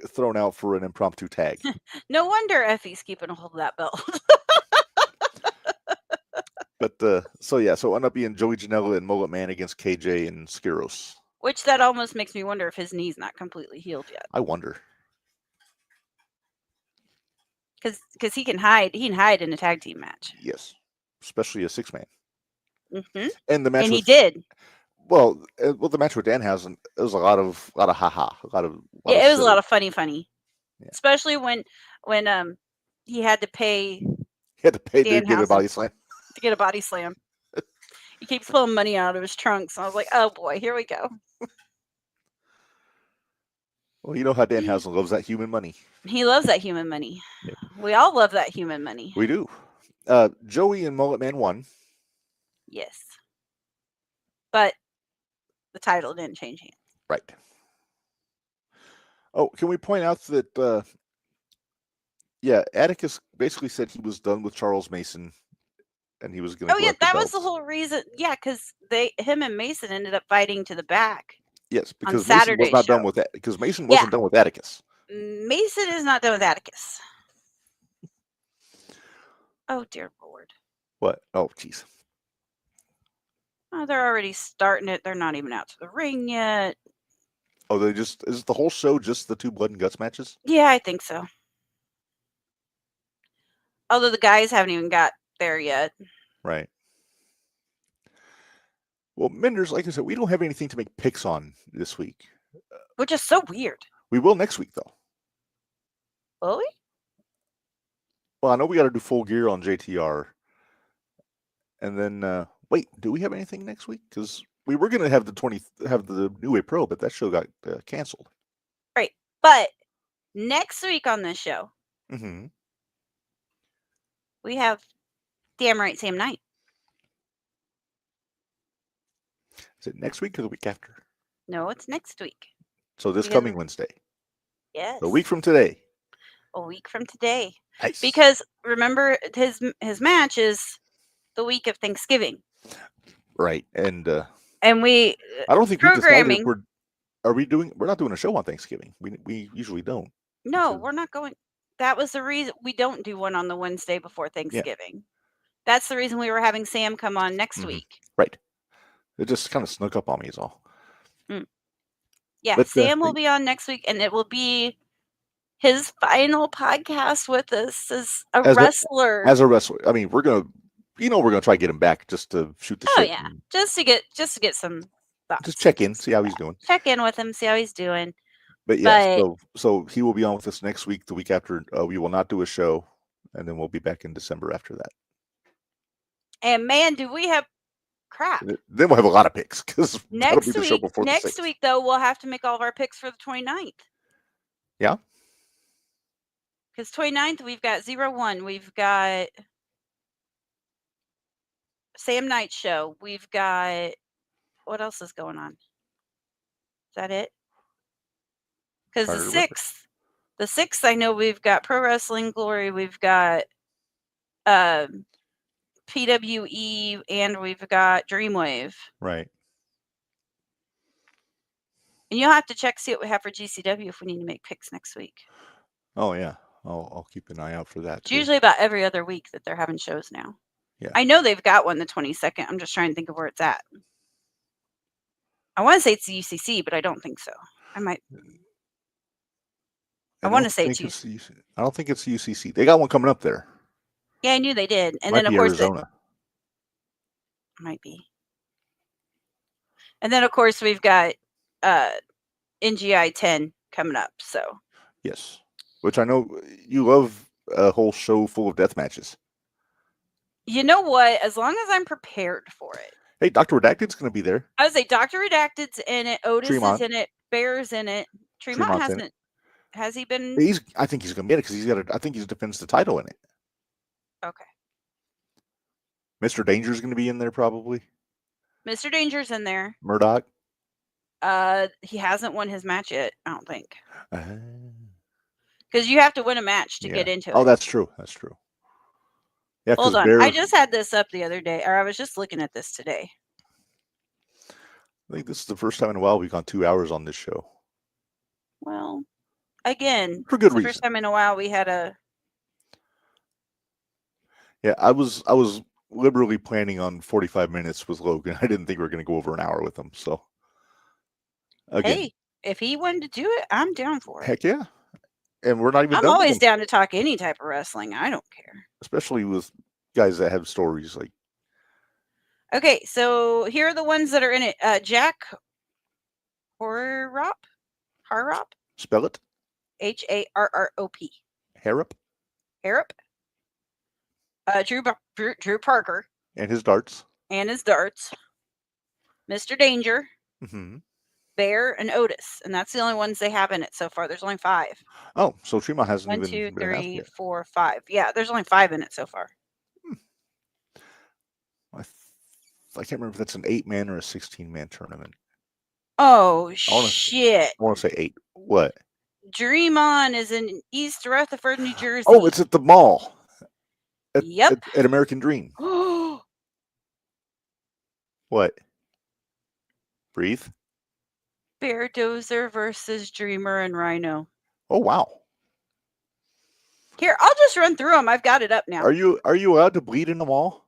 thrown out for an impromptu tag. No wonder Effie's keeping a hold of that belt. But so it ended up being Joey Janela and Mullet Man against KJ and Skiros. Which that almost makes me wonder if his knee's not completely healed yet. I wonder. Because he can hide. He can hide in a tag team match. Yes, especially a 6-man. Mm-hmm. And the match. And he did. Well, the match with Danhausen, it was a lot of haha, It was a lot of funny, yeah. Especially when he had to pay. He had to pay to get a body slam. To get a body slam. He keeps pulling money out of his trunks. I was like, oh boy, here we go. Well, you know how Danhausen loves that human money. He loves that human money. Yep. We all love that human money. We do. Joey and Mullet Man won. Yes. But the title didn't change hands. Right. Oh, can we point out that, Atticus basically said he was done with Charles Mason and he was going to that was the whole reason. Yeah, because him and Mason ended up fighting to the back. Yes, because Mason was not done with that. Because Mason wasn't done with Atticus. Mason is not done with Atticus. Oh, dear Lord. What? Oh, jeez. Oh, they're already starting it. They're not even out to the ring yet. Oh, is the whole show just the 2 blood and guts matches? Yeah, I think so. Although the guys haven't even got there yet. Right. Well, Minderz, like I said, we don't have anything to make picks on this week. Which is so weird. We will next week, though. Will we? Well, I know we got to do Full Gear on JTR. And then, wait, do we have anything next week? Because we were going to have the New Way Pro, but that show got canceled. Right. But next week on this show, we have Damn Right Sam Night. Is it next week or the week after? No, it's next week. So this coming Wednesday. Yes. A week from today. A week from today. Nice. Because remember, his match is the week of Thanksgiving. Right. And we I don't think programming. We're not doing a show on Thanksgiving. We usually don't. No, we're not going. That was the reason we don't do one on the Wednesday before Thanksgiving. Yeah. That's the reason we were having Sam come on next week. Right. It just kind of snuck up on me is all. Yeah, but Sam will be on next week, and it will be his final podcast with us as a wrestler. As a wrestler. I mean, we're gonna try to get him back just to shoot the shit. Oh yeah, just to get some thoughts. Just check in, see how he's doing. Check in with him, see how he's doing. But yeah, so he will be on with us next week. The week after, we will not do a show, and then we'll be back in December after that. And man, do we have crap. Then we'll have a lot of picks because next week, though, we'll have to make all of our picks for the 29th. Yeah. Because 29th, we've got 0-1. We've got Sam Night Show. We've got, what else is going on? Is that it? Because the 6th, I know we've got Pro Wrestling Glory. We've got PWE, and we've got Dreamwave. Right. And you'll have to see what we have for GCW if we need to make picks next week. Oh yeah, I'll keep an eye out for that. It's usually about every other week that they're having shows now. Yeah. I know they've got one the 22nd. I'm just trying to think of where it's at. I want to say it's the UCC, but I don't think so. I might. I want to say it's UCC. I don't think it's UCC. They got one coming up there. Yeah, I knew they did. And Might then, of be course, Arizona. Might be. And then, of course, we've got NGI 10 coming up. So yes, which I know you love a whole show full of death matches. You know what? As long as I'm prepared for it. Hey, Dr. Redacted's going to be there. I would say Dr. Redacted's in it. Otis is in it. Bear's in it. Tremont hasn't. Has he been? I think he's going to be in it because I think he defends the title in it. Okay. Mr. Danger's going to be in there probably. Mr. Danger's in there. Murdoch. He hasn't won his match yet, I don't think. Uh, Because you have to win a match to yeah. get into it. Oh, that's true. That's true. Yeah, Hold on. Bear, I just had this up the other day, or I was just looking at this today. I think this is the first time in a while we've gone 2 hours on this show. Well, again, For good it's the reason. first time in a while we had a. Yeah, I was liberally planning on 45 minutes with Logan. I didn't think we were going to go over an hour with him. So, again, Hey, if he wanted to do it, I'm down for it. heck yeah. And we're not even I'm done with always him, down to talk any type of wrestling. I don't care. especially with guys that have stories like. Okay, so here are the ones that are in it. Jack Harrop. Spell it. Harrop. Harrop. Harrop. Drew Parker And his darts. and his darts. Mr. Danger, Mm-hmm. Bear, and Otis. And that's the only ones they have in it so far. There's only 5. Oh, so Tremont hasn't 1, even 2, been announced 3, yet. 4, 5. Yeah, there's only 5 in it so far. I can't remember if that's an 8-man or a 16-man tournament. Oh, wanna- shit. I want to say 8. What? Dream On is in East Rutherford, New Jersey. Oh, it's at the mall. Yep. At American Dream. What? Breathe. Bear Dozer versus Dreamer and Rhino. Oh wow. Here, I'll just run through them. I've got it up now. Are you allowed to bleed in the mall?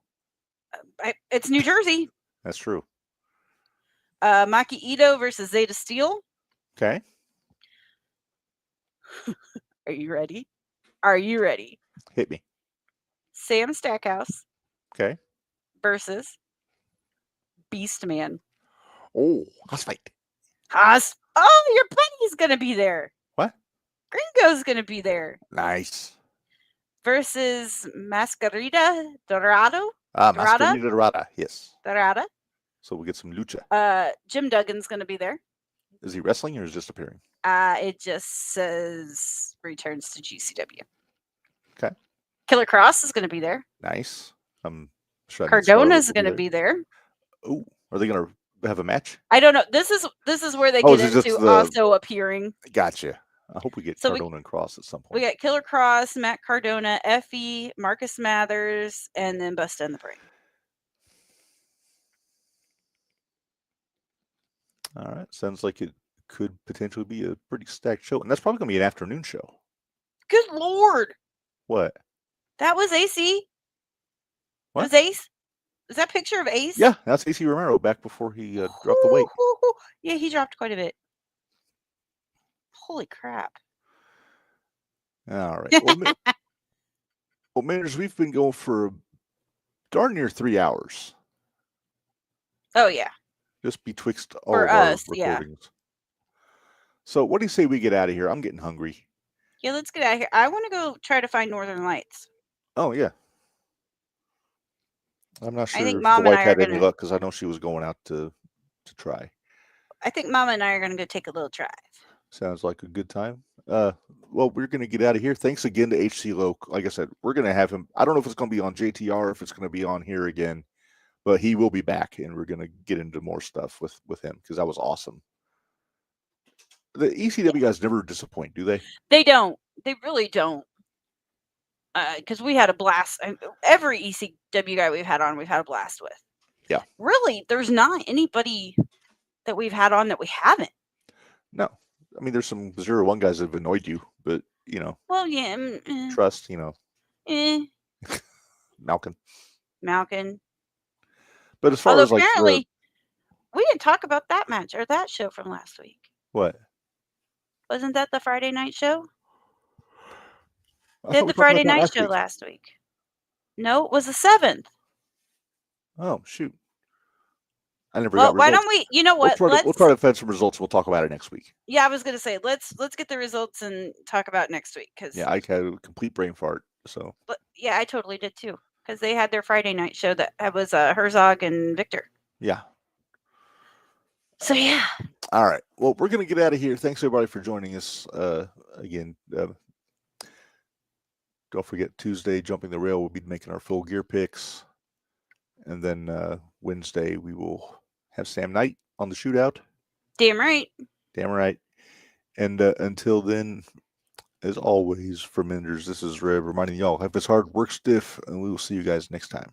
It's New Jersey. That's true. Maki Ito versus Zeta Steel. Okay. Are you ready? Are you ready? Hit me. Sam Stackhouse Okay. versus Beastman. Oh, that's fight. Haas. Oh, your buddy's gonna be there. What? Gringo's gonna be there. Nice. Versus Mascarita Dorado. Mascarita Dorada. Yes. Dorada. So we'll get some lucha. Jim Duggan's gonna be there. Is he wrestling or is he just appearing? It just says returns to GCW. Okay. Killer Cross is gonna be there. Nice. Sure Cardona's gonna be there. Oh, are they gonna have a match? I don't know. This is where they Oh, get is it just into the- also appearing. Gotcha. I hope we get So Cardona and Cross at some point. We got Killer Cross, Matt Cardona, Effie, Marcus Mathers, and then Busta in the Brain. All right. Sounds like it could potentially be a pretty stacked show. And that's probably going to be an afternoon show. Good Lord. What? That was AC? What? Was Ace? Is that picture of Ace? Yeah, that's AC Romero back before he dropped the weight. Yeah, he dropped quite a bit. Holy crap. All right. Well, Minderz, we've been going for darn near 3 hours. Oh, yeah. Just betwixt all For of our us, yeah. recordings. So what do you say we get out of here? I'm getting hungry. Yeah, let's get out of here. I want to go try to find Northern Lights. Oh, yeah. I'm not sure think if Mom the and wife I are had any gonna- luck because I know she was going out to try. I think Mama and I are going to go take a little drive. Sounds like a good time. Well, we're going to get out of here. Thanks again to HC Loc. Like I said, we're going to have him. I don't know if it's going to be on JTR, if it's going to be on here again, but he will be back, and we're going to get into more stuff with him because that was awesome. The ECW guys never disappoint, do they? They don't. They really don't. Because we had a blast. Every ECW guy we've had on, we've had a blast with. Yeah. Really, there's not anybody that we've had on that we haven't. No. I mean, there's some 0-1 guys that have annoyed you, but, you know, Well, yeah. trust, you know, Malkin. But as far Although as like apparently, we didn't talk about that match or that show from last week. what? Wasn't that the Friday night show? I They thought had we the talked about Friday that night last show week. last week. No, it was the 7th. Oh, shoot. I never Well, got why results. don't we? You know what? We'll try to find some results. We'll talk about it next week. Yeah, I was gonna say let's get the results and talk about it next week because Yeah, I had a complete brain fart. So yeah, I totally did too because they had their Friday night show that was Herzog and Victor. yeah. So yeah, All right. Well, we're gonna get out of here. Thanks everybody for joining us again. Don't forget Tuesday, Jumping the Rail, we'll be making our full gear picks. And then Wednesday, we will have Sam Knight on the Shootout. Damn right. Damn right. And until then, as always, for Minderz, this is Reb reminding y'all, have this hard, work stiff, and we will see you guys next time.